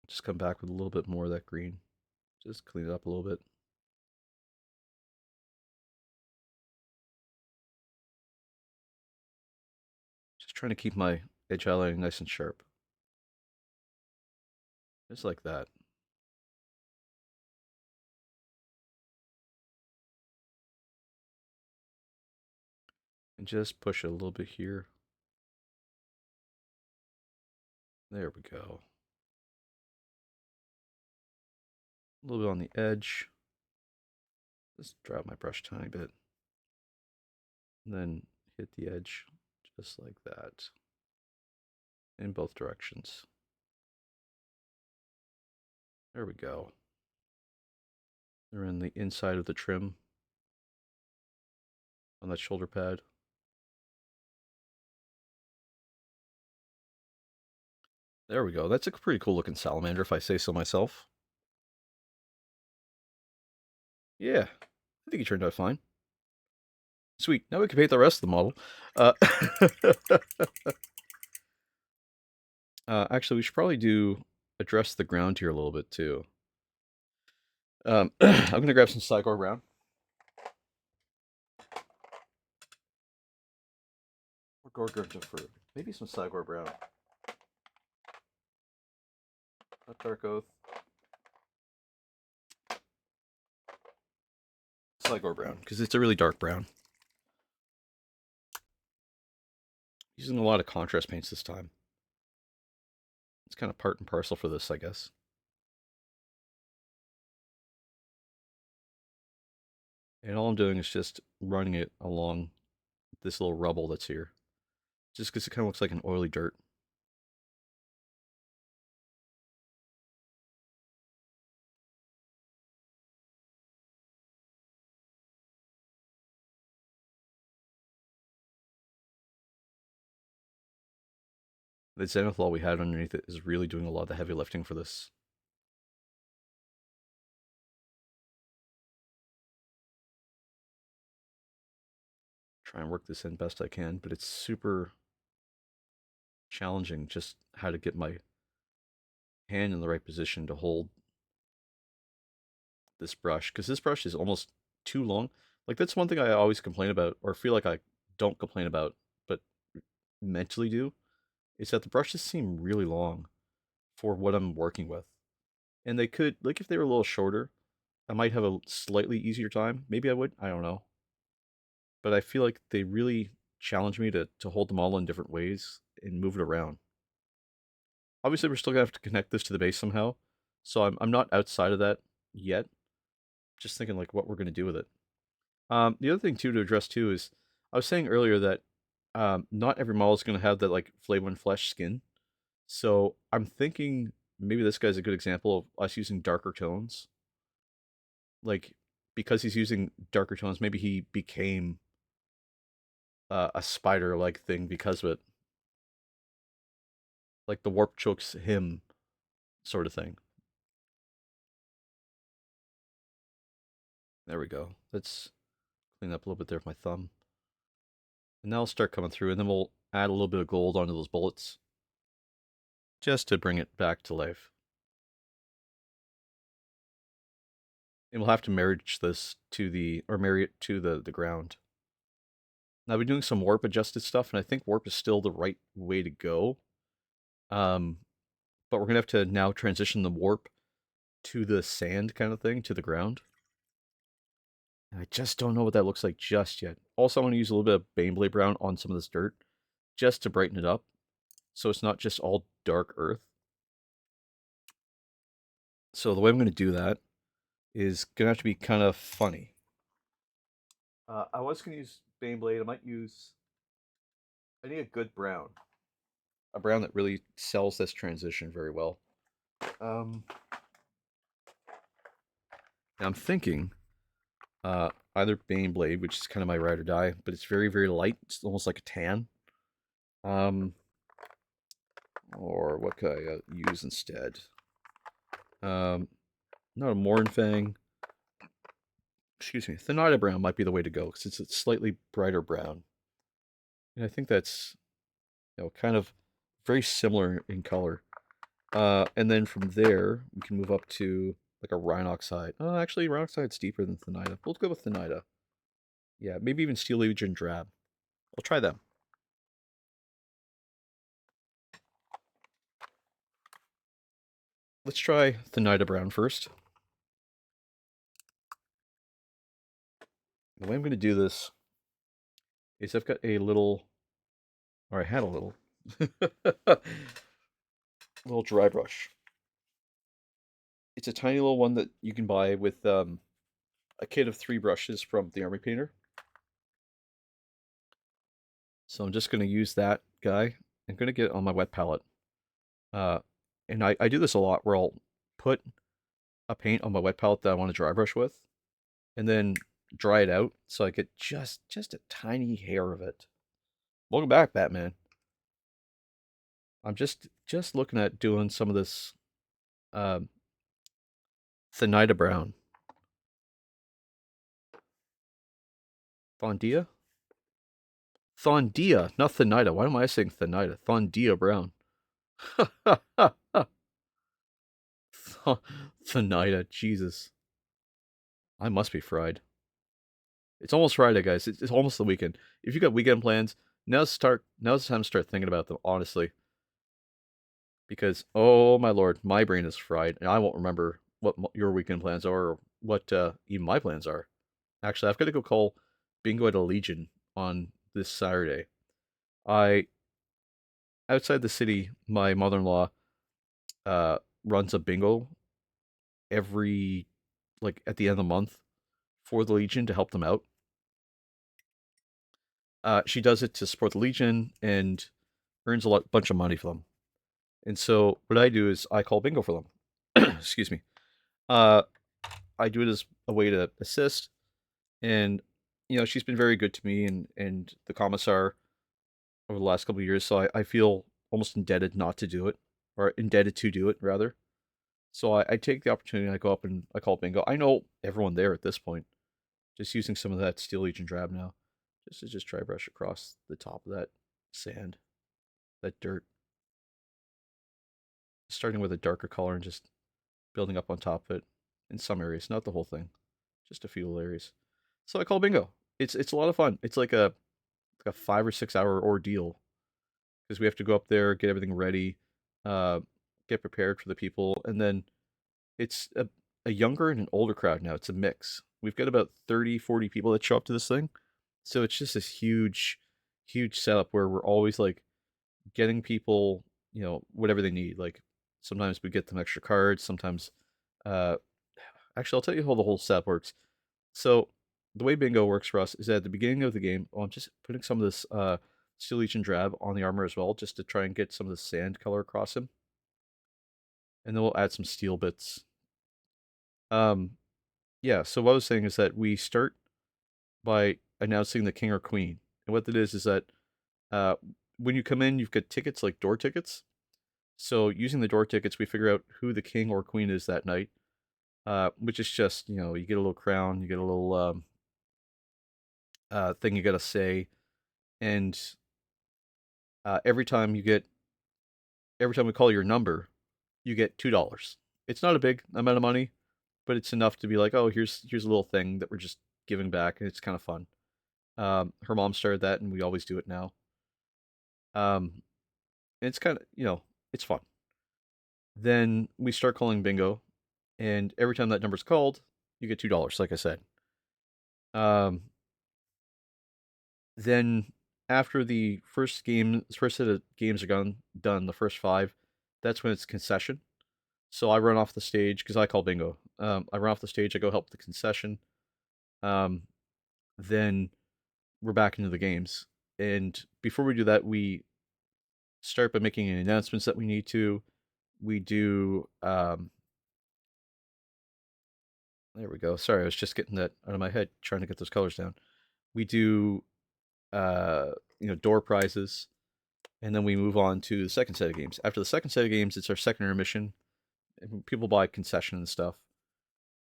Just come back with a little bit more of that green. Just clean it up a little bit. Just trying to keep my edge highlighting nice and sharp. Just like that. And just push it a little bit here. There we go. A little bit on the edge. Just drop my brush a tiny bit. And then hit the edge just like that. In both directions. There we go. They're in the inside of the trim on that shoulder pad. There we go. That's a pretty cool looking salamander, if I say so myself. Yeah, I think he turned out fine. Sweet. Now we can paint the rest of the model. Actually, we should probably address the ground here a little bit too. I'm going to grab some Cygor Brown. Or Gorgonzola fruit. Maybe some Cygor Brown. Not Dark Oath. Cygor Brown, because it's a really dark brown. Using a lot of contrast paints this time. It's kind of part and parcel for this, I guess. And all I'm doing is just running it along this little rubble that's here. Just because it kind of looks like an oily dirt. The zenithal we had underneath it is really doing a lot of the heavy lifting for this. Try and work this in best I can, but it's super challenging just how to get my hand in the right position to hold this brush, because this brush is almost too long. Like, that's one thing I always complain about, or feel like I don't complain about, but mentally do, is that the brushes seem really long for what I'm working with. And they could, like, if they were a little shorter, I might have a slightly easier time. Maybe I would, I don't know. But I feel like they really challenge me to hold them all in different ways and move it around. Obviously, we're still gonna have to connect this to the base somehow, so I'm not outside of that yet. Just thinking like what we're gonna do with it. The other thing too to address too is I was saying earlier that not every model is gonna have that like flame and flesh skin. So I'm thinking maybe this guy's a good example of us using darker tones. Like, because he's using darker tones, maybe he became a spider-like thing because of it, like the warp chokes him sort of thing. There we go. Let's clean up a little bit there with my thumb. And now I'll start coming through, and then we'll add a little bit of gold onto those bullets just to bring it back to life. And we'll have to marriage this to marry it to the ground. Now I've been doing some warp adjusted stuff, and I think warp is still the right way to go. Um, but we're gonna have to now transition the warp to the sand kind of thing, to the ground. And I just don't know what that looks like just yet. Also, I want to use a little bit of Baneblade Brown on some of this dirt, just to brighten it up, so it's not just all dark earth. So the way I'm going to do that is going to have to be kind of funny. I was going to use Baneblade. I might use... I need a good brown. A brown that really sells this transition very well. Now I'm thinking either Baneblade, which is kind of my ride or die, but it's very, very light. It's almost like a tan. Or what could I use instead? Not a Mornfang. Excuse me. Thanida Brown might be the way to go because it's a slightly brighter brown. And I think that's, kind of very similar in color. And then from there, we can move up to like a Rhinoxide. Oh, actually, Rhinoxide's deeper than Thanida. We'll go with Thanida. Yeah, maybe even Steel Legion Drab. We'll try them. Let's try Thanida Brown first. The way I'm going to do this is I've got a little, or I had a little, little dry brush. It's a tiny little one that you can buy with a kit of 3 brushes from the Army Painter. So I'm just going to use that guy. I'm going to get it on my wet palette. And I do this a lot where I'll put a paint on my wet palette that I want to dry brush with, and then dry it out so I get just a tiny hair of it. Welcome back, Batman. I'm just looking at doing some of this Thanida Brown. Thondia? Thondia, not Thanida. Why am I saying Thanida? Thondia Brown. Thanida, Jesus. I must be fried. It's almost Friday, guys. It's almost the weekend. If you got weekend plans, now's the time to start thinking about them, honestly. Because, oh my lord, my brain is fried, and I won't remember what your weekend plans are, or what even my plans are. Actually, I've got to go call bingo at a Legion on this Saturday. Outside the city, my mother-in-law runs a bingo every, like, at the end of the month for the Legion to help them out. She does it to support the Legion and earns bunch of money for them. And so what I do is I call bingo for them. Excuse me. I do it as a way to assist, and she's been very good to me and the commissar over the last couple of years. So I feel almost indebted not to do it, or indebted to do it rather. So I take the opportunity and I go up and I call bingo. I know everyone there at this point. Just using some of that Steel Legion Drab now, just dry brush across the top of that sand, that dirt. Starting with a darker color and just building up on top of it in some areas, not the whole thing, just a few little areas. So I call bingo. It's a lot of fun. It's like a 5 or 6 hour ordeal because we have to go up there, get everything ready, get prepared for the people, and then it's a younger and an older crowd now. It's a mix. We've got about 30, 40 people that show up to this thing. So it's just this huge, huge setup where we're always like getting people, whatever they need. Like sometimes we get them extra cards. Sometimes, actually, I'll tell you how the whole setup works. So the way bingo works for us is at the beginning of the game, I'm just putting some of this Steel Legion Drab on the armor as well, just to try and get some of the sand color across him. And then we'll add some steel bits. Yeah, so what I was saying is that we start by announcing the king or queen. And what that is that uh, when you come in, you've got tickets like door tickets. So using the door tickets, we figure out who the king or queen is that night, which is just, you get a little crown, you get a little thing you got to say, and uh, every time you get every time we call your number, you get $2. It's not a big amount of money, but it's enough to be like, oh, here's a little thing that we're just giving back, and it's kind of fun. Her mom started that, and we always do it now. And it's kind of it's fun. Then we start calling bingo, and every time that number's called, you get $2, like I said. Um, then after the first set of games are done, the first five, that's when it's concession. So I run off the stage because I call bingo. I run off the stage. I go help the concession. Um, then we're back into the games. And before we do that, we start by making any announcements that we need to. We do. There we go. Sorry, I was just getting that out of my head, trying to get those colors down. We do, uh, door prizes, and then we move on to the second set of games. After the second set of games, it's our second intermission. And people buy concession and stuff.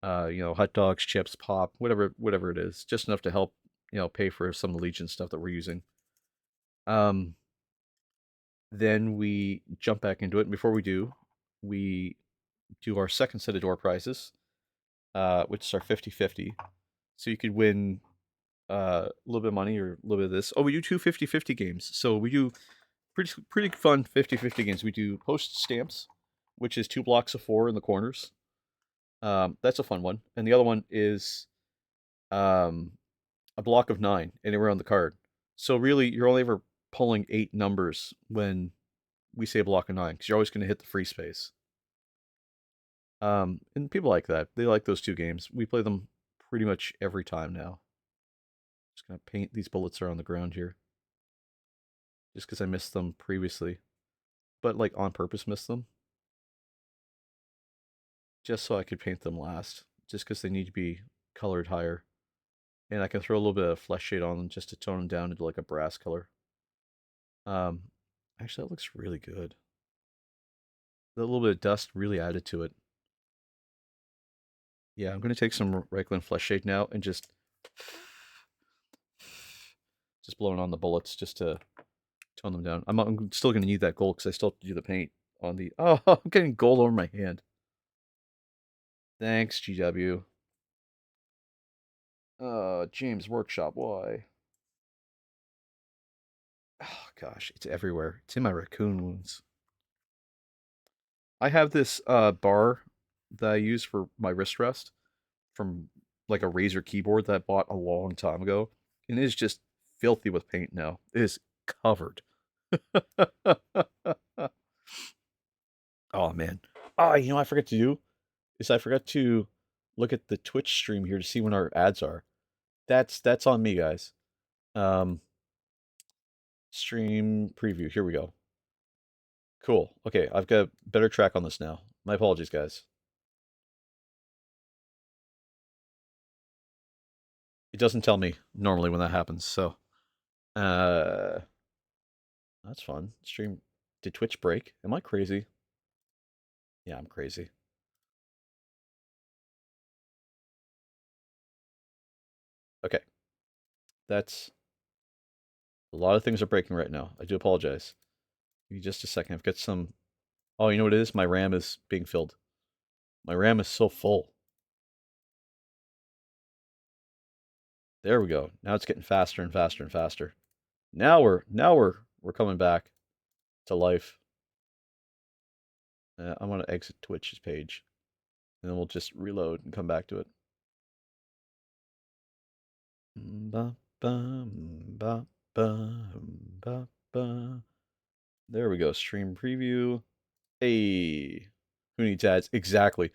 Hot dogs, chips, pop, whatever it is, just enough to help, pay for some of the Legion stuff that we're using. Um, then we jump back into it, and before we do our second set of door prizes, which is our 50-50. So you could win a little bit of money or a little bit of this. Oh, we do two 50-50 games. So we do pretty fun 50-50 games. We do post stamps, which is 2 blocks of 4 in the corners. That's a fun one. And the other one is um, a block of 9 anywhere on the card. So really, you're only ever pulling 8 numbers when we say a block of 9 because you're always going to hit the free space. And people like that. They like those two games. We play them pretty much every time now. Just gonna paint these bullets are on the ground here, just because I missed them previously, but like on purpose missed them, just so I could paint them last, just because they need to be colored higher, and I can throw a little bit of flesh shade on them just to tone them down into like a brass color. Um, Actually, that looks really good. That little bit of dust really added to it. Yeah, I'm gonna take some Reichland flesh shade now and just blowing on the bullets just to tone them down. I'm still gonna need that gold because I still have to do the paint on the. Oh, I'm getting gold over my hand. Thanks, GW. James Workshop. Why? Oh gosh, it's everywhere. It's in my raccoon wounds. I have this bar that I use for my wrist rest from like a Razer keyboard that I bought a long time ago, and it is just filthy with paint now. It is covered. Oh man. Oh, I forgot to do is I forgot to look at the Twitch stream here to see when our ads are. That's on me, guys. Um, Stream preview. Here we go. Cool. Okay, I've got a better track on this now. My apologies, guys. It doesn't tell me normally when that happens, so uh that's fun. Stream did Twitch break? Am I crazy? Yeah, I'm crazy. Okay. That's a lot of things are breaking right now. I do apologize. Give me just a second. I've got some. Oh, you know what it is? My RAM is being filled. My RAM is so full. There we go. Now it's getting faster and faster and faster. Now we're coming back to life. I'm gonna exit Twitch's page, and then we'll just reload and come back to it. Ba, ba, ba, ba, ba, ba. There we go. Stream preview. Hey, who needs ads? Exactly.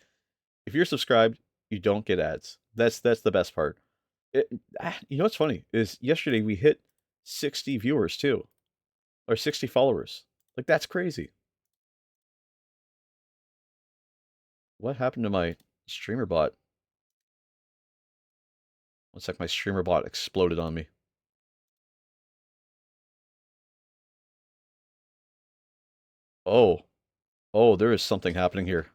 If you're subscribed, you don't get ads. That's the best part. You know what's funny is yesterday we hit 60 viewers too, or 60 followers. Like that's crazy. What happened to my streamer bot? Looks like my streamer bot exploded on me. Oh, oh, there is something happening here.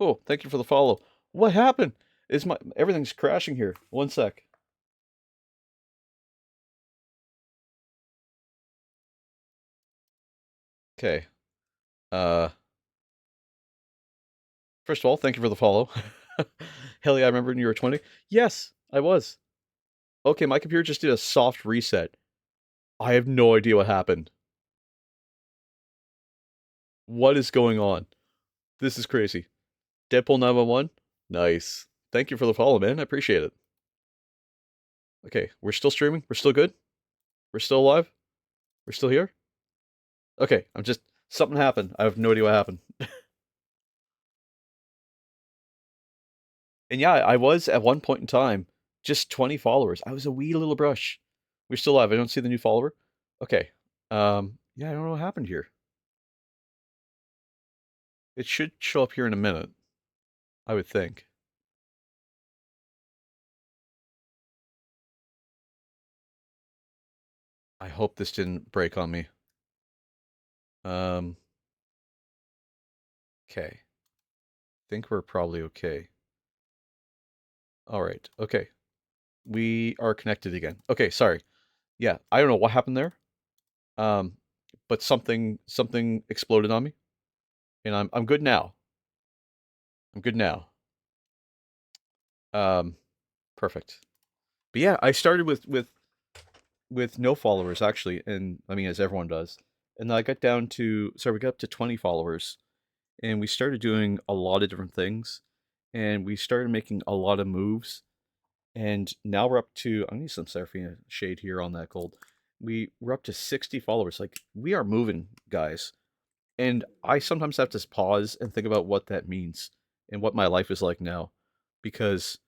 Oh, thank you for the follow. What happened? Is my everything's crashing here? One sec. Okay. Uh, First of all, thank you for the follow. Hell yeah, I remember when you were 20. Yes, I was. Okay, my computer just did a soft reset. I have no idea what happened. What is going on? This is crazy. Deadpool 911? Nice. Thank you for the follow, man. I appreciate it. Okay, we're still streaming. We're still good. We're still alive. We're still here. Okay, I'm just something happened. I have no idea what happened. And yeah, I was at one point in time just 20 followers. I was a wee little brush. We're still alive. I don't see the new follower. Okay. Yeah, I don't know what happened here. It should show up here in a minute, I would think. I hope this didn't break on me. Um, okay. Think we're probably okay. All right. Okay. We are connected again. Okay, sorry. Yeah, I don't know what happened there. Um, but something exploded on me, and I'm good now. I'm good now. Um, Perfect. But yeah, I started with no followers actually, and I mean as everyone does. And then I got down to sorry, we got up to 20 followers, and we started doing a lot of different things, and we started making a lot of moves. And now we're up to I need some Seraphina shade here on that gold. We're up to 60 followers. Like we are moving, guys. And I sometimes have to pause and think about what that means and what my life is like now because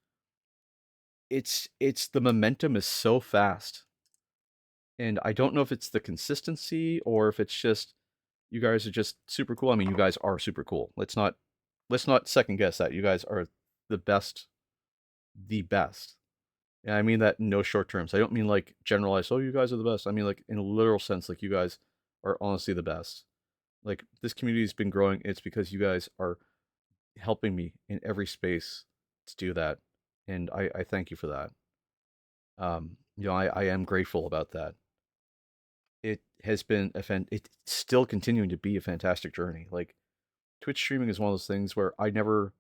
it's the momentum is so fast. And I don't know if it's the consistency or if it's just you guys are just super cool. I mean, you guys are super cool. Let's not second guess that. You guys are the best, the best. And I mean that in no short terms. I don't mean like generalized, oh, you guys are the best. I mean like in a literal sense, like you guys are honestly the best. Like this community has been growing. It's because you guys are helping me in every space to do that. And I thank you for that. I am grateful about that. It has been it's still continuing to be a fantastic journey. Like Twitch streaming is one of those things where I never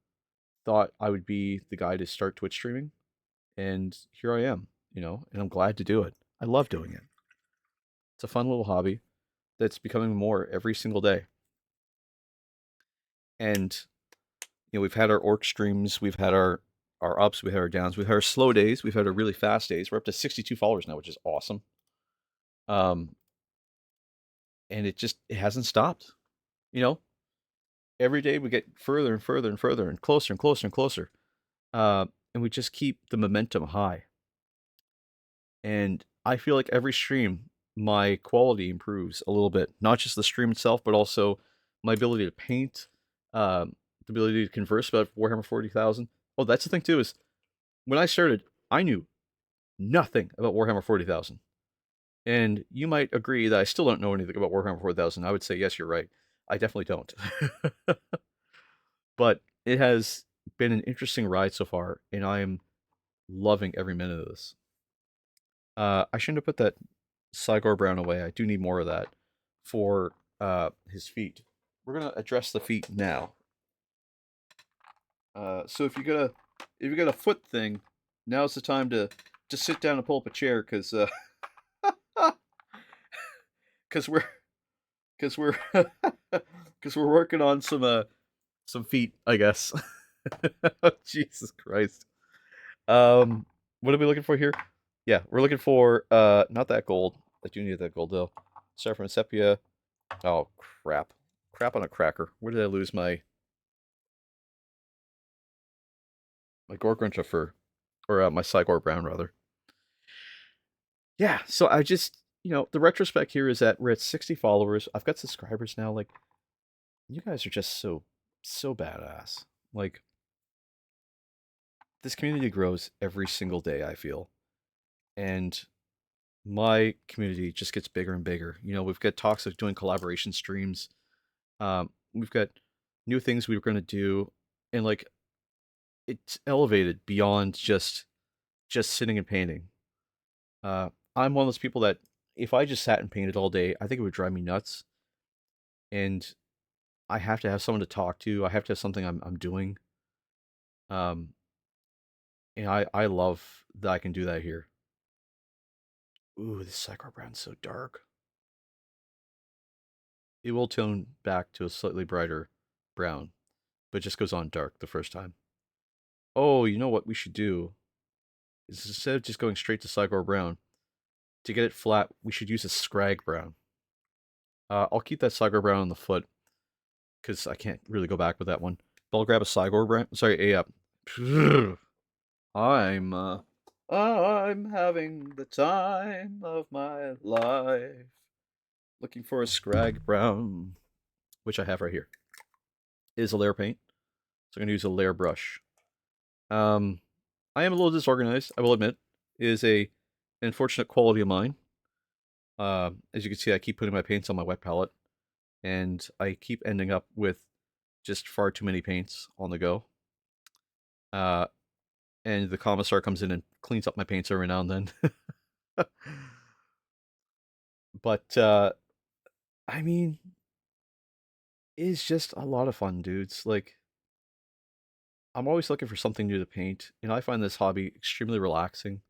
thought I would be the guy to start Twitch streaming. And here I am, and I'm glad to do it. I love doing it. It's a fun little hobby that's becoming more every single day. And we've had our orc streams, we've had our ups, we've had our downs, we've had our slow days, we've had our really fast days. We're up to 62 followers now, which is awesome. Um, and it hasn't stopped. You know, every day we get further and further and further and closer and closer and closer. And we just keep the momentum high. And I feel like every stream, my quality improves a little bit. Not just the stream itself, but also my ability to paint, the ability to converse about Warhammer 40,000. Oh, that's the thing too, is when I started, I knew nothing about Warhammer 40,000. And you might agree that I still don't know anything about Warhammer 4000. I would say, yes, you're right. I definitely don't. But it has been an interesting ride so far, and I am loving every minute of this. I shouldn't have put that Cygor Brown away. I do need more of that for his feet. We're gonna address the feet now. So if you got a foot thing, now's the time to sit down and pull up a chair because we're because we're because we're working on some feet, I guess. Jesus Christ. What are we looking for here? Yeah, we're looking for not that gold. I do need that gold though. Start from sepia. Oh crap. Crap on a cracker. Where did I lose my Gorgoncha fur? Or my Cygor Brown rather. Yeah, so I just the retrospect here is that we're at 60 followers. I've got subscribers now. Like, you guys are just so badass. Like, this community grows every single day, I feel. And my community just gets bigger and bigger. We've got talks of doing collaboration streams. We've got new things we were going to do, and like it's elevated beyond just sitting and painting. I'm one of those people that if I just sat and painted all day, I think it would drive me nuts. And I have to have someone to talk to. I have to have something I'm doing. Um, and I love that I can do that here. Ooh, this Psycho Brown's so dark. It will tone back to a slightly brighter brown, but it just goes on dark the first time. Oh, you know what we should do is instead of just going straight to Psycho Brown, to get it flat, we should use a Scrag Brown. I'll keep that Psycho Brown on the foot because I can't really go back with that one. But I'll grab a Psycho Brown. Sorry, I'm having the time of my life. Looking for a Scrag Brown, which I have right here. It is a layer paint, so I'm going to use a layer brush. I am a little disorganized, I will admit. It is an unfortunate quality of mine. As you can see, I keep putting my paints on my wet palette, and I keep ending up with just far too many paints on the go. And the commissar comes in and cleans up my paints every now and then. But I mean, it's just a lot of fun, dudes. Like, I'm always looking for something new to paint, and I find this hobby extremely relaxing.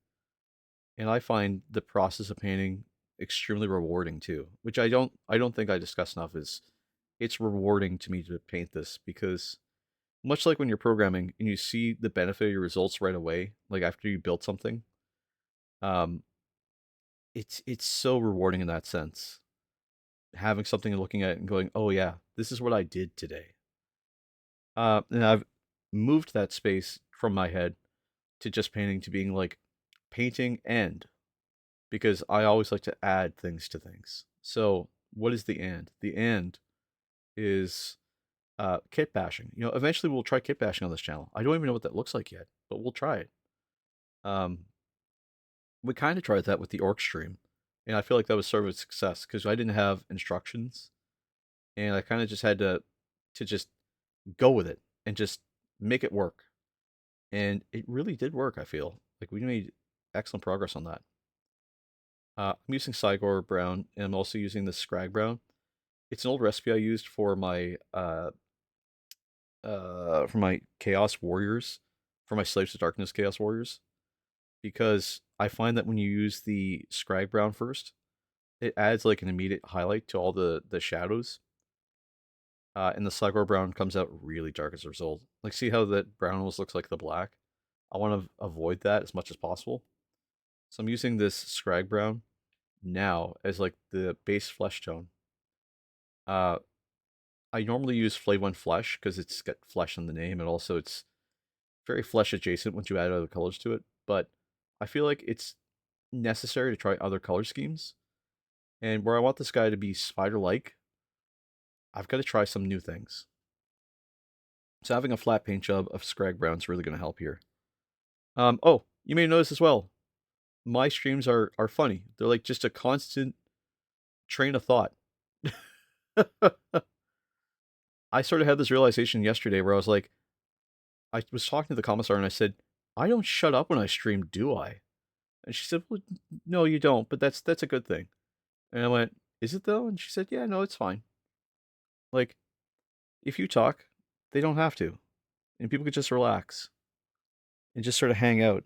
And I find the process of painting extremely rewarding too, which I don't think I discuss enough. Is it's rewarding to me to paint this because much like when you're programming and you see the benefit of your results right away, like after you build something, um, it's so rewarding in that sense. Having something and looking at it and going, oh yeah, this is what I did today. And I've moved that space from my head to just painting to being like painting and because I always like to add things to things. So what is the and? The and is kit bashing. Eventually we'll try kit bashing on this channel. I don't even know what that looks like yet, but we'll try it. Um, we kind of tried that with the orc stream, and I feel like that was sort of a success because I didn't have instructions, and I kind of just had to just go with it and just make it work, and it really did work. I feel like we made excellent progress on that. I'm using Cygor Brown, and I'm also using the Scrag Brown. It's an old recipe I used for my Chaos Warriors, for my Slaves to Darkness Chaos Warriors, because I find that when you use the Scrag Brown first, it adds like an immediate highlight to all the shadows. And the Cygor Brown comes out really dark as a result. Like, see how that brown almost looks like the black? I want to avoid that as much as possible. So I'm using this Scrag Brown now as like the base flesh tone. Uh, I normally use Flay One Flesh because it's got flesh in the name, and also it's very flesh adjacent once you add other colors to it. But I feel like it's necessary to try other color schemes. And where I want this guy to be spider-like, I've got to try some new things. So having a flat paint job of Scrag Brown is really going to help here. Oh, you may notice as well, my streams are funny. They're like just a constant train of thought. I sort of had this realization yesterday where I was like, I was talking to the commissar and I said, I don't shut up when I stream, do I? And she said, well, no, you don't, but that's a good thing. And I went, is it though? And she said, yeah, no, it's fine. Like, if you talk, they don't have to. And people could just relax and just sort of hang out.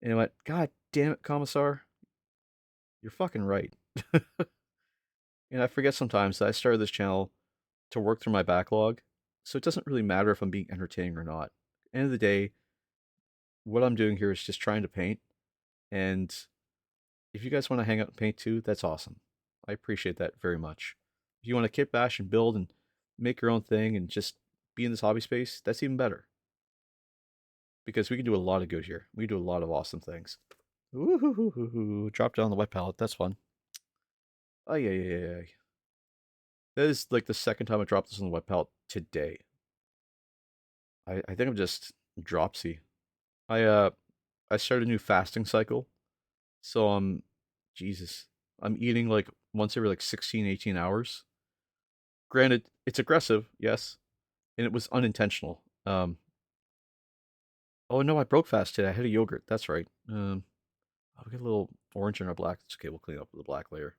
And I went, God damn it, commissar. You're fucking right. And I forget sometimes that I started this channel to work through my backlog. So it doesn't really matter if I'm being entertaining or not. End of the day, what I'm doing here is just trying to paint. And if you guys want to hang out and paint too, that's awesome. I appreciate that very much. If you want to kit bash and build and make your own thing and just be in this hobby space, that's even better. Because we can do a lot of good here. We can do a lot of awesome things. Ooh, drop down the wet palette. That's fun. Oh yeah, yeah, yeah, yeah. That is like the second time I dropped this on the web palette today. I think I'm just dropsy. I uh I started a new fasting cycle, so Jesus, I'm eating like once every like 16, 18 hours. Granted, it's aggressive, yes, and it was unintentional. Oh no, I broke fast today. I had a yogurt. That's right. I'll get a little orange in our black. It's okay. We'll clean up with the black layer.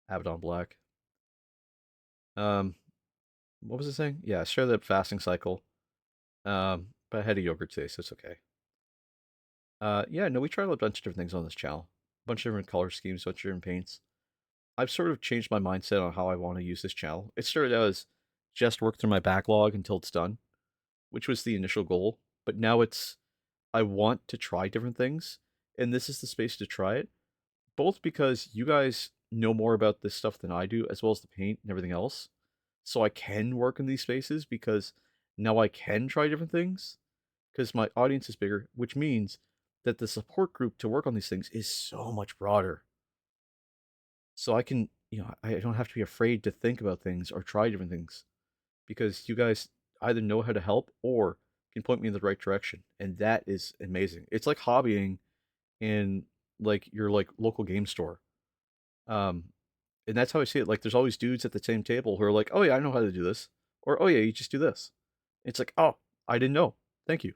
Abaddon black. Um, what was I saying? Yeah, I started that fasting cycle. But I had a yogurt today, so it's okay. Yeah, no, we tried a bunch of different things on this channel. A bunch of different color schemes, a bunch of different paints. I've sort of changed my mindset on how I want to use this channel. It started out as just work through my backlog until it's done, which was the initial goal. But now it's I want to try different things, and this is the space to try it. Both because you guys know more about this stuff than I do, as well as the paint and everything else. So I can work in these spaces because now I can try different things because my audience is bigger, which means that the support group to work on these things is so much broader. So I can, I don't have to be afraid to think about things or try different things because you guys either know how to help or can point me in the right direction. And that is amazing. It's like hobbying in like your like local game store. Um, and that's how I see it. Like there's always dudes at the same table who are like, "Oh yeah, I know how to do this," or "Oh yeah, you just do this." It's like, "Oh, I didn't know. Thank you."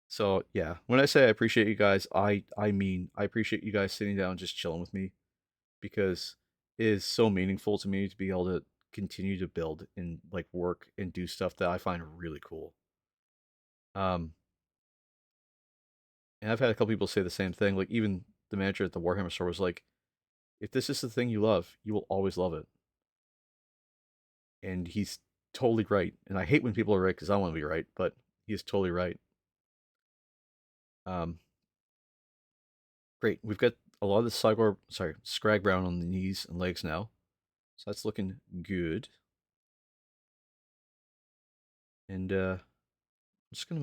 So yeah, when I say I appreciate you guys, I mean I appreciate you guys sitting down and just chilling with me because it is so meaningful to me to be able to continue to build and like work and do stuff that I find really cool. Um, and I've had a couple people say the same thing. Like even the manager at the Warhammer store was like, "If this is the thing you love, you will always love it." And he's totally right. And I hate when people are right because I want to be right, but he's totally right. Um, Great. We've got a lot of the Scrag Brown on the knees and legs now, so that's looking good. And I'm just gonna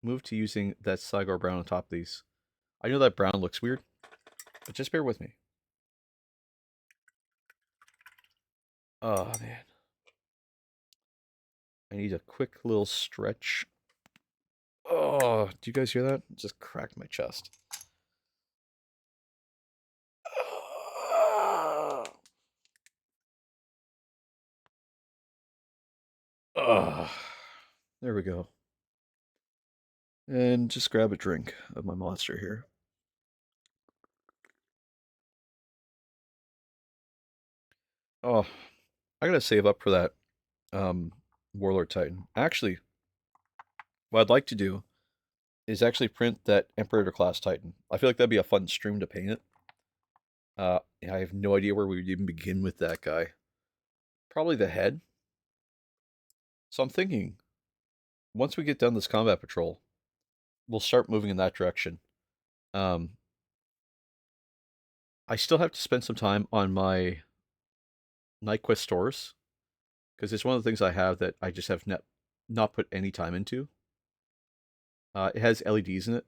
move to using that Cygor Brown on top of these. I know that brown looks weird, but just bear with me. Oh man, I need a quick little stretch. Oh, do you guys hear that? It just cracked my chest. Oh, there we go. And just grab a drink of my monster here. Oh, I gotta save up for that um, Warlord Titan. Actually, what I'd like to do is actually print that Imperator class Titan. I feel like that'd be a fun stream to paint it. Yeah, I have no idea where we would even begin with that guy. Probably the head. So I'm thinking, once we get done this combat patrol, we'll start moving in that direction. Um, I still have to spend some time on my Night Quest stores because it's one of the things I have that I just have not put any time into. It has LEDs in it,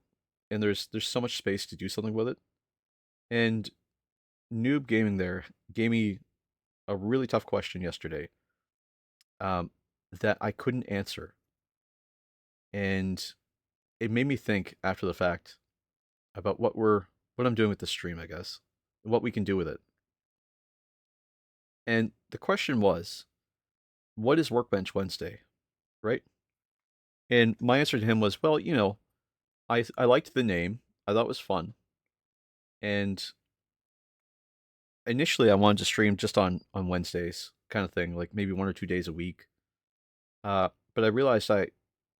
and there's so much space to do something with it. And Noob Gaming there gave me a really tough question yesterday um, that I couldn't answer, and it made me think after the fact about what I'm doing with the stream, I guess, and what we can do with it. And the question was, what is Workbench Wednesday, right? And my answer to him was, well, I liked the name. I thought it was fun, and initially I wanted to stream just on Wednesdays, kind of thing, like maybe 1 or 2 days a week. But I realized I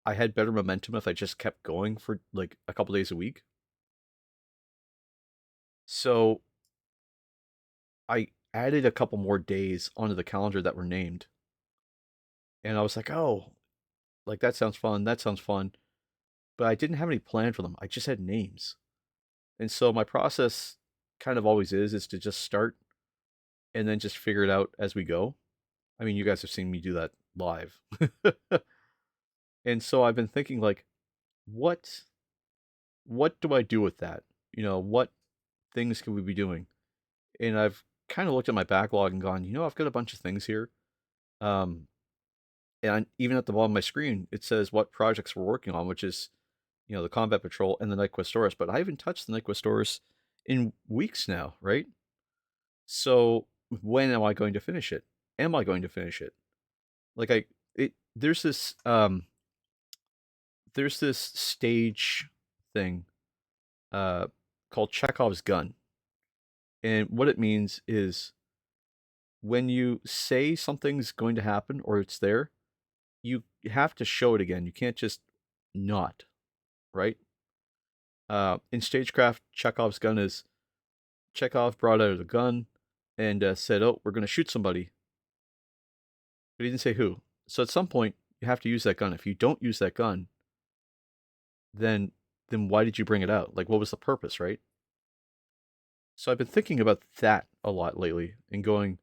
had better momentum if I just kept going for like a couple days a week. So I added a couple more days onto the calendar that were named. And I was like, oh, like that sounds fun. That sounds fun. But I didn't have any plan for them. I just had names. And so my process kind of always is to just start and then just figure it out as we go. I mean, you guys have seen me do that live. And so I've been thinking like, what what do I do with that? What things can we be doing? and I've kind of looked at my backlog and gone, I've got a bunch of things here. Um, and even at the bottom of my screen, it says what projects we're working on, which is, the Combat Patrol and the Night Questoris. But I haven't touched the Night Questoris in weeks now, right? So when am I going to finish it? Am I going to finish it? Like I, it there's this stage thing uh, called Chekhov's gun, and what it means is when you say something's going to happen or it's there, you have to show it again. You can't just not, right? In stagecraft, Chekhov's gun is Chekhov brought out a gun and said, "Oh, we're going to shoot somebody," but he didn't say who. So at some point, you have to use that gun. If you don't use that gun, then why did you bring it out? Like, what was the purpose, right? So I've been thinking about that a lot lately and going,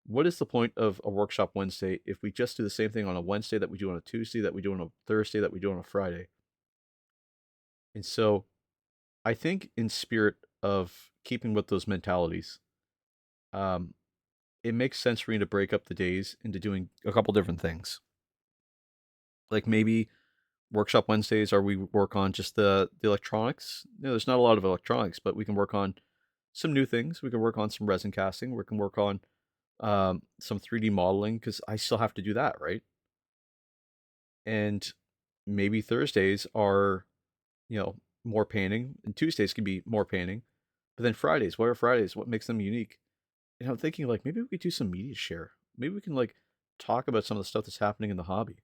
what is the point of a workshop Wednesday if we just do the same thing on a Wednesday that we do on a Tuesday, that we do on a Thursday, that we do on a Friday? And so I think in spirit of keeping with those mentalities, um, it makes sense for me to break up the days into doing a couple different things. Like maybe workshop Wednesdays are we work on just the electronics. There's not a lot of electronics, but we can work on some new things. We can work on some resin casting. We can work on some 3D modeling because I still have to do that, right? And maybe Thursdays are, more painting, and Tuesdays can be more painting. But then Fridays, what are Fridays? What makes them unique? And I'm thinking like maybe we could do some media share. Maybe we can like talk about some of the stuff that's happening in the hobby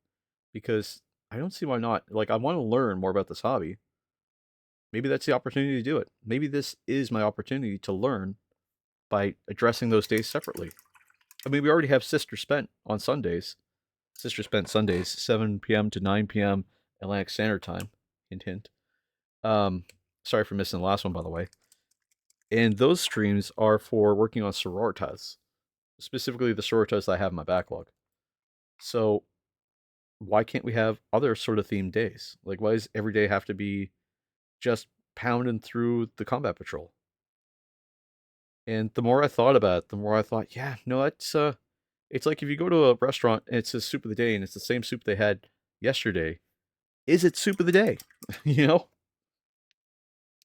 because I don't see why not. Like I want to learn more about this hobby. Maybe that's the opportunity to do it. Maybe this is my opportunity to learn by addressing those days separately. I mean, we already have Sister Spent on Sundays. Sister Spent Sundays, 7 p.m. to 9 p.m. Atlantic Standard Time. Hint, hint. Um, Sorry for missing the last one, by the way. And those streams are for working on sororitas, specifically the sororitas that I have in my backlog. So why can't we have other sort of themed days? Like, why does every day have to be just pounding through the combat patrol? And the more I thought about it, the more I thought, yeah, no, it's like if you go to a restaurant and it's a soup of the day and it's the same soup they had yesterday. Is it soup of the day? you know?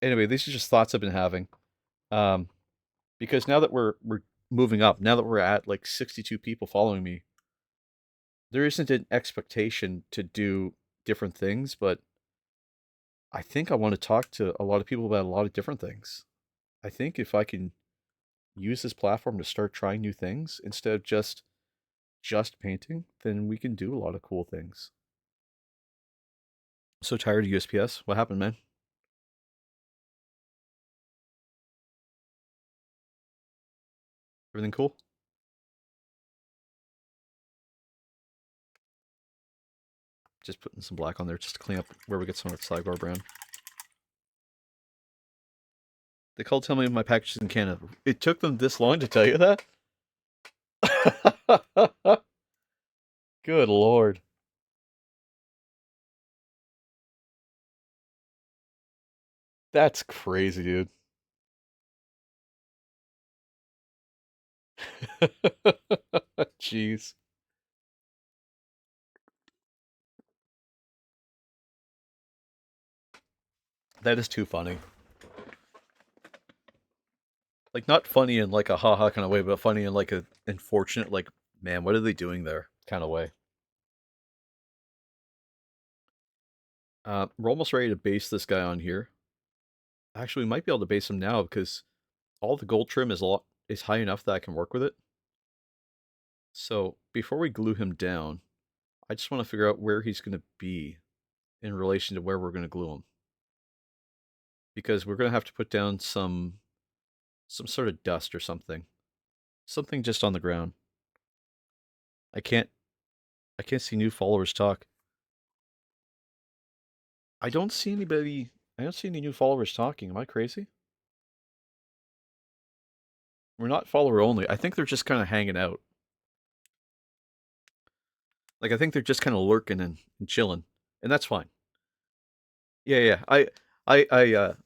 Anyway, these are just thoughts I've been having. Um, because now that we're moving up, now that we're at like 62 people following me, there isn't an expectation to do different things, but I think I want to talk to a lot of people about a lot of different things. I think if I can use this platform to start trying new things instead of just painting, then we can do a lot of cool things. So tired of USPS. What happened, man? Everything cool? Just putting some black on there just to clean up where we get some of the Sligar brand. They called to tell me my package is in Canada. It took them this long to tell you that? Good lord. That's crazy, dude. Jeez. That is too funny. Like not funny in like a haha kind of way, but funny in like a unfortunate like, man, what are they doing there kind of way. We're almost ready to base this guy on here. Actually, we might be able to base him now because all the gold trim is high enough that I can work with it. So before we glue him down, I just want to figure out where he's going to be in relation to where we're going to glue him. Because we're going to have to put down some sort of dust or something. Something just on the ground. I can't see new followers talk. I don't see anybody. I don't see any new followers talking. Am I crazy? We're not follower only. I think they're just kind of hanging out. Like I think they're just kind of lurking and chilling, and that's fine. Yeah, yeah. I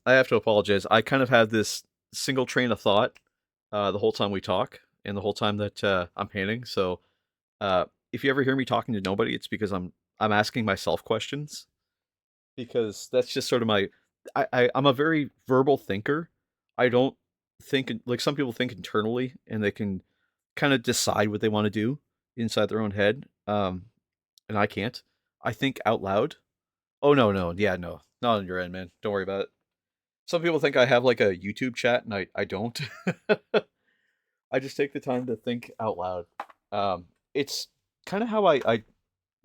have to apologize. I kind of had this single train of thought, the whole time we talk and the whole time that I'm painting. So if you ever hear me talking to nobody, it's because I'm asking myself questions because that's just sort of my I'm a very verbal thinker. I don't think like some people think internally and they can kind of decide what they want to do inside their own head. And I can't. I think out loud. Oh no, no, yeah, no, not on your end, man. Don't worry about it. Some people think I have like a YouTube chat, and I don't. I just take the time to think out loud. It's kind of how I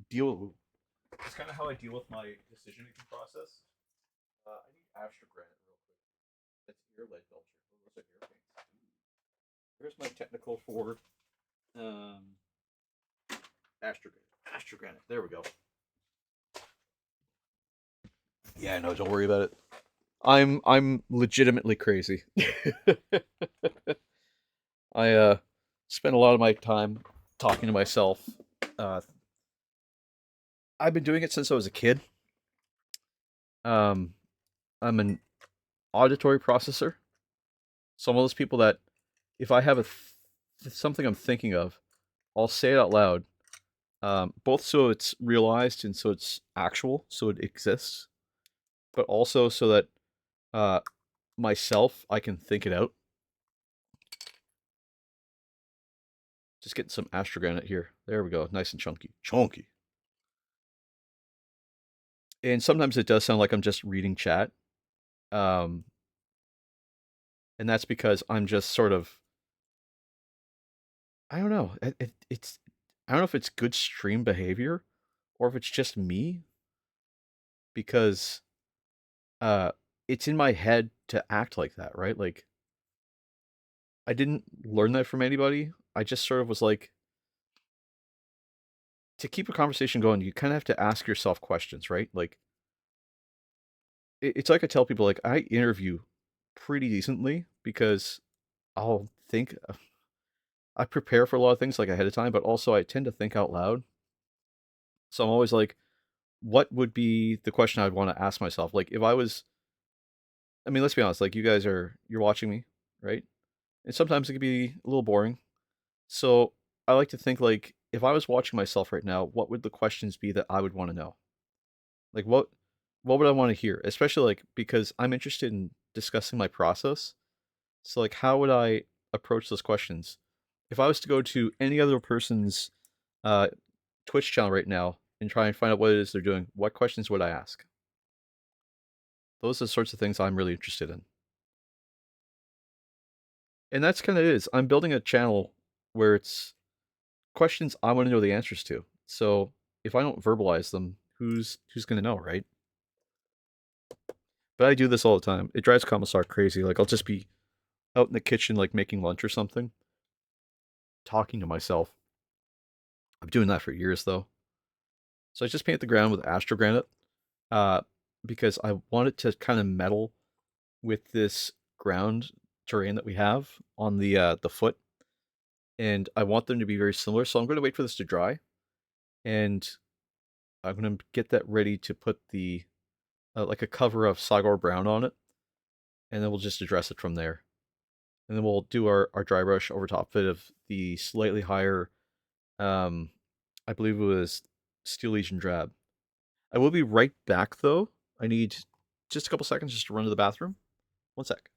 deal. It's kind of how I deal with my decision making process. I need astrogranite real quick. That's ear lead belcher. Those are ear paints. Here's my technical for um, astrogranite. Astrogranite. There we go. Yeah, no, don't worry about it. I'm legitimately crazy. I spend a lot of my time talking to myself. Uh, I've been doing it since I was a kid. Um, I'm an auditory processor, so I'm one of those people that if I have something I'm thinking of, I'll say it out loud, both so it's realized and so it's actual, so it exists, but also so that uh, myself I can think it out. Just getting some astrogranite here. There we go, nice and chunky, chunky. And sometimes it does sound like I'm just reading chat, um, and that's because I'm just sort of I don't know. It's I don't know if it's good stream behavior or if it's just me because uh it's in my head to act like that, right? Like I didn't learn that from anybody. I just sort of was like to keep a conversation going, you kind of have to ask yourself questions, right? Like it's like I tell people like I interview pretty decently because I'll think I prepare for a lot of things like ahead of time, but also I tend to think out loud. So I'm always like what would be the question I'd want to ask myself? Like if I was I mean, let's be honest, like you guys you're watching me, right? And sometimes it can be a little boring. So I like to think like if I was watching myself right now, what would the questions be that I would want to know? Like what would I want to hear? Especially like because I'm interested in discussing my process. So like how would I approach those questions? If I was to go to any other person's uh Twitch channel right now and try and find out what it is they're doing, what questions would I ask? Those are the sorts of things I'm really interested in. And that's kind of it is. I'm building a channel where it's questions I want to know the answers to. So if I don't verbalize them, who's gonna know, right? But I do this all the time. It drives Commissar crazy. Like I'll just be out in the kitchen, like making lunch or something, talking to myself. I'm doing that for years though. So I just paint the ground with astrogranite, uh, because I want it to kind of meddle with this ground terrain that we have on the foot, and I want them to be very similar. So I'm going to wait for this to dry, and I'm going to get that ready to put the like a cover of Sagar Brown on it, and then we'll just address it from there. And then we'll do our dry brush over top of it of the slightly higher, um, I believe it was Steel Legion Drab. I will be right back though. I need just a couple seconds just to run to the bathroom. One sec.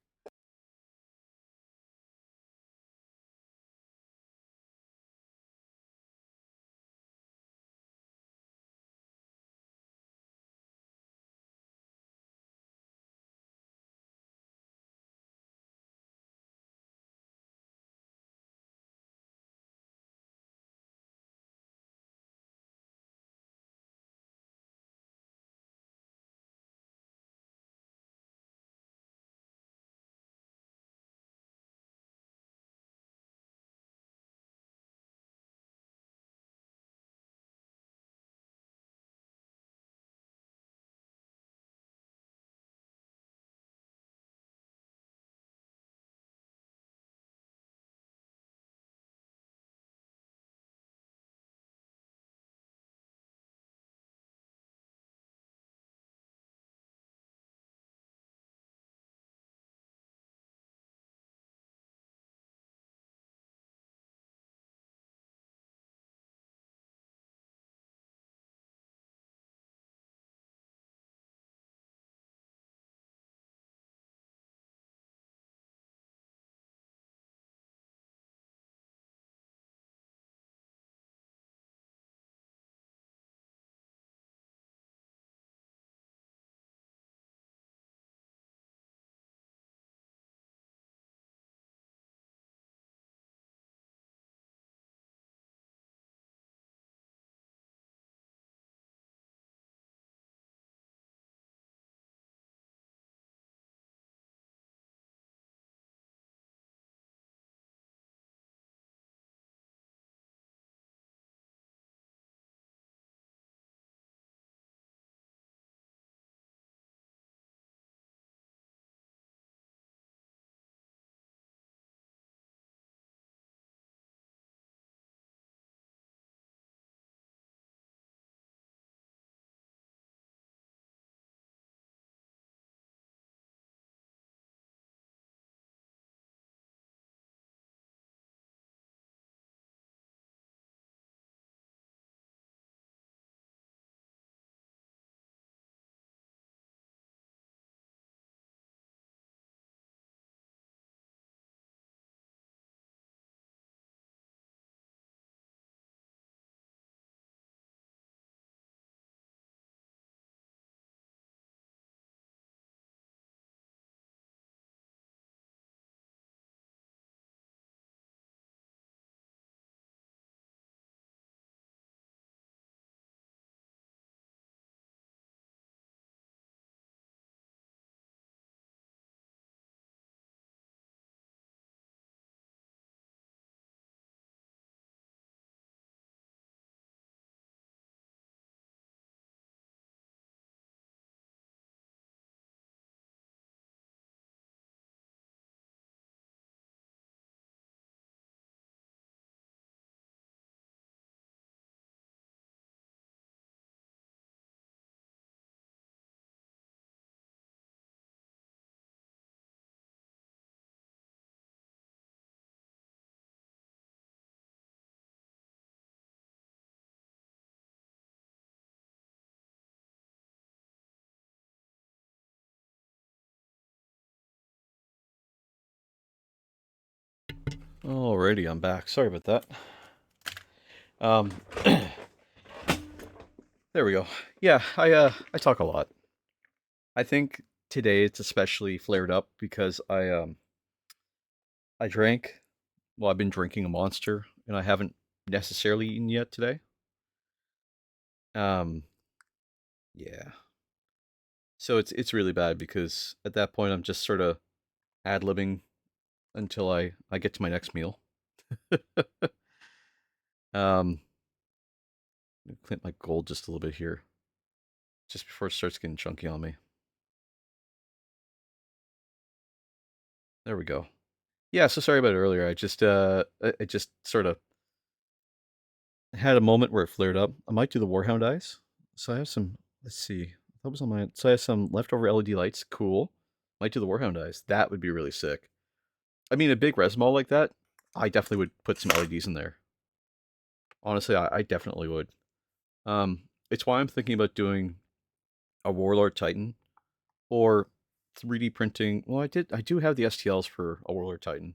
Alrighty, I'm back. Sorry about that. Um, there we go. Yeah, I talk a lot. I think today it's especially flared up because I drank. Well, I've been drinking a Monster, and I haven't necessarily eaten yet today. Um, yeah. So it's really bad because at that point I'm just sort of ad-libbing until I get to my next meal. Um, clean my gold just a little bit here, just before it starts getting chunky on me. There we go. Yeah, so sorry about it earlier. I just sort of had a moment where it flared up. I might do the Warhound eyes. So I have some. Let's see. That was on my. So I have some leftover LED lights. Cool. Might do the Warhound eyes. That would be really sick. I mean, a big resmol like that, I definitely would put some LEDs in there. Honestly, I definitely would. It's why I'm thinking about doing a Warlord Titan or 3D printing. Well, I do have the STLs for a Warlord Titan.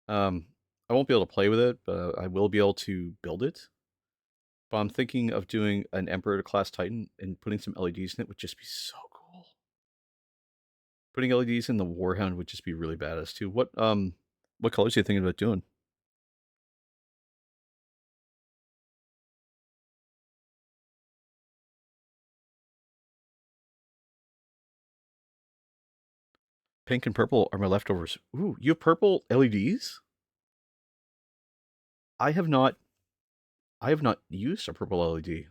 Um, I won't be able to play with it, but I will be able to build it. But I'm thinking of doing an Emperor class Titan and putting some LEDs in it would just be so cool. Putting LEDs in the Warhound would just be really badass too. What colors are you thinking about doing? Pink and purple are my leftovers. Ooh, you have purple LEDs? I have not I have not used a purple LED.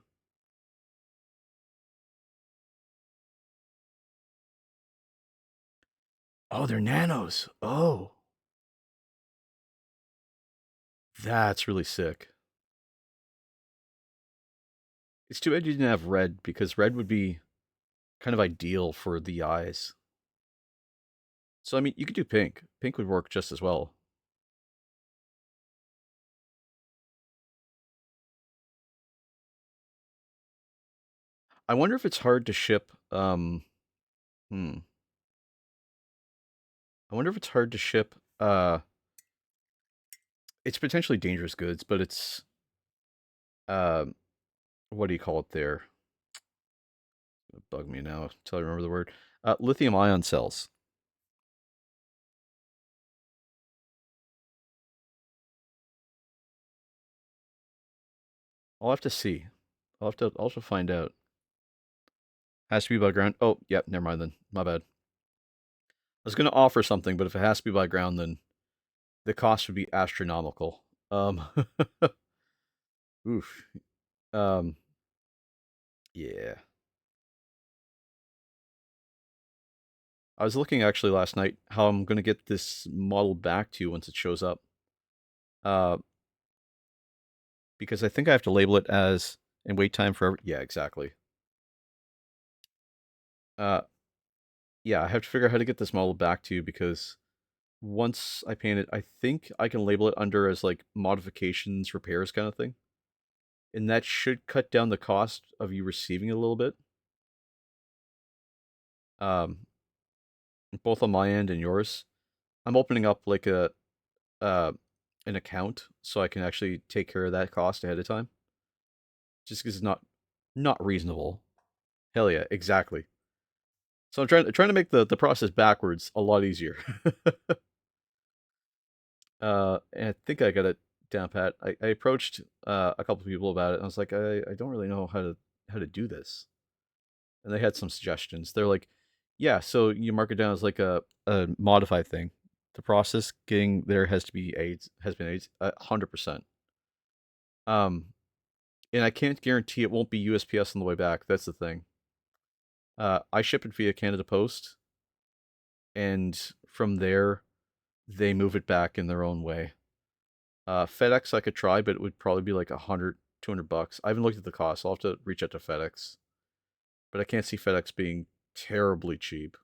Oh, they're nanos. Oh, that's really sick. It's too bad you didn't have red because red would be kind of ideal for the eyes. So I mean, you could do pink. Pink would work just as well. I wonder if it's hard to ship. Hmm. I wonder if it's hard to ship. It's potentially dangerous goods, but it's uh, what do you call it there? Bug me now until I remember the word. Lithium ion cells. I'll have to see. I'll have to find out. Has to be by ground. Oh, yep. Never mind then. My bad. I was gonna offer something, but if it has to be by ground, then the cost would be astronomical. Oof. Um, yeah. I was looking actually last night how I'm gonna get this model back to you once it shows up. Uh, because I think I have to label it as and wait time forever. Yeah, exactly. Uh, yeah, I have to figure out how to get this model back to you because once I paint it, I think I can label it under as like modifications, repairs kind of thing. And that should cut down the cost of you receiving it a little bit. Um, both on my end and yours. I'm opening up like a uh an account so I can actually take care of that cost ahead of time. Just because it's not reasonable. Hell yeah, exactly. So I'm trying to make the process backwards a lot easier. And I think I got it down pat. I approached a couple of people about it, and I was like, I don't really know how to do this, and they had some suggestions. They're like, yeah, so you mark it down as like a modified thing. The process getting there has to be AIDS has been AIDS 100%. Um, and I can't guarantee it won't be USPS on the way back. That's the thing. I ship it via Canada Post, and from there they move it back in their own way. FedEx I could try, but it would probably be like 100, $200. I haven't looked at the cost. I'll have to reach out to FedEx, but I can't see FedEx being terribly cheap.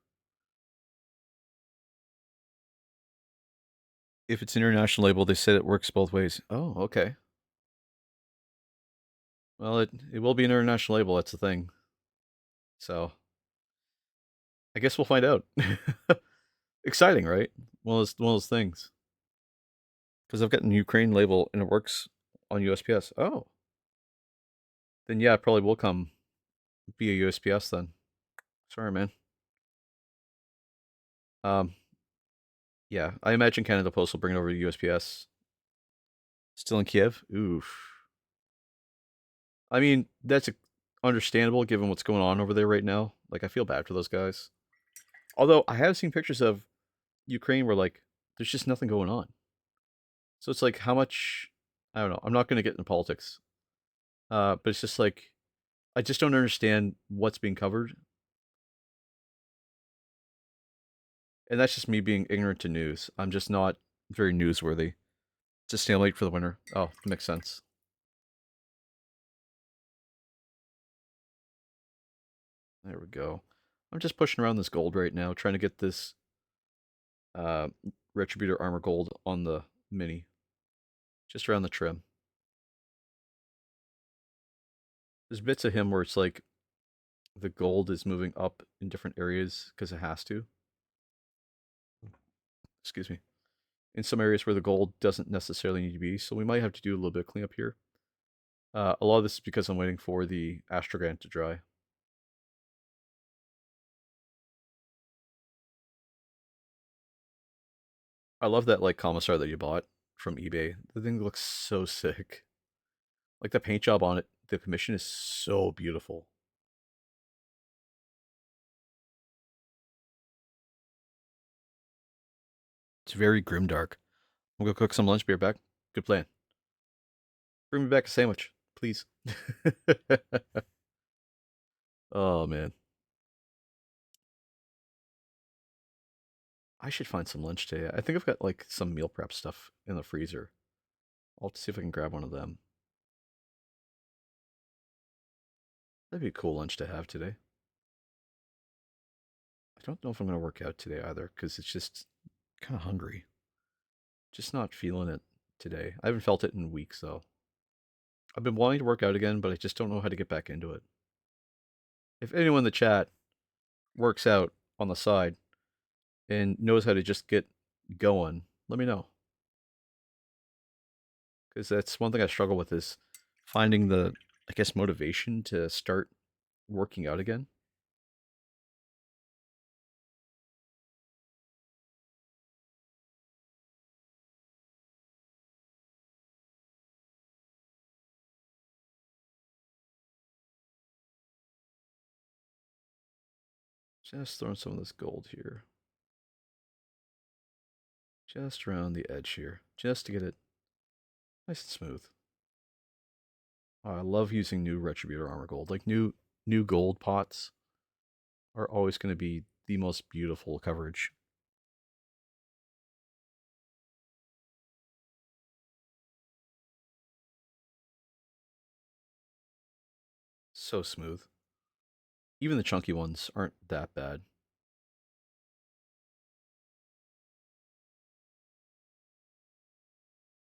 If it's international label, they said it works both ways. Oh, okay. Well, it will be an international label. That's the thing. So I guess we'll find out. Exciting, right? One of those things. Because I've got a Ukraine label and it works on USPS. Oh, then yeah, it probably will come via USPS then. Sorry, man. Um, yeah, I imagine Canada Post will bring it over to USPS. Still in Kiev? Oof. I mean, that's understandable given what's going on over there right now. Like, I feel bad for those guys. Although I have seen pictures of Ukraine where like there's just nothing going on. So it's like how much I don't know. I'm not going to get into politics, but it's just like I just don't understand what's being covered, and that's just me being ignorant to news. I'm just not very newsworthy. Just stay late for the winter. Oh, makes sense. There we go. I'm just pushing around this gold right now, trying to get this uh, Retributor armor gold on the mini, just around the trim. There's bits of him where it's like the gold is moving up in different areas because it has to. Excuse me. In some areas where the gold doesn't necessarily need to be, so we might have to do a little bit of cleanup here. A lot of this is because I'm waiting for the Astrogran to dry. I love that like commissar that you bought from eBay. The thing looks so sick. Like the paint job on it, the commission is so beautiful. It's very grimdark. I'm gonna cook some lunch. Be right back. Good plan. Bring me back a sandwich, please. Oh man, I should find some lunch today. I think I've got like some meal prep stuff in the freezer. I'll have to see if I can grab one of them. That'd be a cool lunch to have today. I don't know if I'm gonna work out today either because it's just kind of hungry. Just not feeling it today. I haven't felt it in weeks though. I've been wanting to work out again, but I just don't know how to get back into it. If anyone in the chat works out on the side and knows how to just get going, let me know. Because that's one thing I struggle with is finding the, I guess, motivation to start working out again. Just throwing some of this gold here. Just around the edge here. Just to get it nice and smooth. Oh, I love using new Retributor armor gold. Like new gold pots are always going to be the most beautiful coverage. So smooth. Even the chunky ones aren't that bad.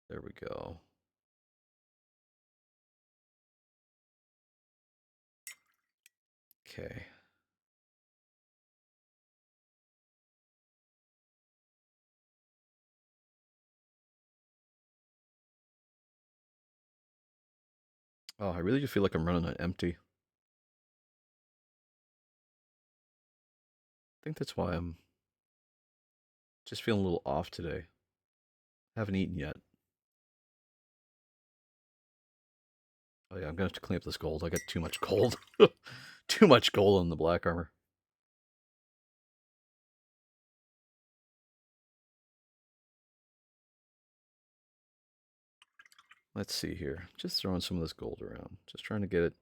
There we go. Okay. Oh, I really do feel like I'm running on empty. I think that's why I'm just feeling a little off today. I haven't eaten yet. Oh yeah, I'm gonna have to clean up this gold. I got too much gold. Too much gold in the black armor. Let's see here. Just throwing some of this gold around. Just trying to get it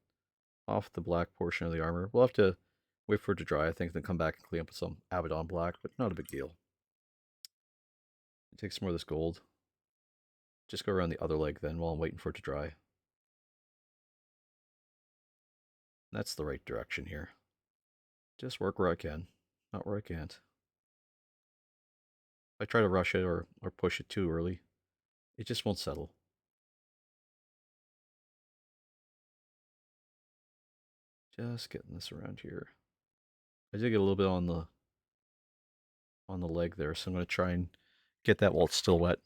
off the black portion of the armor. We'll have to wait for it to dry, I think, then come back and clean up with some Abaddon black, but not a big deal. Take some more of this gold. Just go around the other leg then while I'm waiting for it to dry. That's the right direction here. Just work where I can, not where I can't. If I try to rush it or push it too early, it just won't settle. Just getting this around here. I did get a little bit on the leg there, so I'm going to try and get that while it's still wet.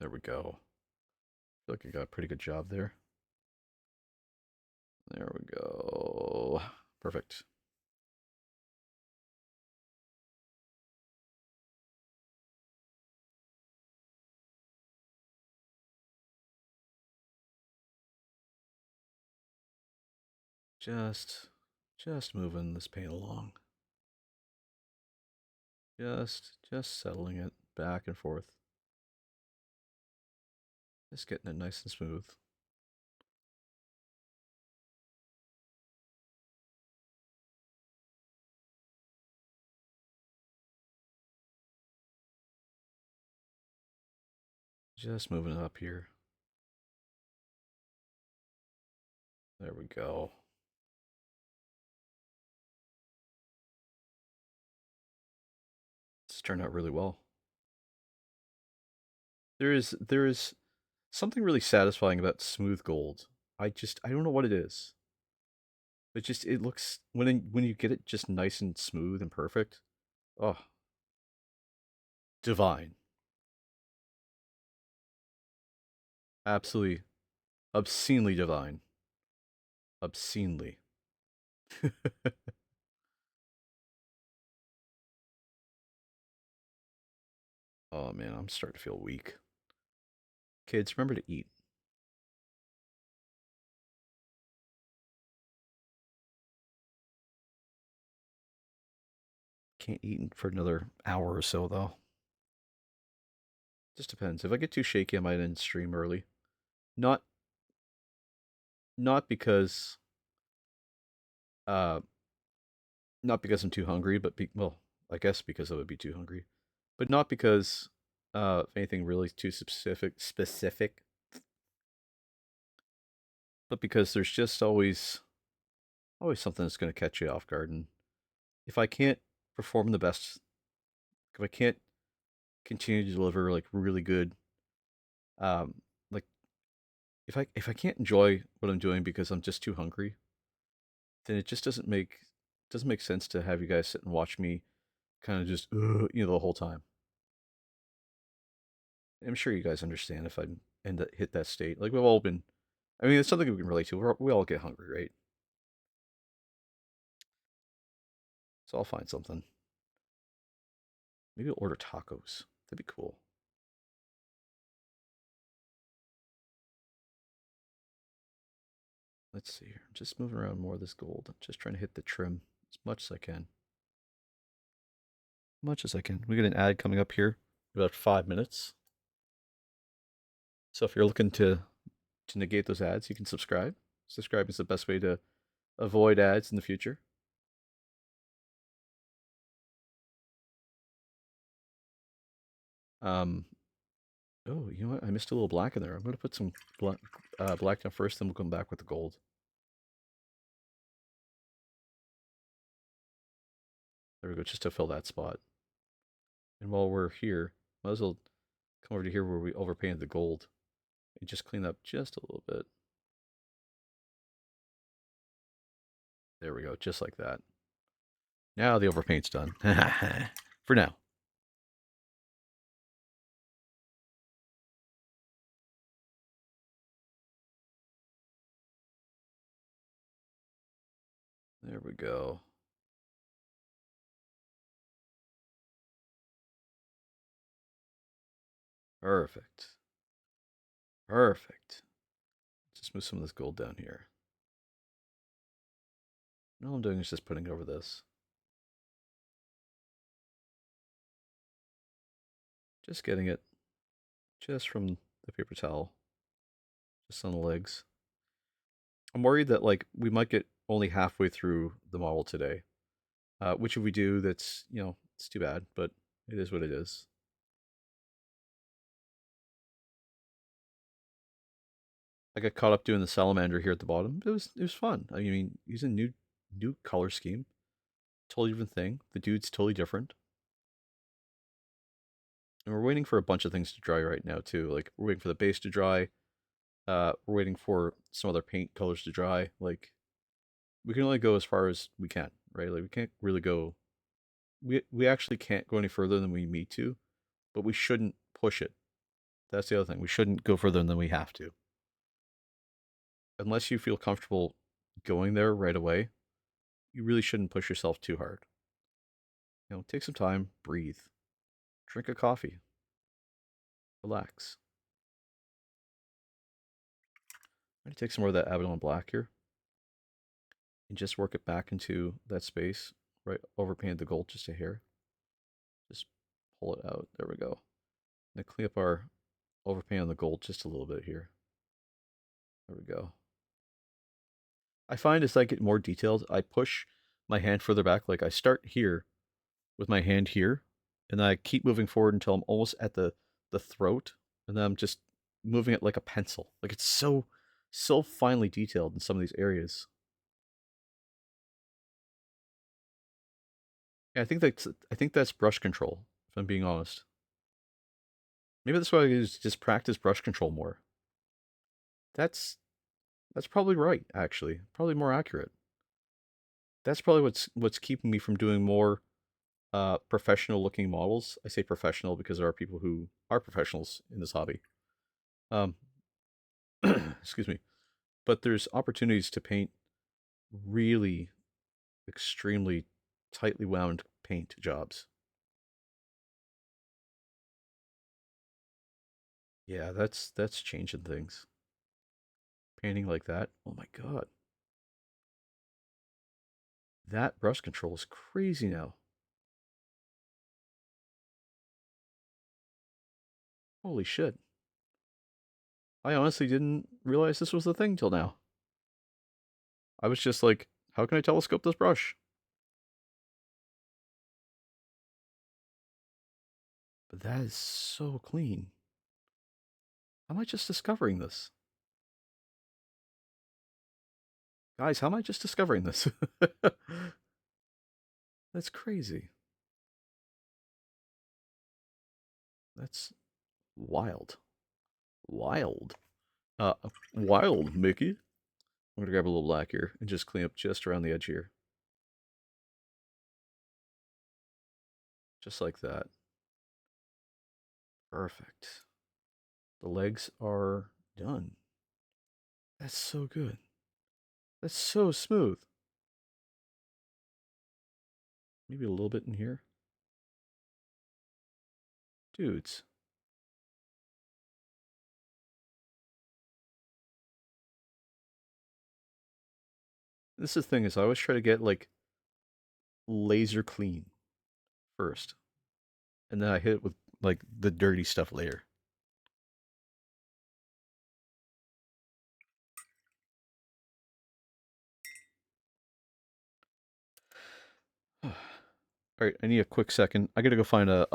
There we go. I feel like I got a pretty good job there. There we go. Perfect. Just moving this paint along. Just settling it back and forth. Just getting it nice and smooth. Just moving it up here. There we go. It's turned out really well. There is something really satisfying about smooth gold. I don't know what it is. It looks when you get it just nice and smooth and perfect. Oh, divine. Absolutely obscenely divine. Obscenely. Oh man, I'm starting to feel weak. Kids, remember to eat. Can't eat for another hour or so though. Just depends. If I get too shaky, I might end stream early. Not not because uh not because I'm too hungry, but well, I guess because I would be too hungry, but not because of anything really too specific, but because there's just always something that's going to catch you off guard, and if I can't perform the best, if I can't continue to deliver like really good, um, like if I can't enjoy what I'm doing because I'm just too hungry, then it just doesn't make sense to have you guys sit and watch me kind of just the whole time. I'm sure you guys understand if I end up hit that state. Like we've all been. I mean, it's something we can relate to. We all get hungry, right? So I'll find something. Maybe I'll order tacos. That'd be cool. Let's see here. I'm just moving around more of this gold. I'm just trying to hit the trim as much as I can. Much as I can. We got an ad coming up here in about 5 minutes. So if you're looking to negate those ads, you can subscribe. Subscribe is the best way to avoid ads in the future. Um, oh, you know what? I missed a little black in there. I'm going to put some black down first, then we'll come back with the gold. There we go, just to fill that spot. And while we're here, might as well come over to here where we overpainted the gold and just clean up just a little bit. There we go, just like that. Now the overpaint's done. For now. There we go. Perfect. Perfect. Just move some of this gold down here. And all I'm doing is just putting it over this. Just getting it just from the paper towel. Just on the legs. I'm worried that like we might get only halfway through the model today. Which if we do, that's it's too bad, but it is what it is. I got caught up doing the salamander here at the bottom. It was fun. I mean, using new color scheme, totally different thing. The dude's totally different, and we're waiting for a bunch of things to dry right now too. Like we're waiting for the base to dry. We're waiting for some other paint colors to dry. Like we can only go as far as we can, right? Like we can't really go. We actually can't go any further than we need to, but we shouldn't push it That's the other thing. We shouldn't go further than we have to. Unless you feel comfortable going there right away, you really shouldn't push yourself too hard. Take some time, breathe, drink a coffee, relax. I'm going to take some more of that Abaddon Black here and just work it back into that space, right? Overpaint the gold just a hair. Just pull it out. There we go. Now clean up our overpaint on the gold just a little bit here. There we go. I find as I get more detailed, I push my hand further back. Like I start here with my hand here, and then I keep moving forward until I'm almost at the throat, and then I'm just moving it like a pencil. Like it's so finely detailed in some of these areas. Yeah, I think that's brush control, if I'm being honest. Maybe that's why I just practice brush control more. That's that's probably right, actually. Probably more accurate. That's probably what's keeping me from doing more professional looking models. I say professional because there are people who are professionals in this hobby. Um, excuse me. But there's opportunities to paint really extremely tightly wound paint jobs. Yeah, that's changing things. Painting like that. Oh my god. That brush control is crazy now. Holy shit. I honestly didn't realize this was the thing till now. I was just like, how can I telescope this brush? But that is so clean. How am I just discovering this? Guys, how am I just discovering this? That's crazy. That's wild. Wild. Uh, wild, Mickey. I'm gonna grab a little black here and just clean up just around the edge here. Just like that. Perfect. The legs are done. That's so good. That's so smooth. Maybe a little bit in here. Dudes. This is the thing is I always try to get like laser clean first. And then I hit it with like the dirty stuff later. All right, I need a quick second. I gotta go find a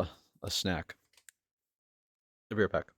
snack. I'll be right back.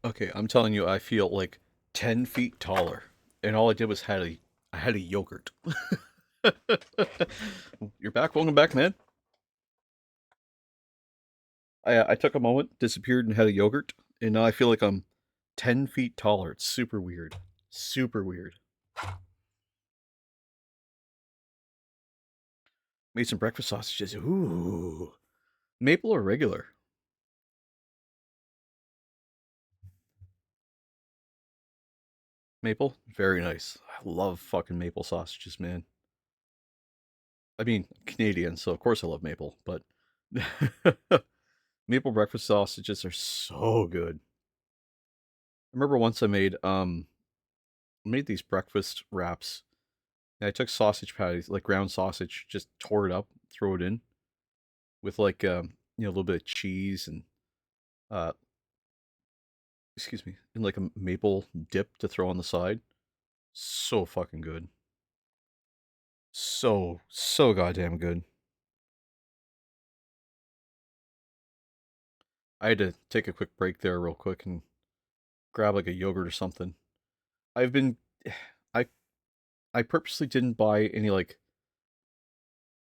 Okay, I'm telling you, I feel like 10 feet taller, and all I did was I had a yogurt. You're back. Welcome back, man. I took a moment, disappeared, and had a yogurt, and now I feel like I'm 10 feet taller. It's super weird. Super weird. Made some breakfast sausages. Ooh. Maple or regular? Maple? Very nice. I love fucking maple sausages, man. I mean, I'm Canadian, so of course I love maple, but maple breakfast sausages are so good. I remember once I made these breakfast wraps. And I took sausage patties, like ground sausage, just tore it up, throw it in with like a little bit of cheese and uh excuse me, and like a maple dip to throw on the side. So fucking good. So goddamn good. I had to take a quick break there real quick and grab like a yogurt or something. I've been I I purposely didn't buy any like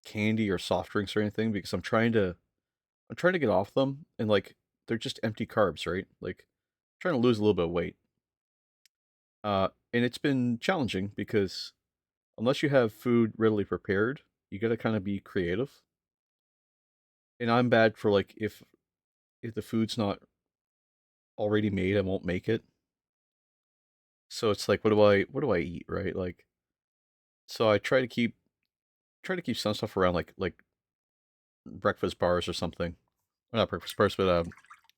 candy or soft drinks or anything because I'm trying to get off them and like they're just empty carbs, right? Like trying to lose a little bit of weight. And it's been challenging because unless you have food readily prepared, you got to kind of be creative. And I'm bad for like if the food's not already made, I won't make it. So it's like what do I eat, right? Like so I try to keep some stuff around like breakfast bars or something. Or not breakfast bars, but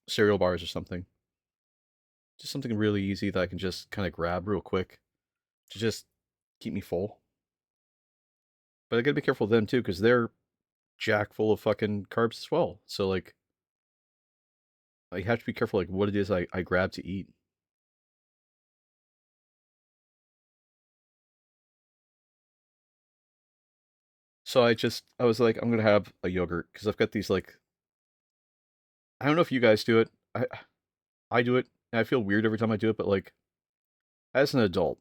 cereal bars or something. Just something really easy that I can just kind of grab real quick to just keep me full. But I gotta be careful of them too, because they're jack full of fucking carbs as well. So like I have to be careful like what it is I grab to eat. So I was like, I'm gonna have a yogurt because I've got these like I don't know if you guys do it. I do it and I feel weird every time I do it, but like as an adult,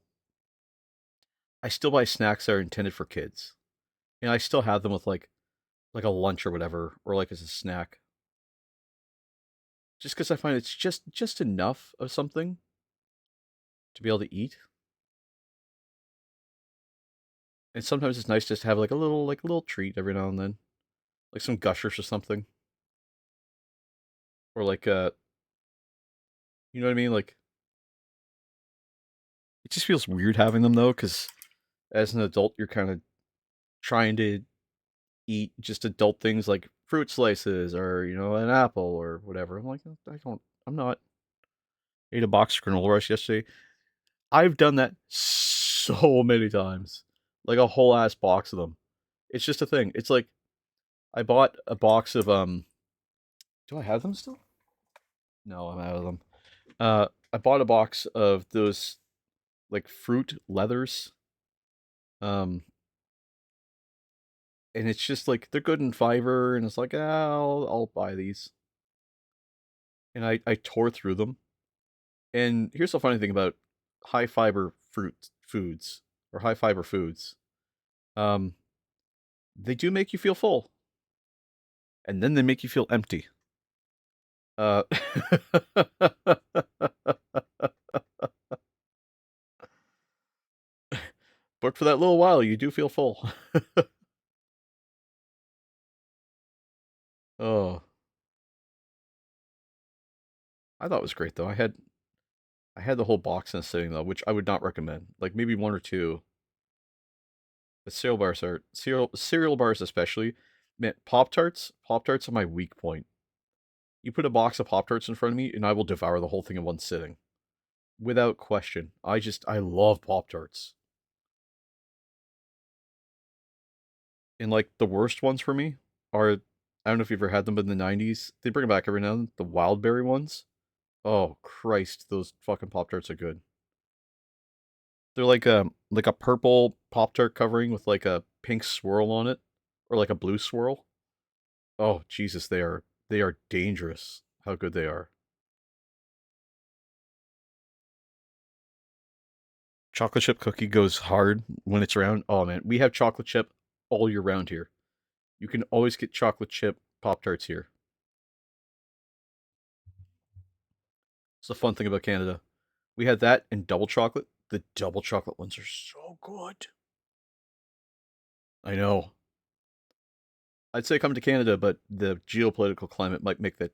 I still buy snacks that are intended for kids. And I still have them with like a lunch or whatever, or like as a snack. Just because I find it's just enough of something to be able to eat. And sometimes it's nice just to have like a little treat every now and then. Like some gushers or something. Or like you know what I mean? Like it just feels weird having them though, because as an adult you're kind of trying to eat just adult things like fruit slices or an apple or whatever. I'm like, I'm not. Ate a box of granola rice yesterday. I've done that so many times, like a whole ass box of them. It's just a thing. It's like I bought a box of Do I have them still? No, I'm out of them. I bought a box of those like fruit leathers. Um, and it's just like they're good in fiber, and it's like I'll buy these. And I tore through them. And here's the funny thing about high fiber fruit foods or high fiber foods. Um, they do make you feel full, and then they make you feel empty. Uh, but for that little while, you do feel full. Oh, I thought it was great though. I had the whole box in a sitting though, which I would not recommend. Like maybe one or two. But cereal bars especially. Man, Pop Tarts are my weak point. You put a box of Pop Tarts in front of me, and I will devour the whole thing in one sitting, without question. I love Pop Tarts. And like the worst ones for me are I don't know if you've ever had them, but in the '90s they bring them back every now and then. The wild berry ones. Oh Christ, those fucking Pop Tarts are good. They're like a purple Pop Tart covering with like a pink swirl on it, or like a blue swirl. Oh Jesus, they are dangerous. How good they are. Chocolate chip cookie goes hard when it's around. Oh man, we have chocolate chip all year round here. You can always get chocolate chip Pop Tarts here. It's the fun thing about Canada. We had that and double chocolate. The double chocolate ones are so good. I know. I'd say come to Canada, but the geopolitical climate might make that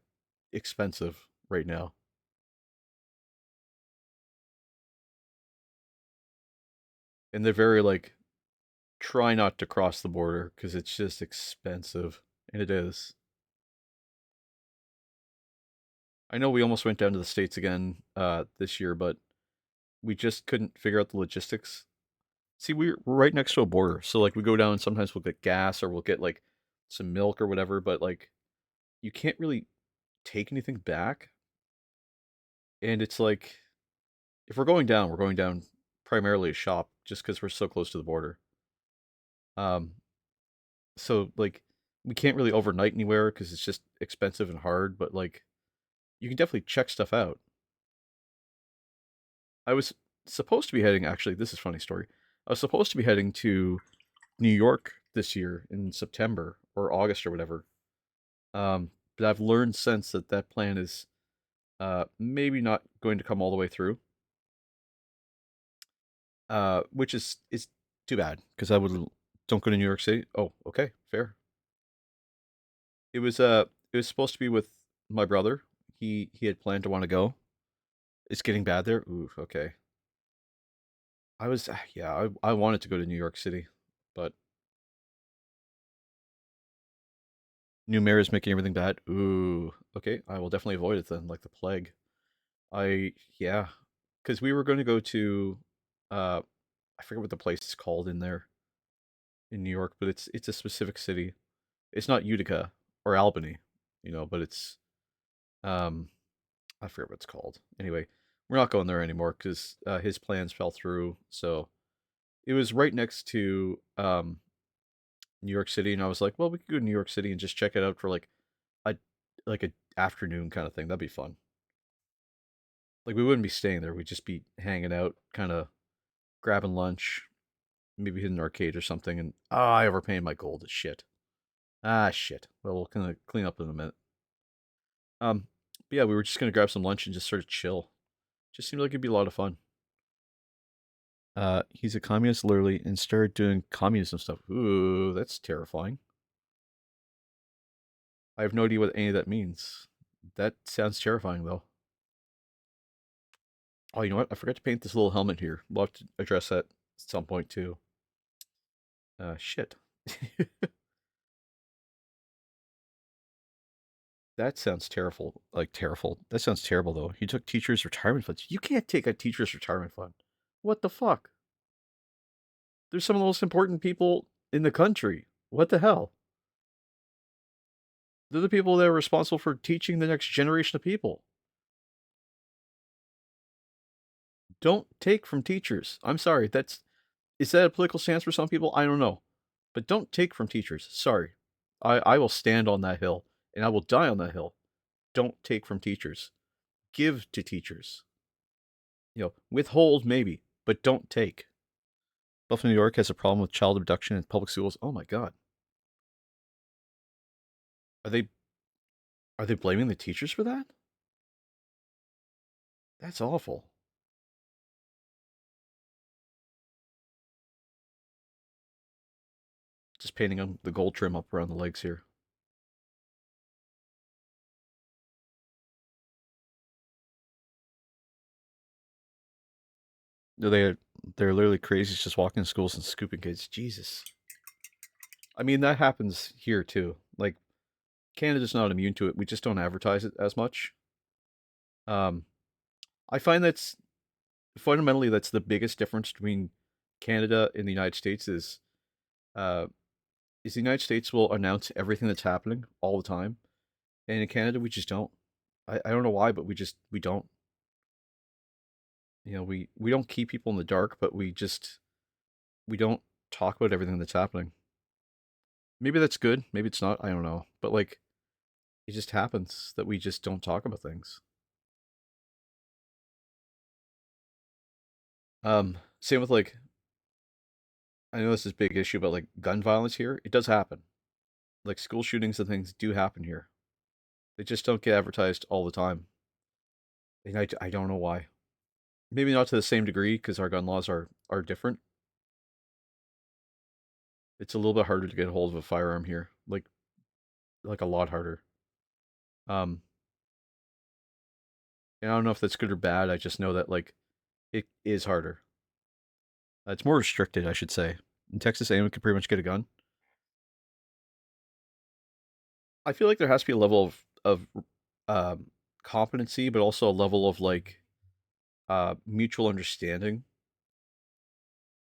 expensive right now. And they're very like try not to cross the border because it's just expensive. And it is. I know we almost went down to the States again this year, but we just couldn't figure out the logistics. See, we're right next to a border. So like we go down and sometimes we'll get gas or we'll get like some milk or whatever, but like you can't really take anything back. And it's like if we're going down primarily to shop just because we're so close to the border. Um, so like we can't really overnight anywhere because it's just expensive and hard. But like you can definitely check stuff out. I was supposed to be heading. Actually, this is a funny story. I was supposed to be heading to New York this year in September or August or whatever. But I've learned since that that plan is maybe not going to come all the way through. Which is too bad because I would don't go to New York City. Oh, okay, fair. It was supposed to be with my brother. He had planned to want to go. It's getting bad there. Ooh, okay. I was yeah, I wanted to go to New York City, but new mayor is making everything bad. Ooh, okay. I will definitely avoid it then, like the plague. I yeah, because we were going to go to uh I forget what the place is called in there in New York, but it's a specific city. It's not Utica or Albany, but it's um I forget what it's called. Anyway, we're not going there anymore because his plans fell through. So it was right next to New York City, and I was like, well, we could go to New York City and just check it out for a a afternoon kind of thing. That'd be fun. Like we wouldn't be staying there. We'd just be hanging out, kind of grabbing lunch, maybe hit an arcade or something. And I overpaid my gold. Shit. Ah, shit. Well, we'll kind of clean up in a minute. Um, but yeah, we were just gonna grab some lunch and just sort of chill. Just seemed like it'd be a lot of fun. He's a communist, literally, and started doing communism stuff. Ooh, that's terrifying. I have no idea what any of that means. That sounds terrifying, though. Oh, you know what? I forgot to paint this little helmet here. We'll have to address that at some point too. Shit. That sounds terrible. Like terrible. That sounds terrible, though. He took teachers' retirement funds. You can't take a teacher's retirement fund. What the fuck? They're some of the most important people in the country. What the hell? They're the people that are responsible for teaching the next generation of people. Don't take from teachers. I'm sorry. Is that a political stance for some people? I don't know. But don't take from teachers. Sorry. I will stand on that hill and I will die on that hill. Don't take from teachers. Give to teachers. Withhold maybe, but don't take. Buffalo, New York has a problem with child abduction in public schools. Oh my god. Are they are they blaming the teachers for that? That's awful. Just painting on the gold trim up around the legs here. No, they're literally crazy just walking in schools and scooping kids. Jesus. I mean that happens here too. Like Canada's not immune to it. We just don't advertise it as much. Um, I find that's fundamentally that's the biggest difference between Canada and the United States uh, is the United States will announce everything that's happening all the time, and in Canada we just don't. I don't know why, but we don't. We don't keep people in the dark, but we don't talk about everything that's happening. Maybe that's good. Maybe it's not. I don't know. But like, it just happens that we just don't talk about things. Same with like, I know this is a big issue, but like gun violence here, it does happen. Like school shootings and things do happen here. They just don't get advertised all the time. And I don't know why. Maybe not to the same degree because our gun laws are different. It's a little bit harder to get a hold of a firearm here, like a lot harder. Um, and I don't know if that's good or bad. I just know that like it is harder. It's more restricted, I should say. In Texas, anyone can pretty much get a gun. I feel like there has to be a level of competency, but also a level of like mutual understanding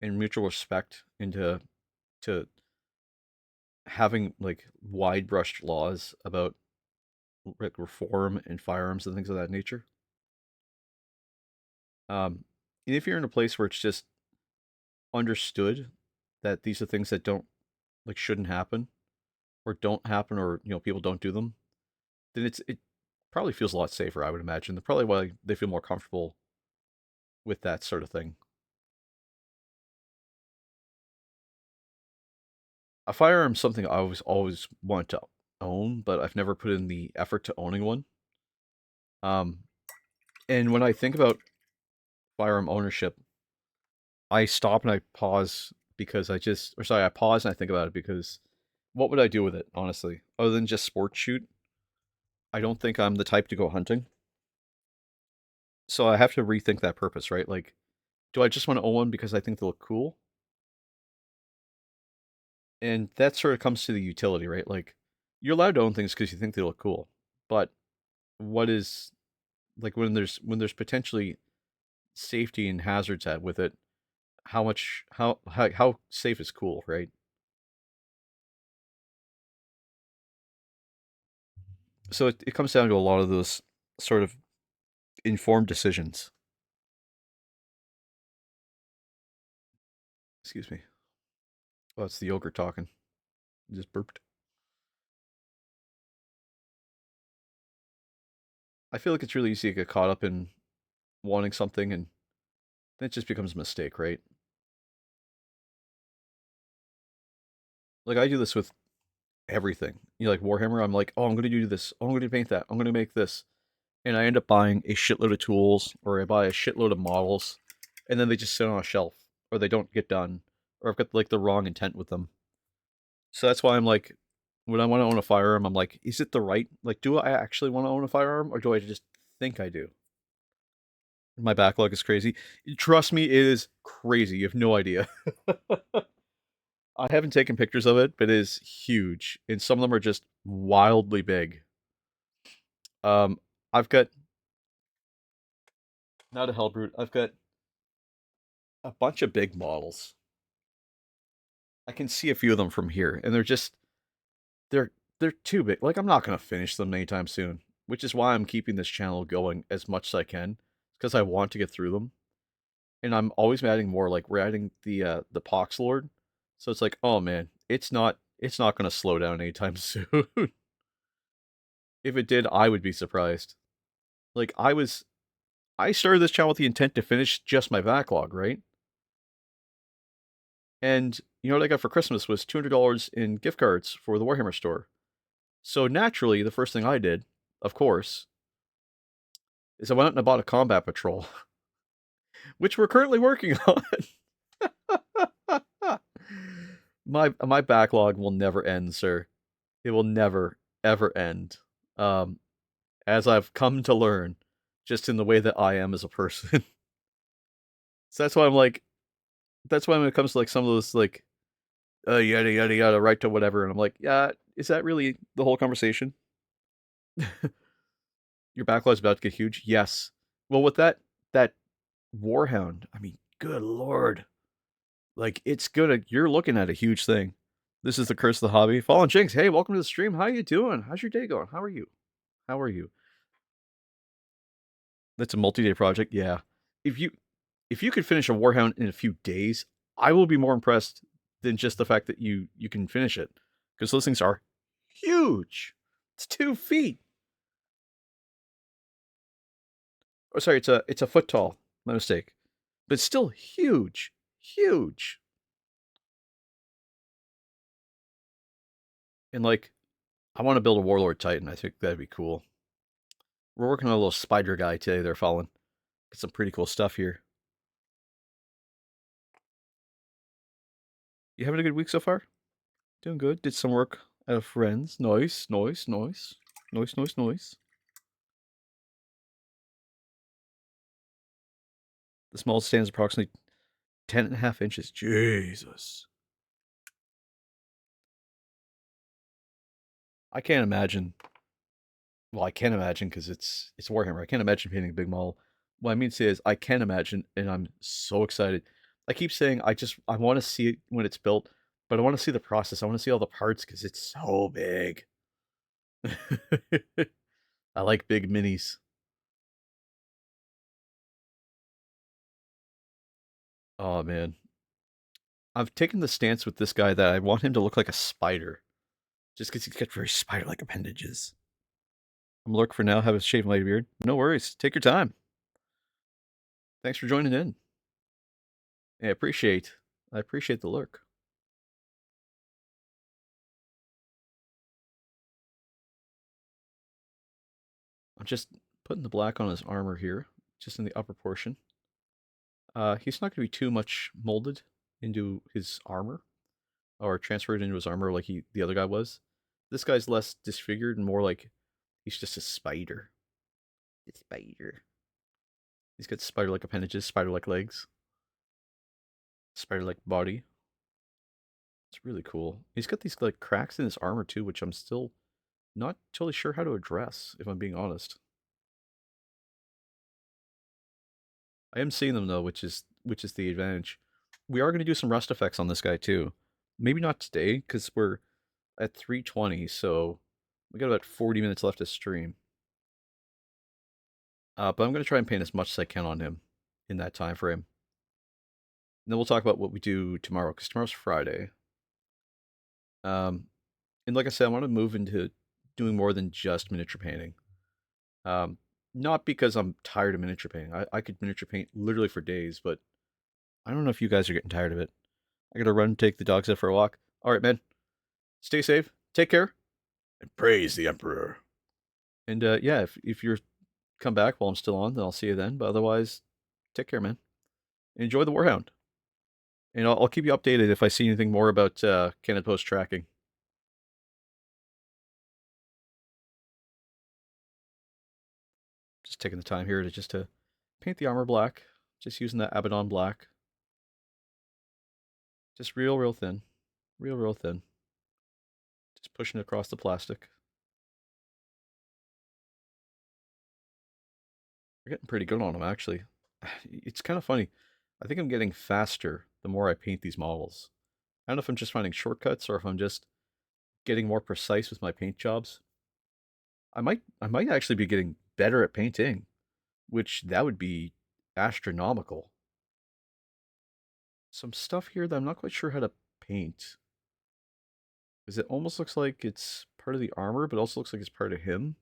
and mutual respect into to having like wide brushed laws about like reform and firearms and things of that nature. And if you're in a place where it's just understood that these are things that don't like shouldn't happen or don't happen or people don't do them, then it probably feels a lot safer. I would imagine. That's probably why they feel more comfortable with that sort of thing. A firearm is something I always want to own, but I've never put in the effort to owning one. Um, and when I think about firearm ownership, I stop and I pause because I pause and I think about it because what would I do with it, honestly, other than just sport shoot? I don't think I'm the type to go hunting. So I have to rethink that purpose, right? Like, do I just want to own one because I think they look cool? And that sort of comes to the utility, right? Like, you're allowed to own things because you think they look cool, but what is like when there's potentially safety and hazards at with it? How safe is cool, right? So it comes down to a lot of those sort of informed decisions. Excuse me. Oh, it's the yogurt talking. It just burped. I feel like it's really easy to get caught up in wanting something and then it just becomes a mistake, right? Like I do this with everything. Like Warhammer, I'm like, oh, I'm gonna do this. Oh, I'm gonna paint that. I'm gonna make this, and I end up buying a shitload of tools or I buy a shitload of models, and then they just sit on a shelf or they don't get done or I've got like the wrong intent with them. So that's why I'm like, when I want to own a firearm, I'm like, is it the right? Like, do I actually want to own a firearm or do I just think I do? My backlog is crazy. Trust me, it is crazy. You have no idea. I haven't taken pictures of it, but it is huge, and some of them are just wildly big. Um, I've got not a Hellbrute. I've got a bunch of big models. I can see a few of them from here, and they're they're too big. Like I'm not gonna finish them anytime soon, which is why I'm keeping this channel going as much as I can, because I want to get through them. And I'm always adding more. Like we're adding the Pox Lord, so it's like, oh man, it's not gonna slow down anytime soon. If it did, I would be surprised. Like I started this channel with the intent to finish just my backlog, right? And you know what I got for Christmas was $200 in gift cards for the Warhammer store. So naturally, the first thing I did, of course, is I went out and I bought a combat patrol, which we're currently working on. My backlog will never end, sir. It will never ever end. Um, as I've come to learn, just in the way that I am as a person. So that's why I'm like, that's why when it comes to like some of those like yada yada yada, right to whatever, and I'm like, yeah, is that really the whole conversation? Your backlog's about to get huge. Yes. Well, with that Warhound, I mean, good lord, like it's gonna. You're looking at a huge thing. This is the curse of the hobby. Fallen Jinx, hey, welcome to the stream. How you doing? How's your day going? How are you? How are you? That's a multi-day project. Yeah. If you if you could finish a Warhound in a few days, I will be more impressed than just the fact that you can finish it because those things are huge. It's 2 feet. Oh, sorry, it's a foot tall. My mistake. but still huge, huge. And like, I want to build a Warlord Titan. I think that'd be cool. We're working on a little spider guy today. They're following. Get some pretty cool stuff here. You having a good week so far? Doing good. Did some work at a friend's. Nice, nice, nice. Nice, nice, nice. The smallest stand is approximately 10.5 inches. Jesus. I can't imagine. Well, I can imagine because it's Warhammer. I can't imagine painting a big model. What I mean to say is I can imagine, and I'm so excited. I keep saying I want to see it when it's built, but I want to see the process. I want to see all the parts because it's so big. I like big minis. Oh man, I've taken the stance with this guy that I want him to look like a spider, just because he's got very spider-like appendages. I'm lurk for now. Have a shave my beard. No worries. Take your time. Thanks for joining in. I appreciate the lurk. I'm just putting the black on his armor here, just in the upper portion. He's not going to be too much molded into his armor or transferred into his armor like the other guy was. This guy's less disfigured and more like he's just a spider. A spider. He's got spider-like appendages, spider-like legs, spider-like body. It's really cool. He's got these like cracks in his armor too, which I'm still not totally sure how to address, if I'm being honest. I am seeing them though, which is the advantage. We are going to do some rust effects on this guy too. Maybe not today because we're at 3:20, so we got about 40 minutes left to stream. But I'm going to try and paint as much as I can on him in that time frame. And then we'll talk about what we do tomorrow because tomorrow's Friday. And like I said, I want to move into doing more than just miniature painting. Um, Not because I'm tired of miniature painting. I could miniature paint literally for days, but I don't know if you guys are getting tired of it. I gotta run, take the dogs out for a walk. All right, man. Stay safe. Take care. And praise the Emperor. And yeah, if you're come back while I'm still on, then I'll see you then. But otherwise, take care, man. Enjoy the Warhound. And I'll keep you updated if I see anything more about Cannon Post tracking. Just taking the time here to paint the armor black. Just using that Abaddon black. Just real thin. Real thin. Just pushing it across the plastic. We're getting pretty good on them, actually. It's kind of funny. I think I'm getting faster the more I paint these models. I don't know if I'm just finding shortcuts or if I'm just getting more precise with my paint jobs. I might actually be getting better at painting, which that would be astronomical. Some stuff here that I'm not quite sure how to paint. Because it almost looks like it's part of the armor, but also looks like it's part of him.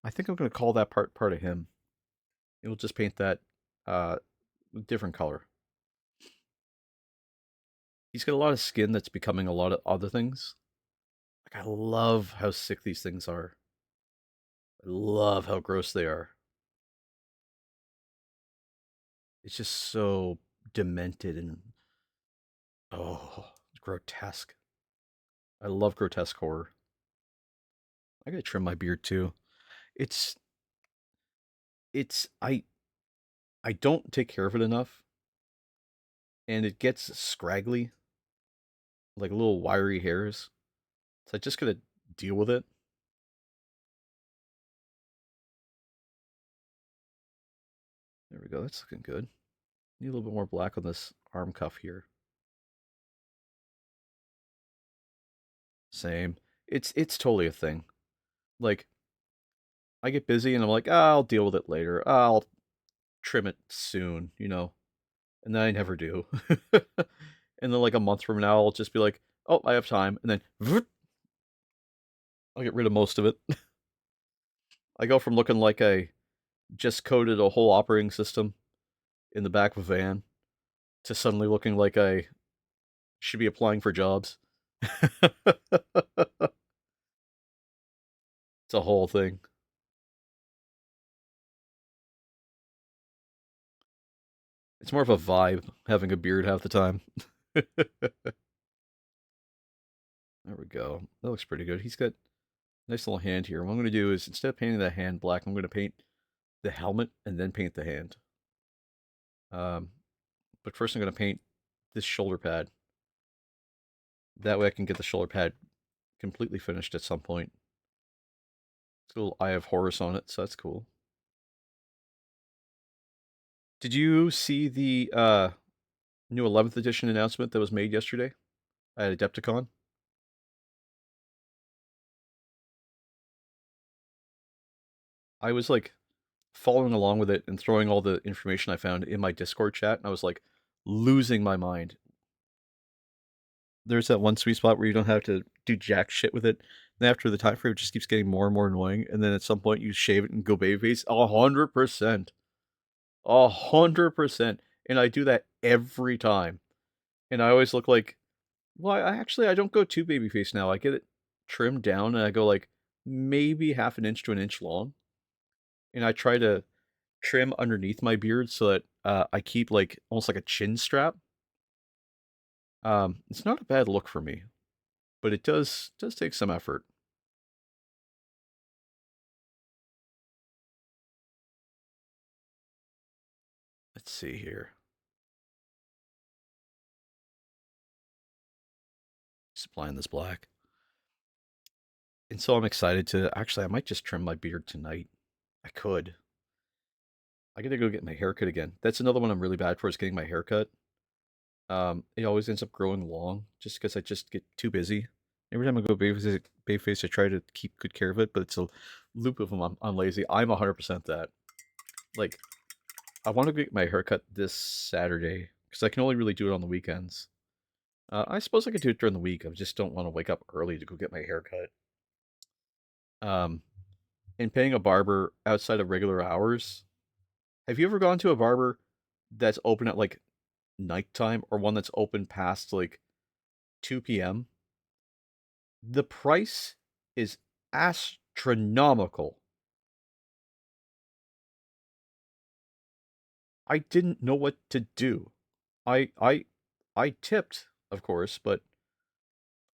I think I'm going to call that part of him. And we'll just paint that uh, different color. He's got a lot of skin that's becoming a lot of other things. Like I love how sick these things are. I love how gross they are. It's just so demented and oh, grotesque. I love grotesque horror. I gotta trim my beard too. It's it's I don't take care of it enough, and it gets scraggly, like little wiry hairs. So I just gotta deal with it. There we go. That's looking good. Need a little bit more black on this arm cuff here. Same. It's totally a thing. Like I get busy and I'm like, I'll deal with it later. I'll trim it soon, and then I never do. And then like a month from now, I'll just be like, oh, I have time, and then I'll get rid of most of it. I go from looking like I just coded a whole operating system in the back of a van to suddenly looking like I should be applying for jobs. It's a whole thing. It's more of a vibe having a beard half the time. There we go. That looks pretty good. He's got a nice little hand here. What I'm going to do is instead of painting the hand black, I'm going to paint the helmet and then paint the hand. Um, but first I'm going to paint this shoulder pad. That way I can get the shoulder pad completely finished at some point. It's a little Eye of Horus on it, so that's cool. Did you see the new 11th edition announcement that was made yesterday at Adepticon? I was like following along with it and throwing all the information I found in my Discord chat, and I was like losing my mind. There's that one sweet spot where you don't have to do jack shit with it. And after the time frame, it just keeps getting more and more annoying. And then at some point, you shave it and go babyface. 100%. 100%. And I do that every time. And I always look like, well, I don't go too babyface now. I get it trimmed down and I go like maybe half an inch to an inch long. And I try to trim underneath my beard so that I keep like almost like a chin strap. It's not a bad look for me, but it does take some effort. Let's see here. Just applying this black. And so I'm excited to actually I might just trim my beard tonight. I could. I gotta go get my haircut again. That's another one I'm really bad for is getting my haircut. It always ends up growing long just because I just get too busy. Every time I go babyface, I try to keep good care of it, but it's a loop of them. I'm lazy. I'm 100% that. Like, I want to get my haircut this Saturday because I can only really do it on the weekends. I suppose I could do it during the week. I just don't want to wake up early to go get my haircut. Um, and paying a barber outside of regular hours. Have you ever gone to a barber that's open at like nighttime or one that's open past like 2 p.m.? The price is astronomical. I didn't know what to do. I I I tipped, of course, but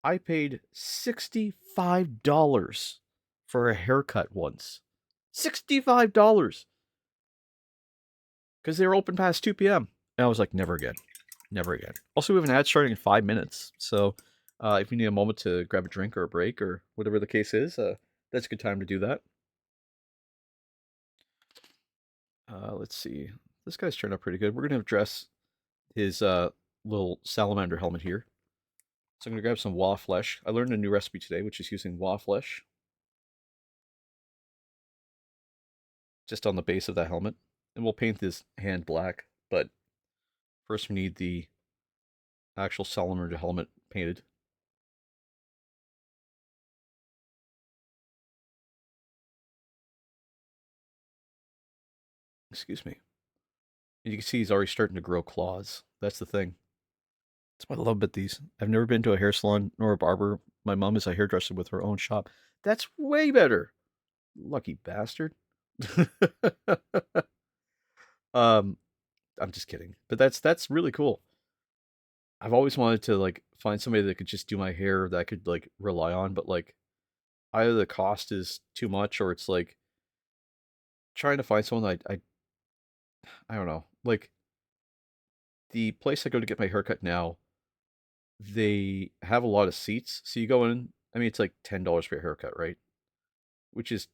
I paid $65 for a haircut once. $65 because they were open past 2 p.m. And I was like, never again. Never again. Also, we have an ad starting in 5 minutes. So if you need a moment to grab a drink or a break or whatever the case is, that's a good time to do that. Let's see. This guy's turned out pretty good. We're going to address his little salamander helmet here. So I'm going to grab some raw flesh. I learned a new recipe today, which is using raw flesh just on the base of that helmet. And we'll paint this hand black, but first we need the actual salamander helmet painted. Excuse me. And you can see he's already starting to grow claws. That's the thing. That's why I love about these. I've never been to a hair salon nor a barber. My mom is a hairdresser with her own shop. That's way better. Lucky bastard. um, I'm just kidding. But that's really cool. I've always wanted to like find somebody that could just do my hair that I could like rely on, but like either the cost is too much or it's like trying to find someone I don't know. Like the place I go to get my haircut now, they have a lot of seats. So you go in, I mean it's like $10 for a haircut, right? Which is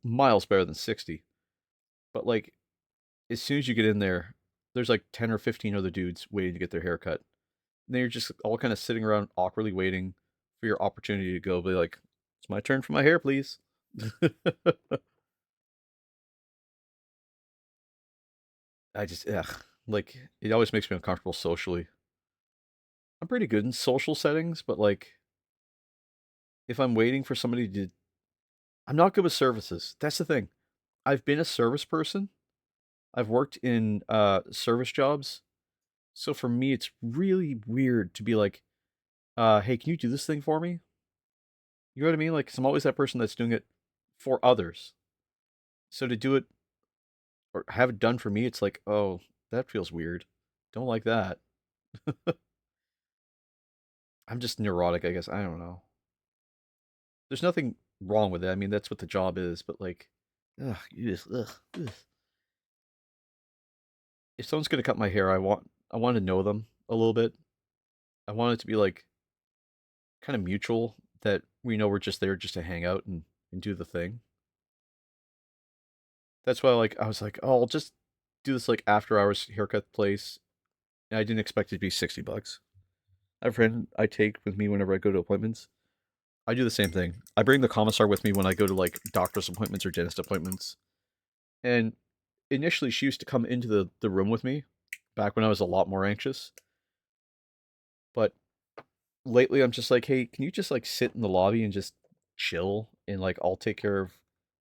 miles better than 60. But like as soon as you get in there, there's like 10 or 15 other dudes waiting to get their haircut. And then you're just all kind of sitting around awkwardly waiting for your opportunity to go be like, it's my turn for my hair, please. I just, ugh, like, it always makes me uncomfortable socially. I'm pretty good in social settings, but like, if I'm waiting for somebody to, I'm not good with services. That's the thing. I've been a service person, I've worked in service jobs, so for me it's really weird to be like, hey, can you do this thing for me? You know what I mean? Like, 'cause I'm always that person that's doing it for others. So to do it or have it done for me, it's like, oh, that feels weird. Don't like that. I'm just neurotic, I guess. I don't know. There's nothing wrong with it. I mean, that's what the job is, but like, ugh, you just, ugh. If someone's gonna cut my hair, I want to know them a little bit. I want it to be like kind of mutual that we know we're just there just to hang out and do the thing. That's why like I was like, oh, I'll just do this like after hours haircut place. And I didn't expect it to be $60. I have a friend I take with me whenever I go to appointments. I do the same thing. I bring the commissar with me when I go to like doctor's appointments or dentist appointments. And initially she used to come into the room with me back when I was a lot more anxious. But lately I'm just like, hey, can you just like sit in the lobby and just chill and like I'll take care of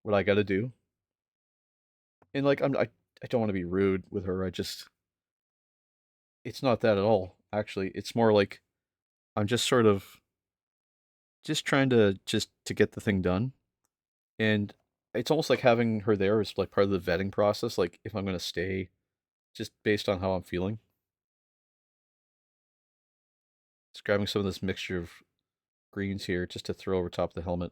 what I gotta do. And like I don't want to be rude with her. I just it's not that at all. Actually, it's more like I'm just sort of just trying to just to get the thing done. And it's almost like having her there is like part of the vetting process. Like if I'm gonna stay, just based on how I'm feeling. Just grabbing some of this mixture of greens here just to throw over top of the helmet.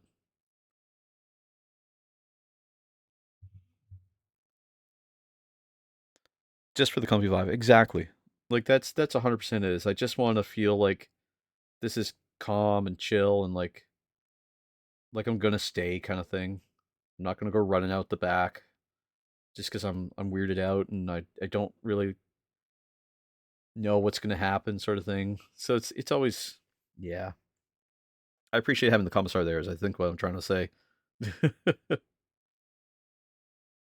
Just for the comfy vibe. Exactly. Like that's 100% it is. I just want to feel like this is calm and chill and like I'm gonna stay kind of thing. I'm not gonna go running out the back just because I'm weirded out and I don't really know what's gonna happen sort of thing. So it's always yeah. I appreciate having the commissar there is I think what I'm trying to say.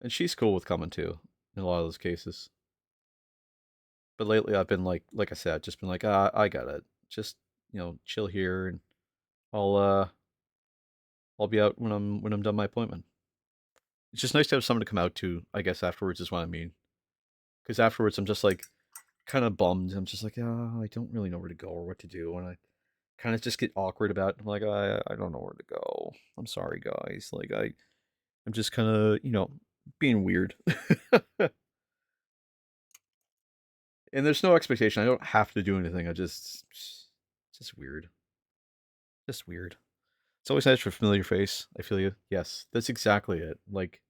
And she's cool with coming too in a lot of those cases. But lately I've been like I said, just been like, I got it. Just, chill here and I'll uh I'll be out when I'm done my appointment. It's just nice to have someone to come out to, I guess afterwards is what I mean. Because afterwards I'm just like kind of bummed. I'm just like, oh, I don't really know where to go or what to do. And I kind of just get awkward about it. I'm like, I don't know where to go. I'm sorry, guys. Like I'm just kind of, being weird. And there's no expectation. I don't have to do anything. Just weird. Just weird. It's always nice for a familiar face. I feel you. Yes, that's exactly it. Like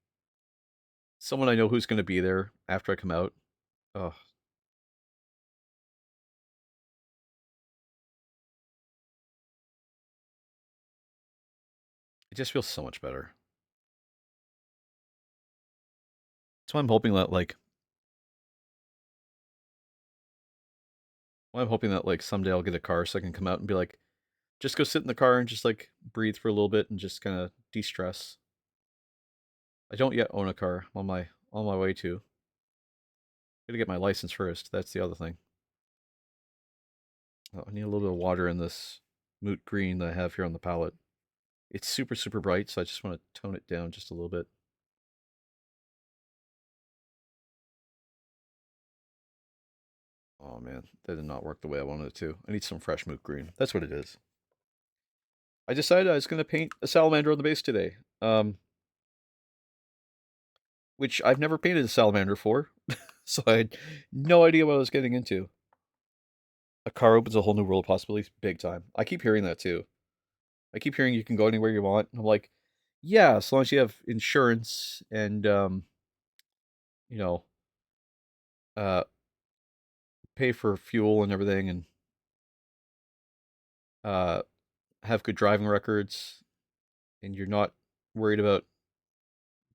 someone I know who's going to be there after I come out. Oh, it just feels so much better. That's why I'm hoping that someday I'll get a car so I can come out and be like, just go sit in the car and just like breathe for a little bit and just kind of de-stress. I don't yet own a car. I'm on my way to. Gotta get my license first. That's the other thing. Oh, I need a little bit of water in this moot green that I have here on the palette. It's super, super bright, so I just want to tone it down just a little bit. Oh man, that did not work the way I wanted it to. I need some fresh moot green. That's what it is. I decided I was going to paint a salamander on the base today, which I've never painted a salamander for, so I had no idea what I was getting into. A car opens a whole new world of possibilities, big time. I keep hearing that too. I keep hearing you can go anywhere you want. I'm like, yeah, as long as you have insurance and you know, uh, pay for fuel and everything, and uh, have good driving records, and you're not worried about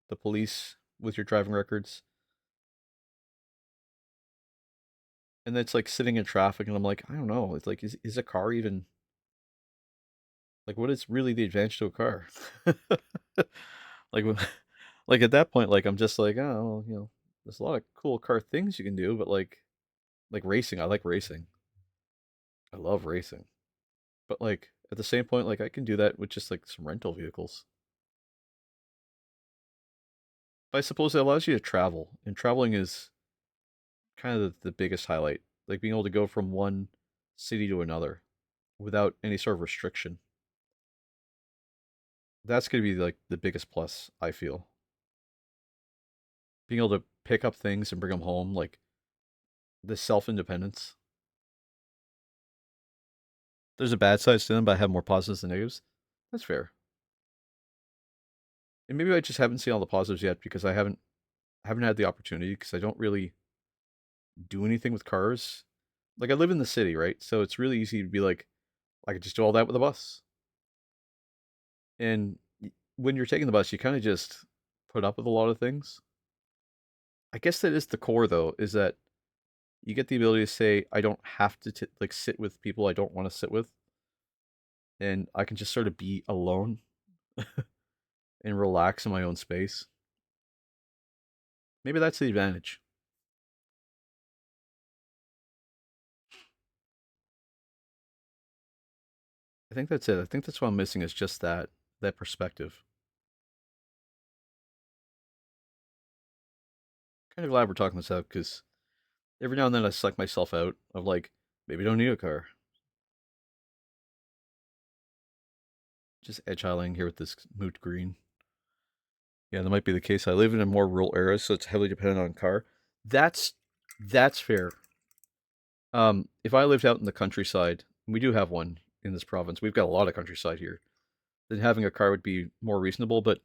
the police with your driving records. And it's like sitting in traffic, and I'm like, I don't know. It's like, is a car even like what is really the advantage to a car? Like, like at that point, like I'm just like, oh, well, there's a lot of cool car things you can do, but like racing, I like racing. I love racing, but like at the same point, like I can do that with just like some rental vehicles. But I suppose it allows you to travel, and traveling is kind of the biggest highlight. Like being able to go from one city to another without any sort of restriction. That's going to be like the biggest plus, I feel. Being able to pick up things and bring them home, like the self independence. There's a bad side to them, but I have more positives than negatives. That's fair. And maybe I just haven't seen all the positives yet because I haven't had the opportunity because I don't really do anything with cars. Like I live in the city, right? So it's really easy to be like, I could just do all that with a bus. And when you're taking the bus, you kind of just put up with a lot of things. I guess that is the core, though, is that you get the ability to say, I don't have to like sit with people I don't want to sit with, and I can just sort of be alone and relax in my own space. Maybe that's the advantage. I think that's it. I think that's what I'm missing is just that perspective. Kind of glad we're talking this out because every now and then I suck myself out of like maybe I don't need a car. Just edge highlighting here with this moot green. Yeah, that might be the case. I live in a more rural area, so it's heavily dependent on car. That's that's fair. If I lived out in the countryside, we do have one in this province. We've got a lot of countryside here. Then having a car would be more reasonable. But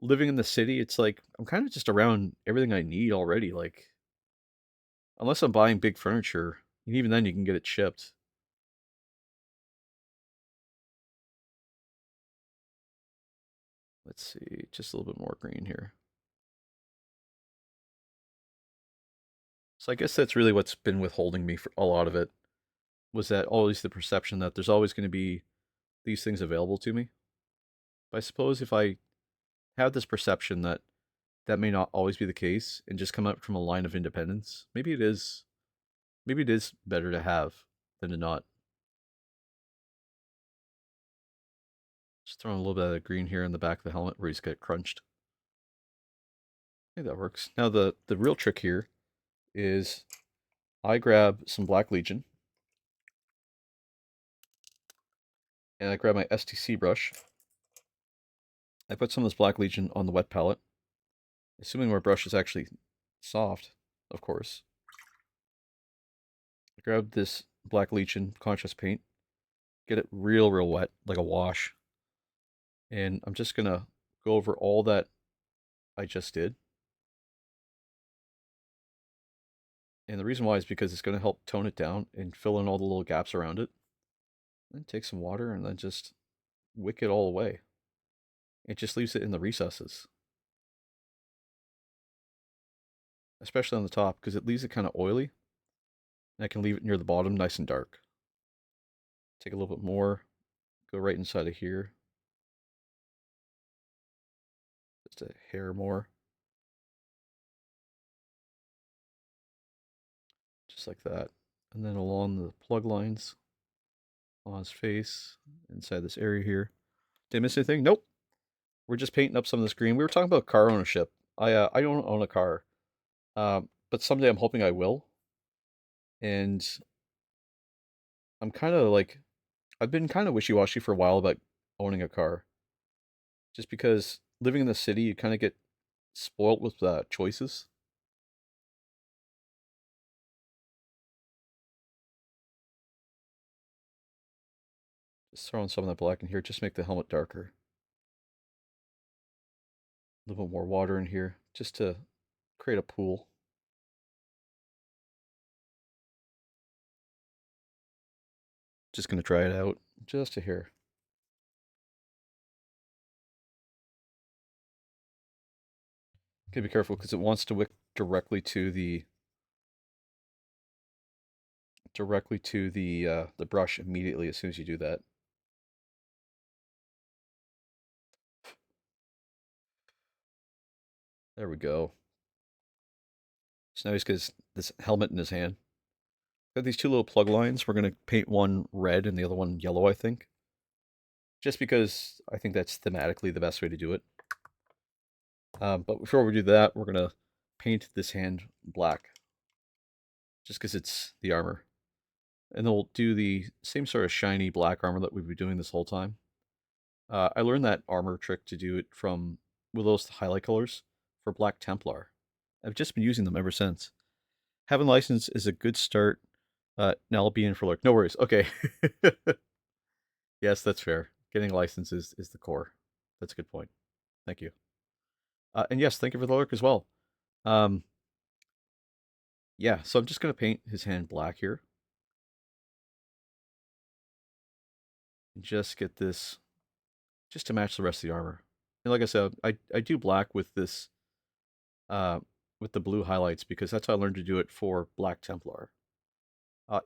living in the city, it's like I'm kind of just around everything I need already. Like unless I'm buying big furniture, and even then you can get it shipped. Let's see, just a little bit more green here. So I guess that's really what's been withholding me for a lot of it was that always the perception that there's always going to be these things available to me. But I suppose if I have this perception that that may not always be the case and just come out from a line of independence, maybe it is better to have than to not. Just throwing a little bit of green here in the back of the helmet where he's got crunched. I think that works. Now the real trick here is I grab some Black Legion and I grab my STC brush. I put some of this Black Legion on the wet palette, assuming my brush is actually soft, of course. I grab this Black Legion contrast paint, get it real wet, like a wash, and I'm just gonna go over all that I just did. And the reason why is because it's gonna help tone it down and fill in all the little gaps around it. Then take some water and then just wick it all away. It just leaves it in the recesses, especially on the top, because it leaves it kind of oily. And I can leave it near the bottom nice and dark. Take a little bit more, go right inside of here. Just a hair more. Just like that. And then along the plug lines on his face, inside this area here. Did I miss anything? Nope. We're just painting up some of this green. We were talking about car ownership. I don't own a car, but someday I'm hoping I will. And I'm kind of like I've been kind of wishy-washy for a while about owning a car, just because living in the city, you kind of get spoilt with choices. Just throwing some of that black in here, just make the helmet darker. A little bit more water in here, just to create a pool. Just gonna try it out, just a hair. Gotta be careful because it wants to wick directly to the brush immediately as soon as you do that. There we go. So now he's got this helmet in his hand. Got these two little plug lines. We're gonna paint one red and the other one yellow, I think. Just because I think that's thematically the best way to do it. But before we do that, we're gonna paint this hand black, just because it's the armor. And then we'll do the same sort of shiny black armor that we've been doing this whole time. I learned that armor trick to do it from Willow's highlight colors for Black Templar. I've just been using them ever since. Having a license is a good start. Now I'll be in for lurk. No worries. Okay. Yes, that's fair. Getting a license is the core. That's a good point. Thank you. And yes, thank you for the lurk as well. Um, yeah, so I'm just going to paint his hand black here. And just get this, just to match the rest of the armor. And like I said, I do black with this, uh, with the blue highlights because that's how I learned to do it for Black Templar.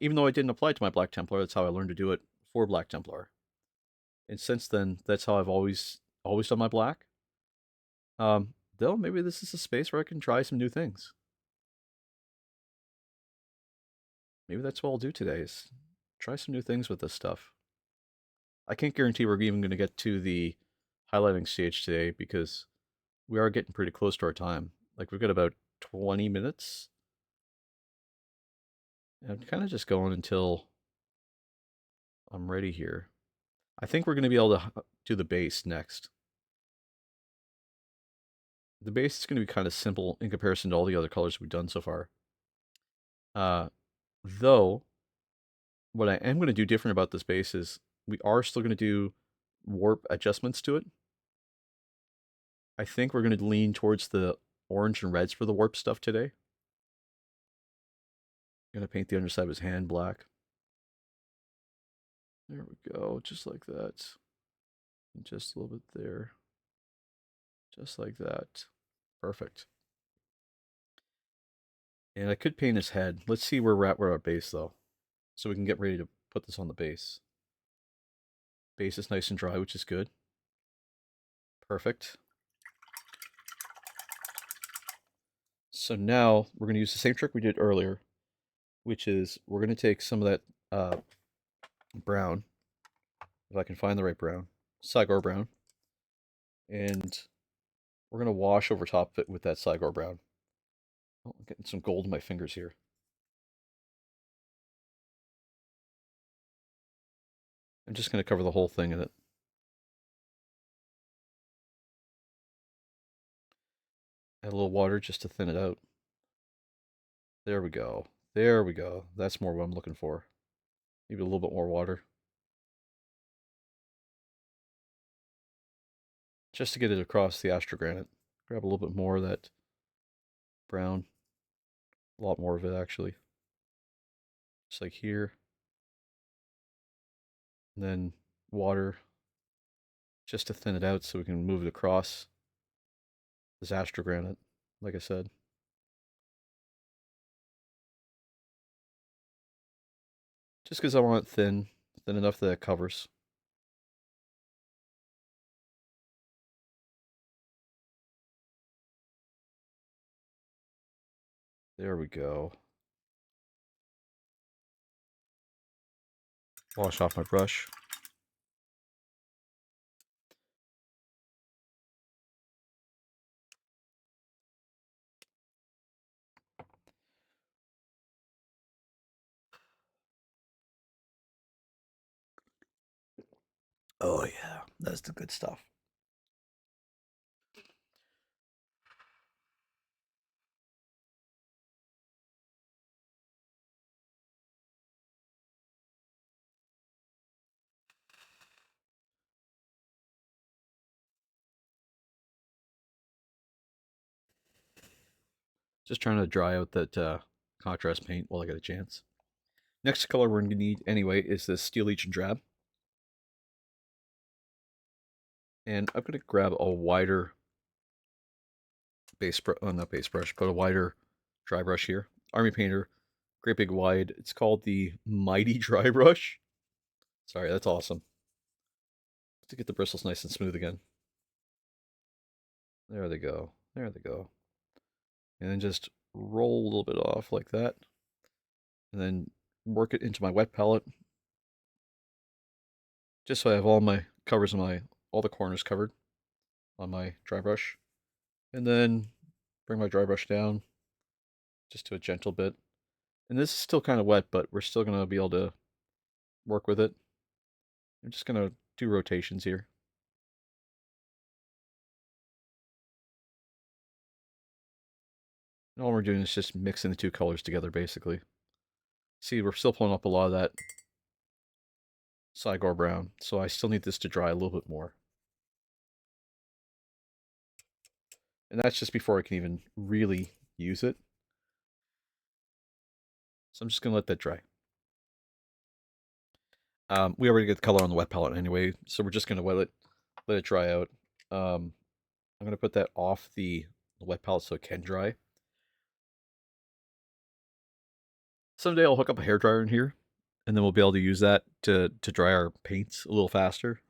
Even though I didn't apply it to my Black Templar, that's how I learned to do it for Black Templar. And since then, that's how I've always done my black. Though maybe this is a space where I can try some new things. Maybe that's what I'll do today is try some new things with this stuff. I can't guarantee we're even going to get to the highlighting stage today because we are getting pretty close to our time. Like we've got about 20 minutes. And I'm kind of just going until I'm ready here. I think we're going to be able to do the base next. The base is going to be kind of simple in comparison to all the other colors we've done so far. Though, what I am going to do different about this base is we are still going to do warp adjustments to it. I think we're going to lean towards the orange and reds for the warp stuff today. I'm going to paint the underside of his hand black. There we go, just like that. And just a little bit there. Just like that. Perfect. And I could paint his head. Let's see where we're at with our base, though. So we can get ready to put this on the base. Base is nice and dry, which is good. Perfect. So now we're going to use the same trick we did earlier, which is we're going to take some of that brown, if I can find the right brown, Sagor brown, and we're going to wash over top of it with that Sagor brown. Oh, I'm getting some gold in my fingers here. I'm just going to cover the whole thing in it. Add a little water just to thin it out. There we go. There we go. That's more what I'm looking for. Maybe a little bit more water. Just to get it across the astrogranite. Grab a little bit more of that brown. A lot more of it, actually. Just like here. And then water just to thin it out so we can move it across this astrogranite, like I said. Just because I want it thin enough that it covers. There we go. Wash off my brush. Oh yeah, that's the good stuff. Just trying to dry out that contrast paint while I get a chance. Next color we're going to need anyway is this Steel Legion Drab. And I'm going to grab a wider base brush, not base brush, but a wider dry brush here. Army Painter, great big wide. It's called the Mighty Dry Brush. Sorry, that's awesome. To get the bristles nice and smooth again. There they go. There they go. And then just roll a little bit off like that. And then work it into my wet palette. Just so I have all my covers and all the corners covered on my dry brush. And then bring my dry brush down just to a gentle bit. And this is still kind of wet, but we're still going to be able to work with it. I'm just going to do rotations here. And all we're doing is just mixing the two colors together, basically. See, we're still pulling up a lot of that Cygor brown, so I still need this to dry a little bit more. And that's just before I can even really use it. So I'm just going to let that dry. We already get the color on the wet palette anyway, so we're just going to let it dry out. I'm going to put that off the wet palette so it can dry. Someday I'll hook up a hairdryer in here, and then we'll be able to use that to dry our paints a little faster.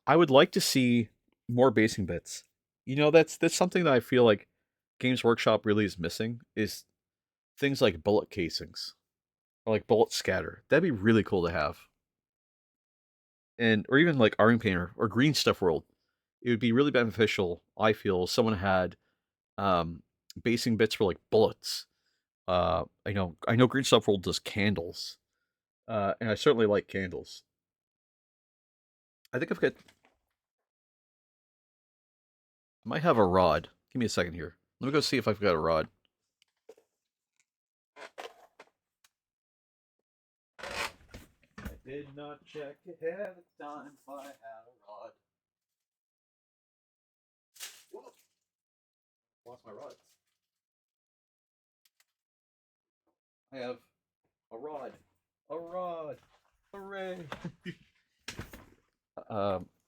I would like to see more basing bits. You know, that's something that I feel like Games Workshop really is missing is things like bullet casings or like bullet scatter. That'd be really cool to have. And or even like Army Painter or Green Stuff World. It would be really beneficial, I feel, if someone had um basing bits for like bullets. I know Green Stuff World does candles. And I certainly like candles. I think I might have a rod. Give me a second here. Let me go see if I've got a rod. I did not check ahead of time if I had a rod. Whoa, lost my rod. I have a rod. A rod. Hooray.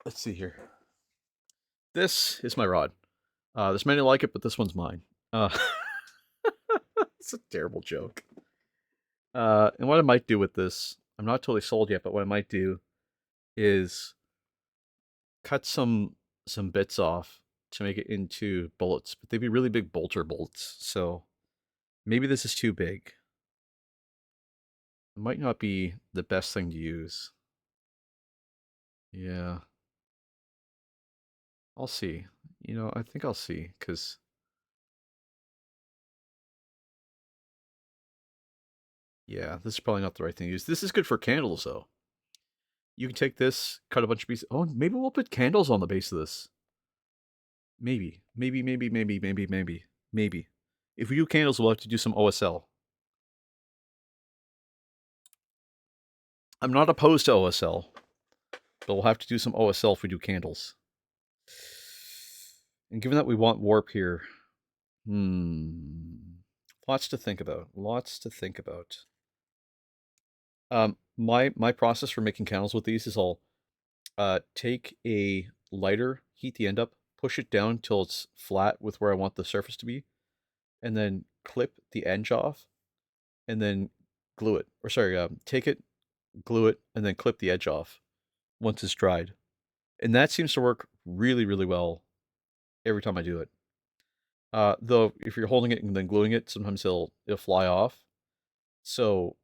Let's see here. This is my rod. There's many like it, but this one's mine. It's a terrible joke. And what I might do with this, I'm not totally sold yet, but what I might do is cut some bits off to make it into bullets, but they'd be really big bolter bolts. So maybe this is too big. It might not be the best thing to use. Yeah, I'll see. You know, I think I'll see because yeah, this is probably not the right thing to use. This is good for candles though. You can take this, cut a bunch of pieces. Oh, maybe we'll put candles on the base of this. Maybe. If we do candles, we'll have to do some OSL. I'm not opposed to OSL, but we'll have to do some OSL if we do candles. And given that we want warp here, lots to think about. Lots to think about. My process for making candles with these is I'll take a lighter, heat the end up, push it down till it's flat with where I want the surface to be, and then clip the edge off, and then glue it. Or sorry, take it, glue it, and then clip the edge off once it's dried. And that seems to work really, really well every time I do it. Though if you're holding it and then gluing it, sometimes it'll fly off. So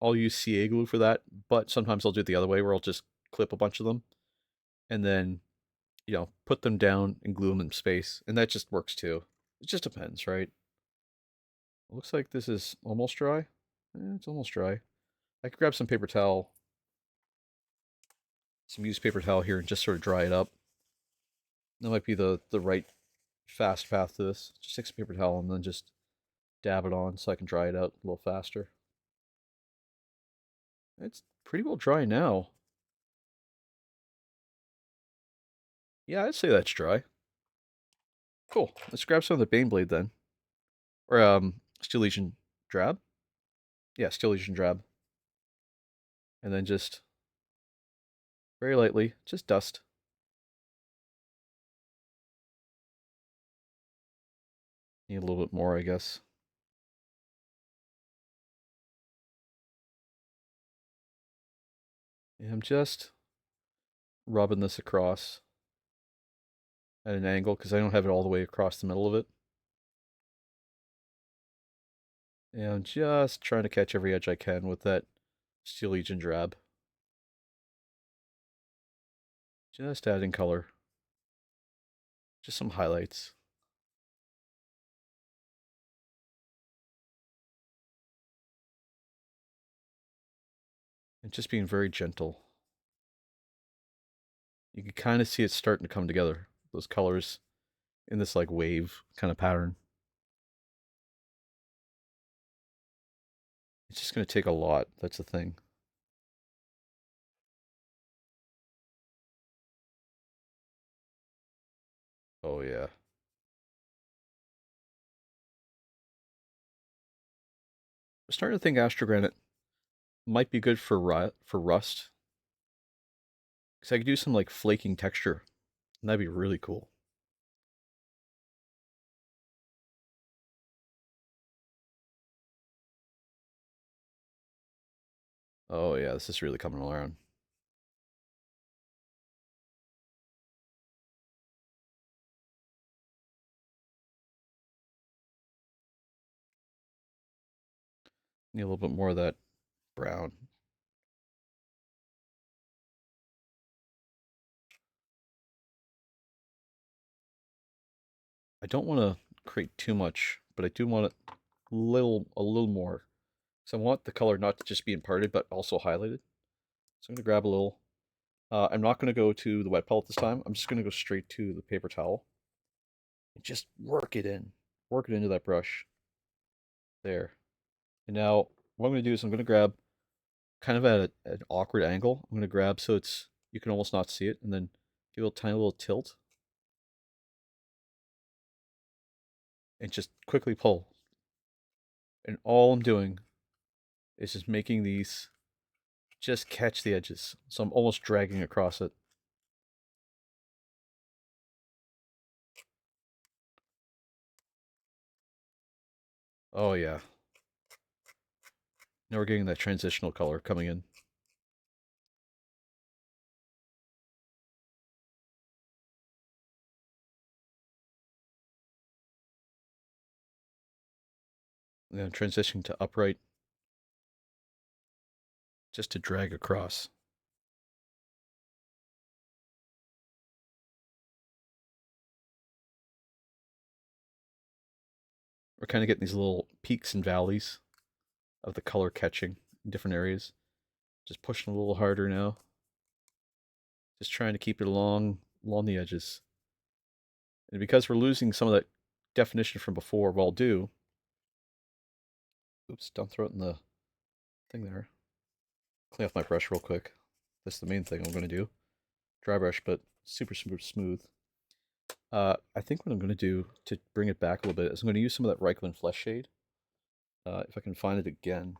I'll use CA glue for that, but sometimes I'll do it the other way where I'll just clip a bunch of them and then, put them down and glue them in space. And that just works too. It just depends, right? It looks like this is almost dry. It's almost dry. I could grab some paper towel, some used paper towel here and just sort of dry it up. That might be the right fast path to this. Just take some paper towel and then just dab it on so I can dry it out a little faster. It's pretty well dry now. Yeah, I'd say that's dry. Cool. Let's grab some of the Bane Blade then. Or Steel Legion Drab. Yeah, Steel Legion Drab. And then just very lightly, just dust. Need a little bit more, I guess. And I'm just rubbing this across at an angle because I don't have it all the way across the middle of it. And I'm just trying to catch every edge I can with that Steel Legion Drab. Just adding color. Just some highlights. And just being very gentle. You can kind of see it starting to come together. Those colors in this like wave kind of pattern. It's just going to take a lot. That's the thing. Oh yeah. I'm starting to think astrogranite might be good for rust. Because I could do some like flaking texture. And that'd be really cool. Oh yeah, this is really coming around. Need a little bit more of that brown. I don't want to create too much, but I do want it a little more. So I want the color not to just be imparted, but also highlighted. So I'm going to grab a little. I'm not going to go to the wet palette this time. I'm just going to go straight to the paper towel and just work it in. Work it into that brush. There. And now what I'm going to do is I'm going to grab kind of at an awkward angle. I'm going to grab so it's you can almost not see it, and then give it a tiny little tilt and just quickly pull. And all I'm doing is just making these just catch the edges. So I'm almost dragging across it. Oh yeah. Now we're getting that transitional color coming in. And then transitioning to upright just to drag across. We're kind of getting these little peaks and valleys of the color catching in different areas. Just pushing a little harder now. Just trying to keep it along the edges. And because we're losing some of that definition from before, while do. Oops, don't throw it in the thing there. Clean off my brush real quick. That's the main thing I'm going to do. Dry brush, but super smooth. I think what I'm going to do to bring it back a little bit is I'm going to use some of that Reichland Flesh shade. If I can find it again.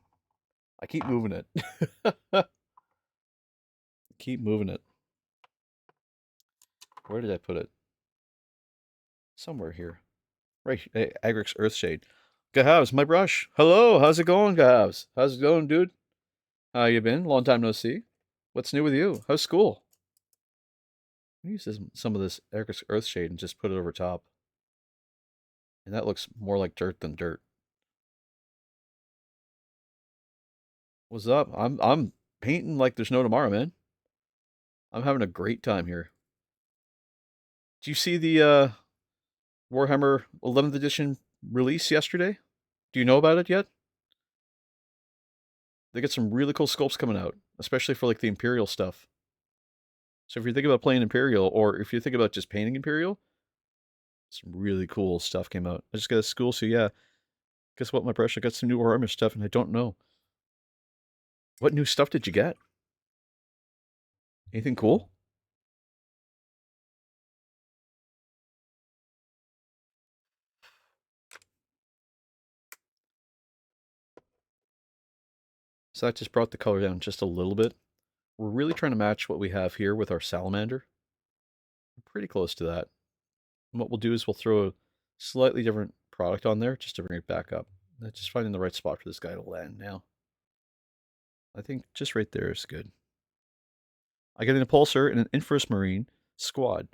I keep moving it. Keep moving it. Where did I put it? Somewhere here. Right, hey, Agrix Earthshade. Gahavs, my brush. Hello, how's it going, Gahavs? How's it going, dude? How you been? Long time no see. What's new with you? How's school? Use some of this Agrix Earthshade and just put it over top. And that looks more like dirt than dirt. What's up? I'm painting like there's no tomorrow, man. I'm having a great time here. Did you see the Warhammer 11th edition release yesterday? Do you know about it yet? They got some really cool sculpts coming out, especially for like the Imperial stuff. So if you're thinking about playing Imperial, or if you think about just painting Imperial, some really cool stuff came out. I just got a school, so yeah. Guess what, my brush? I got some new Warhammer stuff, and I don't know. What new stuff did you get? Anything cool? So that just brought the color down just a little bit. We're really trying to match what we have here with our salamander. We're pretty close to that. And what we'll do is we'll throw a slightly different product on there just to bring it back up. Just finding the right spot for this guy to land now. I think just right there is good. I get an Impulsor and an Inframarine squad.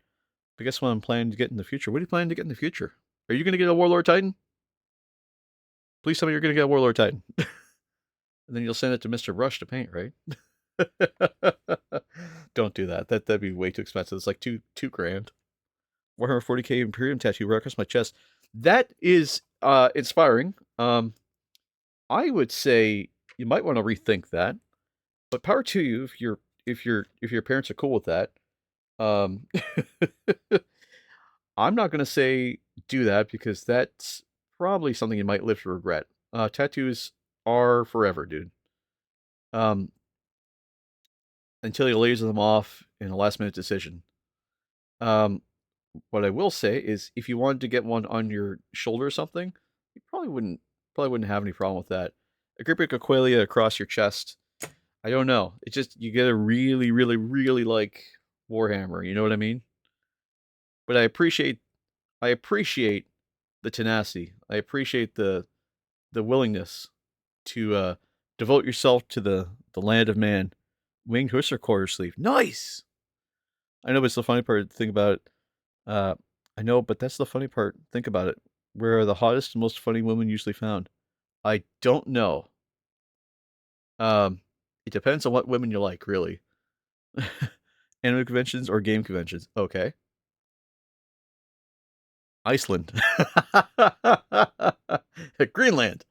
But guess what I'm planning to get in the future? What are you planning to get in the future? Are you going to get a Warlord Titan? Please tell me you're going to get a Warlord Titan. And then you'll send it to Mr. Rush to paint, right? Don't do that. That'd be way too expensive. It's like two grand. Warhammer 40K Imperium tattoo right across my chest. That is inspiring. I would say you might want to rethink that. But power to you if your parents are cool with that. Um, I'm not gonna say do that because that's probably something you might live to regret. Tattoos are forever, dude. Um, until you laser them off in a last minute decision. Um, what I will say is, if you wanted to get one on your shoulder or something, you probably wouldn't have any problem with that. A Agripic Aqualia across your chest. I don't know. It's just you get a really, really, really like Warhammer. You know what I mean? But I appreciate the tenacity. I appreciate the willingness to devote yourself to the land of man. Winged Hussar quarter sleeve. Nice. I know, but it's the funny part. Think about it. I know, but that's the funny part. Think about it. Where are the hottest and most funny women usually found? I don't know. Um, it depends on what women you like, really. Anime conventions or game conventions? Okay. Iceland. Greenland.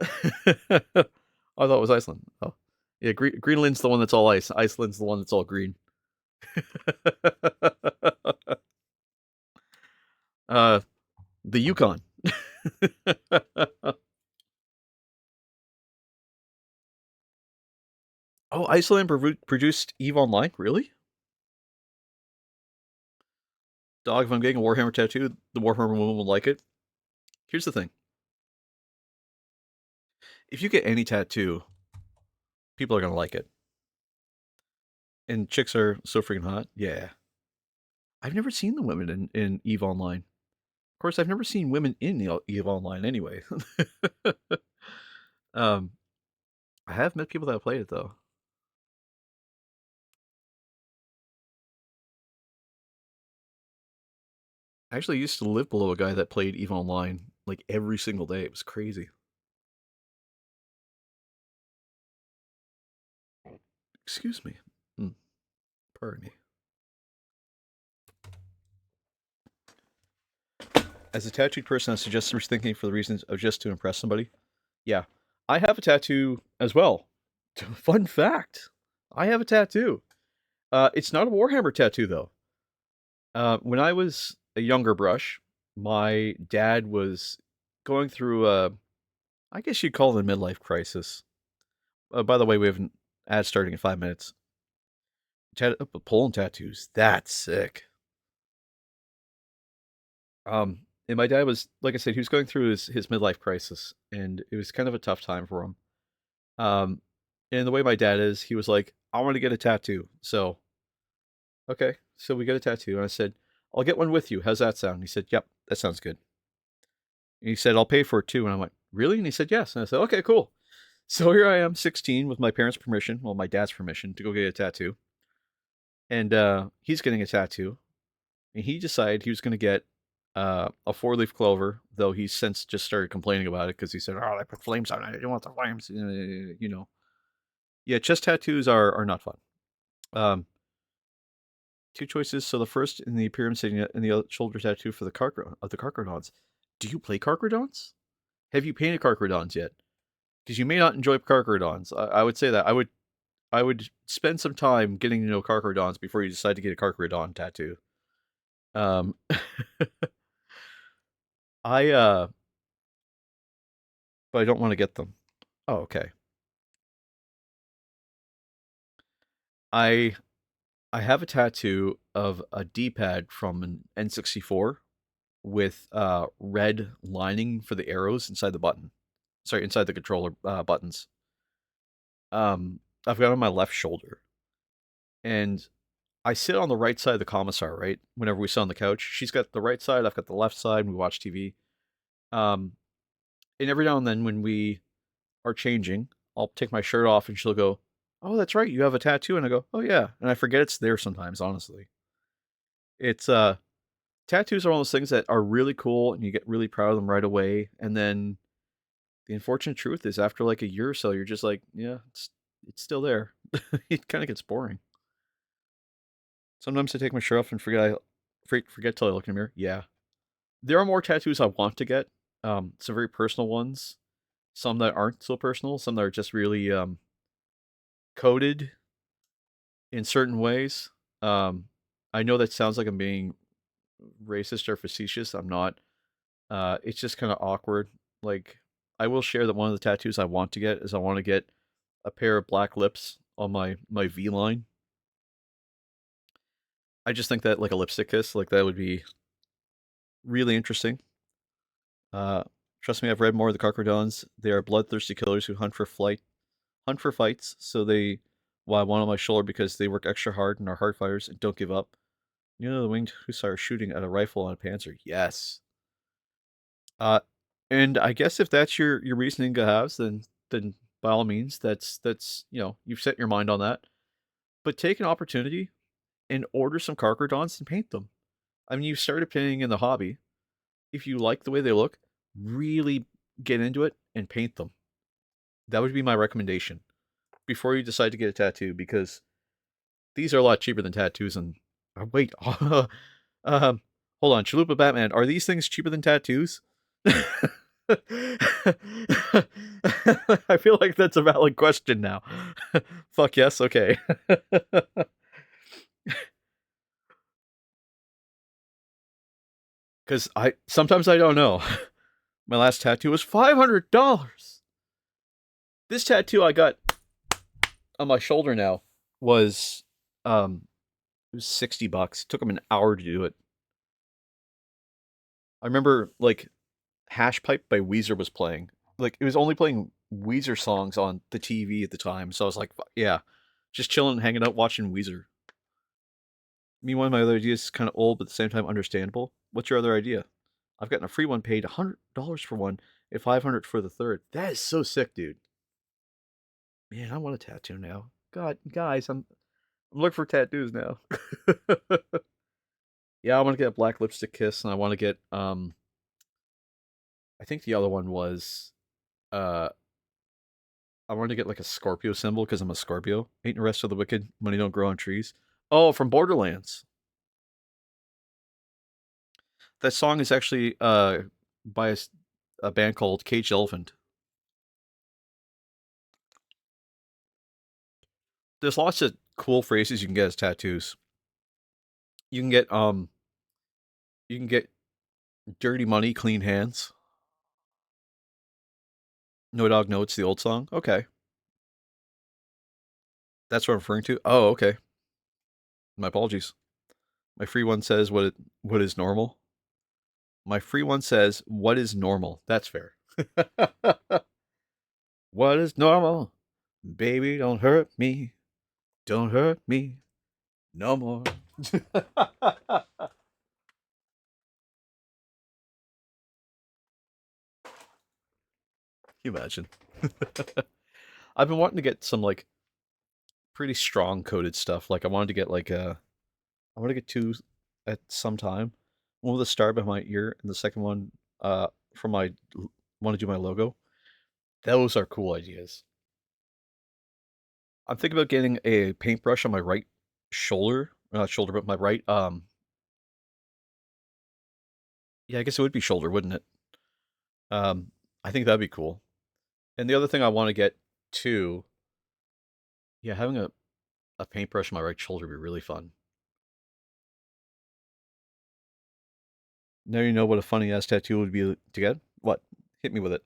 I thought it was Iceland. Oh, yeah. Greenland's the one that's all ice. Iceland's the one that's all green. uh, the Yukon. Oh, Iceland produced Eve Online. Really? Dog, if I'm getting a Warhammer tattoo, the Warhammer woman will like it. Here's the thing: if you get any tattoo, people are gonna like it. And chicks are so freaking hot. Yeah. I've never seen the women in Eve Online. Of course, I've never seen women in Eve Online anyway. um, I have met people that have played it though. I actually used to live below a guy that played Eve Online like every single day. It was crazy. Excuse me. Mm, pardon me. As a tattooed person, I suggest thinking for the reasons of just to impress somebody. Yeah, I have a tattoo as well. Fun fact: I have a tattoo. It's not a Warhammer tattoo though. When I was a younger brush, my dad was going through a, I guess you'd call it a midlife crisis. By the way, we have an ad starting in 5 minutes. Pulling tattoos, that's sick. And my dad was, like I said, he was going through his midlife crisis, and it was kind of a tough time for him. Um, and the way my dad is, he was like, "I want to get a tattoo." So, okay, so we get a tattoo, and I said, "I'll get one with you. How's that sound?" And he said, "Yep, that sounds good." And he said, "I'll pay for it too." And I went, "Really?" And he said, "Yes." And I said, "Okay, cool." So here I am, 16, with my parents' permission, well, my dad's permission, to go get a tattoo. And he's getting a tattoo, and he decided he was going to get a four-leaf clover, though he's since just started complaining about it because he said, "Oh, I put flames on it. I didn't want the flames." You know. Yeah, chest tattoos are not fun. Um, two choices. So the first in the pyramid setting and the other shoulder tattoo for the Carcrodons. Do you play Carcrodons? Have you painted Carcrodons yet? Because you may not enjoy Carcrodons. I would say that I would spend some time getting to know Carcrodons before you decide to get a Carcrodon tattoo. Um, I but I don't want to get them. Oh, okay. I I have a tattoo of a D-pad from an N64 with red lining for the arrows inside the button. Sorry, inside the controller buttons. I've got it on my left shoulder, and I sit on the right side of the commissar. Right, whenever we sit on the couch, she's got the right side, I've got the left side. And we watch TV. Um, and every now and then, when we are changing, I'll take my shirt off, and she'll go, "Oh, that's right, you have a tattoo." And I go, "Oh yeah," and I forget it's there sometimes. Honestly, it's tattoos are one of those things that are really cool, and you get really proud of them right away, and then The unfortunate truth is, after like a year or so, you're just like, yeah, it's still there. It kind of gets boring. Sometimes I take my shirt off and forget till I look in the mirror. Yeah, there are more tattoos I want to get. Some very personal ones, some that aren't so personal, some that are just really coded in certain ways. Um, I know that sounds like I'm being racist or facetious. I'm not. It's just kind of awkward. Like, I will share that one of the tattoos I want to get is I want to get a pair of black lips on my V line. I just think that like a lipstick kiss, like that would be really interesting. Uh, Trust me, I've read more of the Carcrodons. They are bloodthirsty killers who hunt for fights. So they, well, I want on my shoulder because they work extra hard and are hard fighters and don't give up. You know, the winged hussar shooting at a rifle on a panzer. Yes. Uh, and I guess if that's your reasoning, Gahavs, then by all means, that's you've set your mind on that. But take an opportunity and order some Carcrodons and paint them. I mean, you started painting in the hobby. If you like the way they look, really get into it and paint them. That would be my recommendation before you decide to get a tattoo, because these are a lot cheaper than tattoos. And wait, hold on, Chalupa Batman, are these things cheaper than tattoos? I feel like that's a valid question now. Fuck yes, okay. Because I sometimes I don't know. My last tattoo was $500. This tattoo I got on my shoulder now was it was $60. It took him an hour to do it. I remember like Hash Pipe by Weezer was playing. Like it was only playing Weezer songs on the TV at the time, so I was like, yeah, just chilling, hanging out, watching Weezer. I mean, one of my other ideas is kind of old, but at the same time understandable. What's your other idea? I've gotten a free one, paid $100 for one, and $500 for the third. That is so sick, dude. Man, I want a tattoo now. God, guys, I'm looking for tattoos now. Yeah, I want to get a black lipstick kiss, and I want to get I think the other one was uh I wanted to get like a Scorpio symbol because I'm a Scorpio. Ain't the rest of the wicked, money don't grow on trees. Oh, from Borderlands. That song is actually by a band called Caged Elephant. There's lots of cool phrases you can get as tattoos. You can get you can get dirty money, clean hands. No Dog No, it's the old song. Okay. That's what I'm referring to. Oh, okay. My apologies. My free one says what is normal. My free one says what is normal. That's fair. What is normal? Baby, don't hurt me. Don't hurt me no more. Can you imagine? I've been wanting to get some like pretty strong coated stuff. Like I wanted to get like I want to get two at some time. One with a star behind my ear, and the second one for my want to do my logo. Those are cool ideas. I'm thinking about getting a paintbrush on my right shoulder, not shoulder, but my right yeah, I guess it would be shoulder, wouldn't it? Um, I think that'd be cool. And the other thing I want to get too, yeah, having a paintbrush on my right shoulder would be really fun. Now you know what a funny ass tattoo would be to get. What? Hit me with it.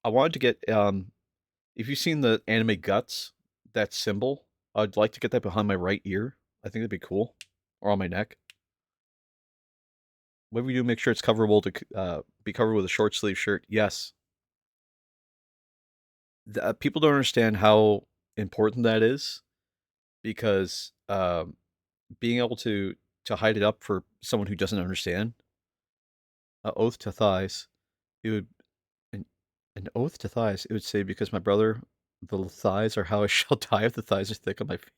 I wanted to get if you've seen the anime Guts, that symbol, I'd like to get that behind my right ear. I think that'd be cool. Or on my neck. Whatever you do, make sure it's coverable to be covered with a short sleeve shirt. Yes. People don't understand how important that is because being able to hide it up for someone who doesn't understand, oath to thighs, it would an, an oath to thighs. It would say because my brother, the thighs are how I shall die if the thighs are thick on my feet.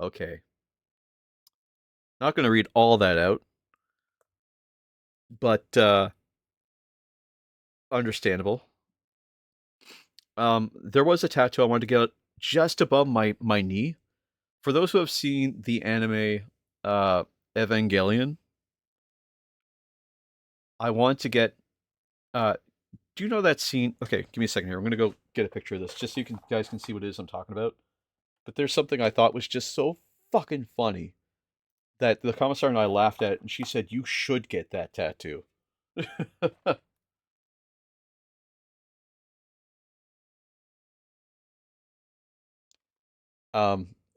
Okay, not going to read all that out, but understandable. There was a tattoo I wanted to get just above my knee. For those who have seen the anime uh, Evangelion, I want to get. Uh, do you know that scene? Okay, give me a second here. I'm gonna go get a picture of this just so you guys can see what it is I'm talking about. But there's something I thought was just so fucking funny that the commissar and I laughed at, and she said, "You should get that tattoo."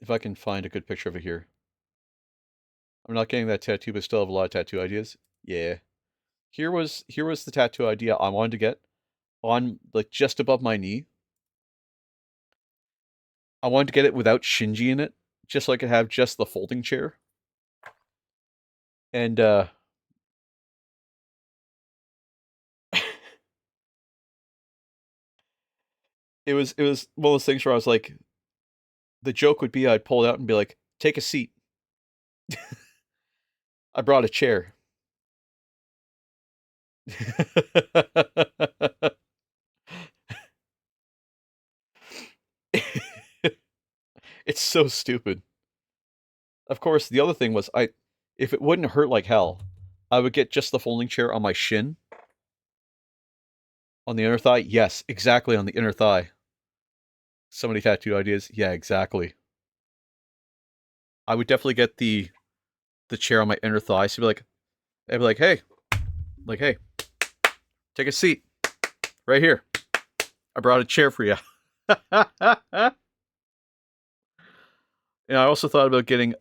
If I can find a good picture of it here. I'm not getting that tattoo, but still have a lot of tattoo ideas. Yeah. Here was the tattoo idea I wanted to get on like just above my knee. I wanted to get it without Shinji in it, just so I could have just the folding chair. And it was one of those things where I was like, the joke would be I'd pull it out and be like, "Take a seat. I brought a chair." It's so stupid. Of course, the other thing was if it wouldn't hurt like hell, I would get just the folding chair on my shin, on the inner thigh. Yes, exactly on the inner thigh. So many tattoo ideas. Yeah, exactly. I would definitely get the chair on my inner thigh. So I'd be like, hey, take a seat right here. I brought a chair for you. And I also thought about getting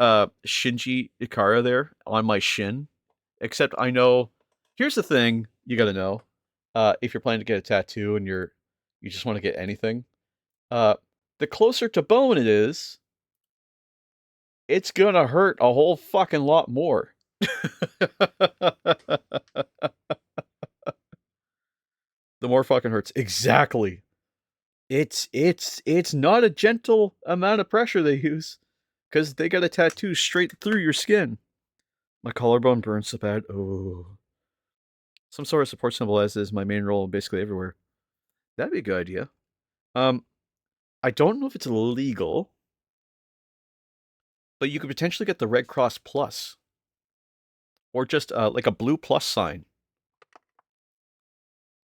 Shinji Ikara there on my shin. Except I know here's the thing you gotta know. If you're planning to get a tattoo and you just want to get anything, uh the closer to bone it is, it's gonna hurt a whole fucking lot more. The more fucking hurts. Exactly. It's not a gentle amount of pressure they use, because they got a tattoo straight through your skin. My collarbone burns so bad. Oh, some sort of support symbol as is my main role basically everywhere. That'd be a good idea. Um, I don't know if it's illegal, but you could potentially get the Red Cross Plus, or just like a blue plus sign.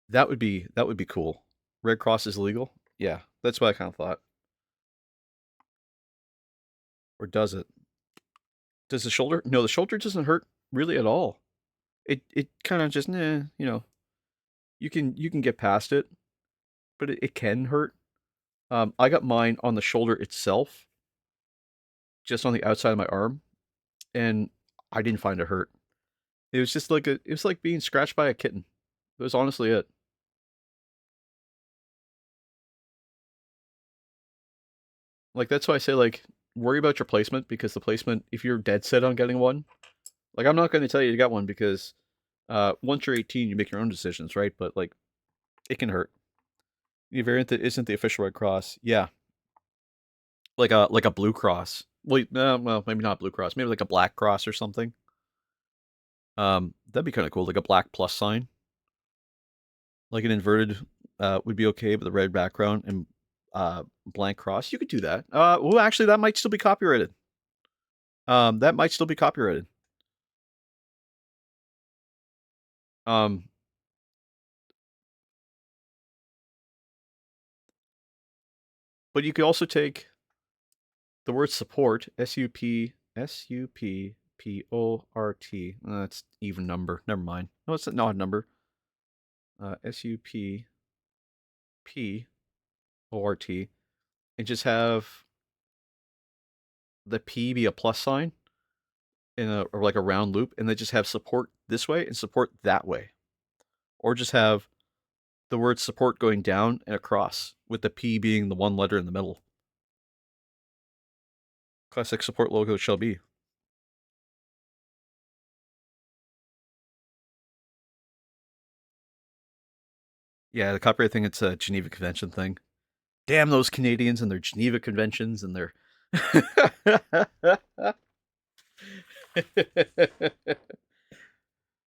That would be cool. Red Cross is legal. Yeah, that's what I kind of thought. Or does it? Does the shoulder? No, the shoulder doesn't hurt really at all. It kind of just you can get past it, but it can hurt. I got mine on the shoulder itself, just on the outside of my arm, and I didn't find it hurt. It was just like it was like being scratched by a kitten. It was honestly it. Like that's why I say like worry about your placement, because the placement, if you're dead set on getting one, like I'm not going to tell you to get one because once you're 18 you make your own decisions, right? But like it can hurt. The variant that isn't the official Red Cross, yeah, like a Blue Cross. Well, maybe not Blue Cross, maybe like a Black Cross or something. That'd be kind of cool, like a black plus sign, like an inverted would be okay, but the red background and blank cross. You could do that. Well, actually, that might still be copyrighted. That might still be copyrighted. Um, but you could also take the word support, SUPPORT. That's even number. Never mind. No, it's not a number. SUPPORT, and just have the P be a plus sign in a or like a round loop, and then just have support this way and support that way, or just have the word support going down and across, with the P being the one letter in the middle. Classic support logo shall be. Yeah, the copyright thing, it's a Geneva Convention thing. Damn those Canadians and their Geneva Conventions and their.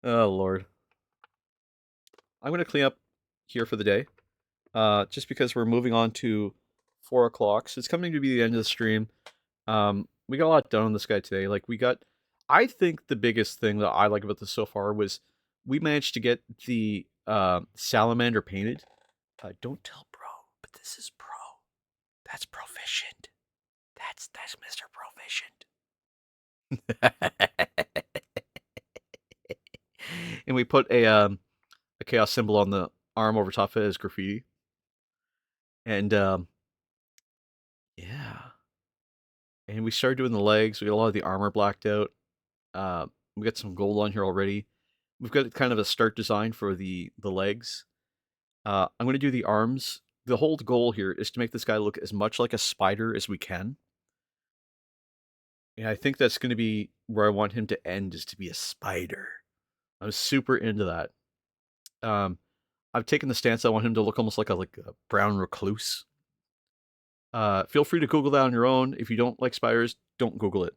Oh, Lord. I'm going to clean up here for the day. just because we're moving on to 4 o'clock. So it's coming to be the end of the stream. We got a lot done on this guy today. I think the biggest thing that I like about this so far was we managed to get the salamander painted. Don't tell bro, but this is pro. That's proficient. That's Mr. Proficient. And we put a chaos symbol on the arm over top of it as graffiti. And yeah. And we started doing the legs. We got a lot of the armor blacked out. Uh, we got some gold on here already. We've got kind of a start design for the legs. I'm going to do the arms. The whole goal here is to make this guy look as much like a spider as we can. And I think that's going to be where I want him to end, is to be a spider. I'm super into that. I've taken the stance I want him to look almost like a brown recluse. Feel free to Google that on your own. If you don't like spiders, don't Google it.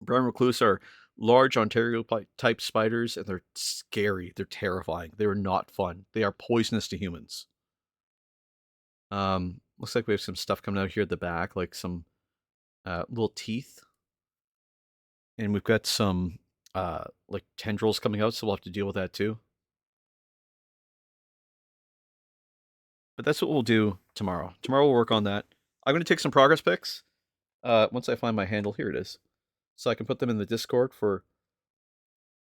Brown recluse are large Ontario type spiders, and they're scary. They're terrifying. They are not fun. They are poisonous to humans. Looks like we have some stuff coming out here at the back, like some little teeth, and we've got some like tendrils coming out, so we'll have to deal with that too. But that's what we'll do tomorrow. Tomorrow we'll work on that. I'm going to take some progress pics once I find my handle. Here it is, so I can put them in the Discord for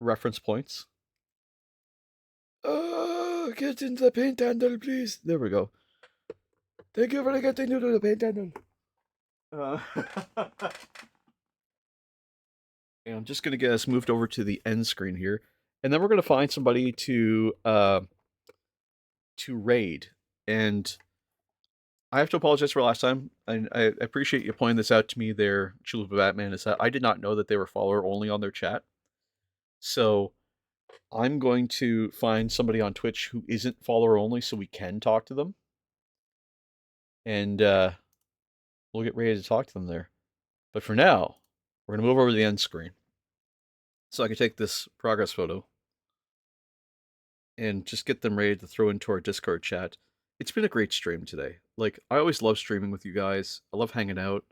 reference points. Get into the paint handle, please. There we go. Thank you for getting into the paint handle. And I'm just gonna get us moved over to the end screen here, and then we're gonna find somebody to raid. And I have to apologize for last time, and I appreciate you pointing this out to me there, Chalupa Batman, is that I did not know that they were follower only on their chat. So I'm going to find somebody on Twitch who isn't follower only so we can talk to them. And we'll get ready to talk to them there. But for now, we're going to move over to the end screen so I can take this progress photo and just get them ready to throw into our Discord chat. It's been a great stream today. Like, I always love streaming with you guys. I love hanging out.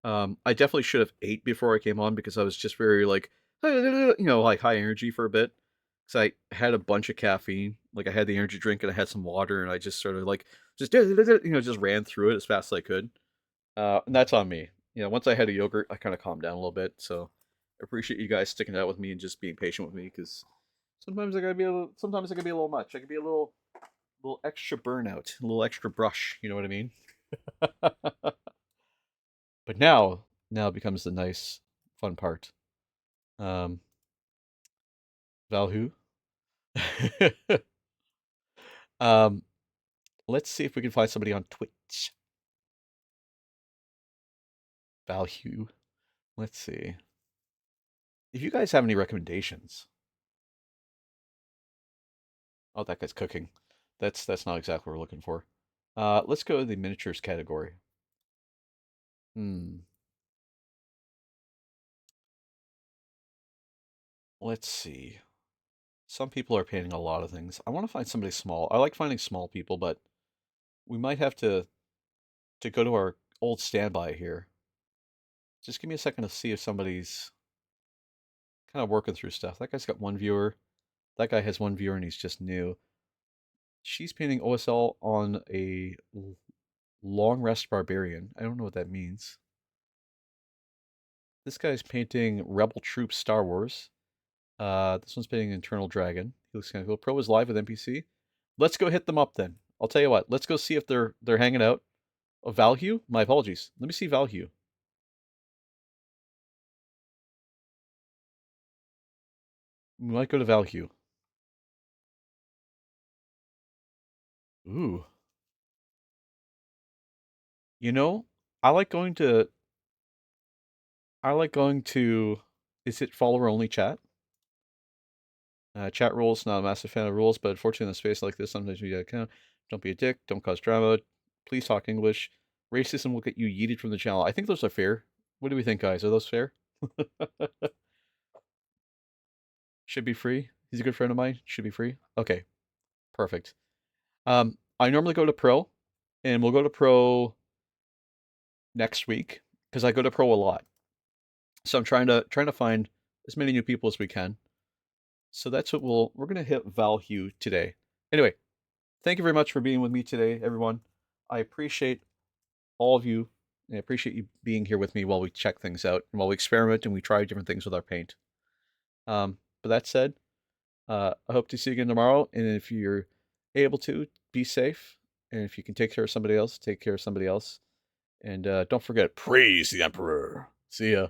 I definitely should have ate before I came on because I was just very like, like high energy for a bit. Because I had a bunch of caffeine. Like, I had the energy drink and I had some water, and I just sort of like just ran through it as fast as I could. And that's on me. Once I had a yogurt, I kind of calmed down a little bit. So I appreciate you guys sticking out with me and just being patient with me, because sometimes sometimes it can be a little much. I can be a little extra burnout, a little extra brush. You know what I mean? But now becomes the nice, fun part. Valhu. um, let's see if we can find somebody on Twitch. Valhu. Let's see. If you guys have any recommendations. Oh, that guy's cooking. That's not exactly what we're looking for. Let's go to the miniatures category. Let's see. Some people are painting a lot of things. I want to find somebody small. I like finding small people, but we might have to go to our old standby here. Just give me a second to see if somebody's kind of working through stuff. That guy's got one viewer. That guy has one viewer and he's just new. She's painting OSL on a long rest barbarian. I don't know what that means. This guy's painting Rebel Troops Star Wars. This one's painting Internal Dragon. He looks kind of cool. Pro is live with NPC. Let's go hit them up then. I'll tell you what. Let's go see if they're hanging out. Oh, Valhue? My apologies. Let me see Valhue. We might go to Valhue. Ooh. You know, I like going to. I like going to. Is it follower only chat? Chat rules. Not a massive fan of rules, but unfortunately, in a space like this, sometimes you gotta count. Don't be a dick. Don't cause drama. Please talk English. Racism will get you yeeted from the channel. I think those are fair. What do we think, guys? Are those fair? Should be free. He's a good friend of mine. Should be free. Okay, perfect. I'm I normally go to pro, and we'll go to pro next week because I go to pro a lot. So I'm trying to find as many new people as we can. So that's what we're gonna hit Valhue today. Anyway, thank you very much for being with me today, everyone. I appreciate all of you, and I appreciate you being here with me while we check things out and while we experiment and we try different things with our paint. But that said, I hope to see you again tomorrow. And if you're able to, be safe. And if you can take care of somebody else, take care of somebody else. And don't forget, praise the Emperor. See ya.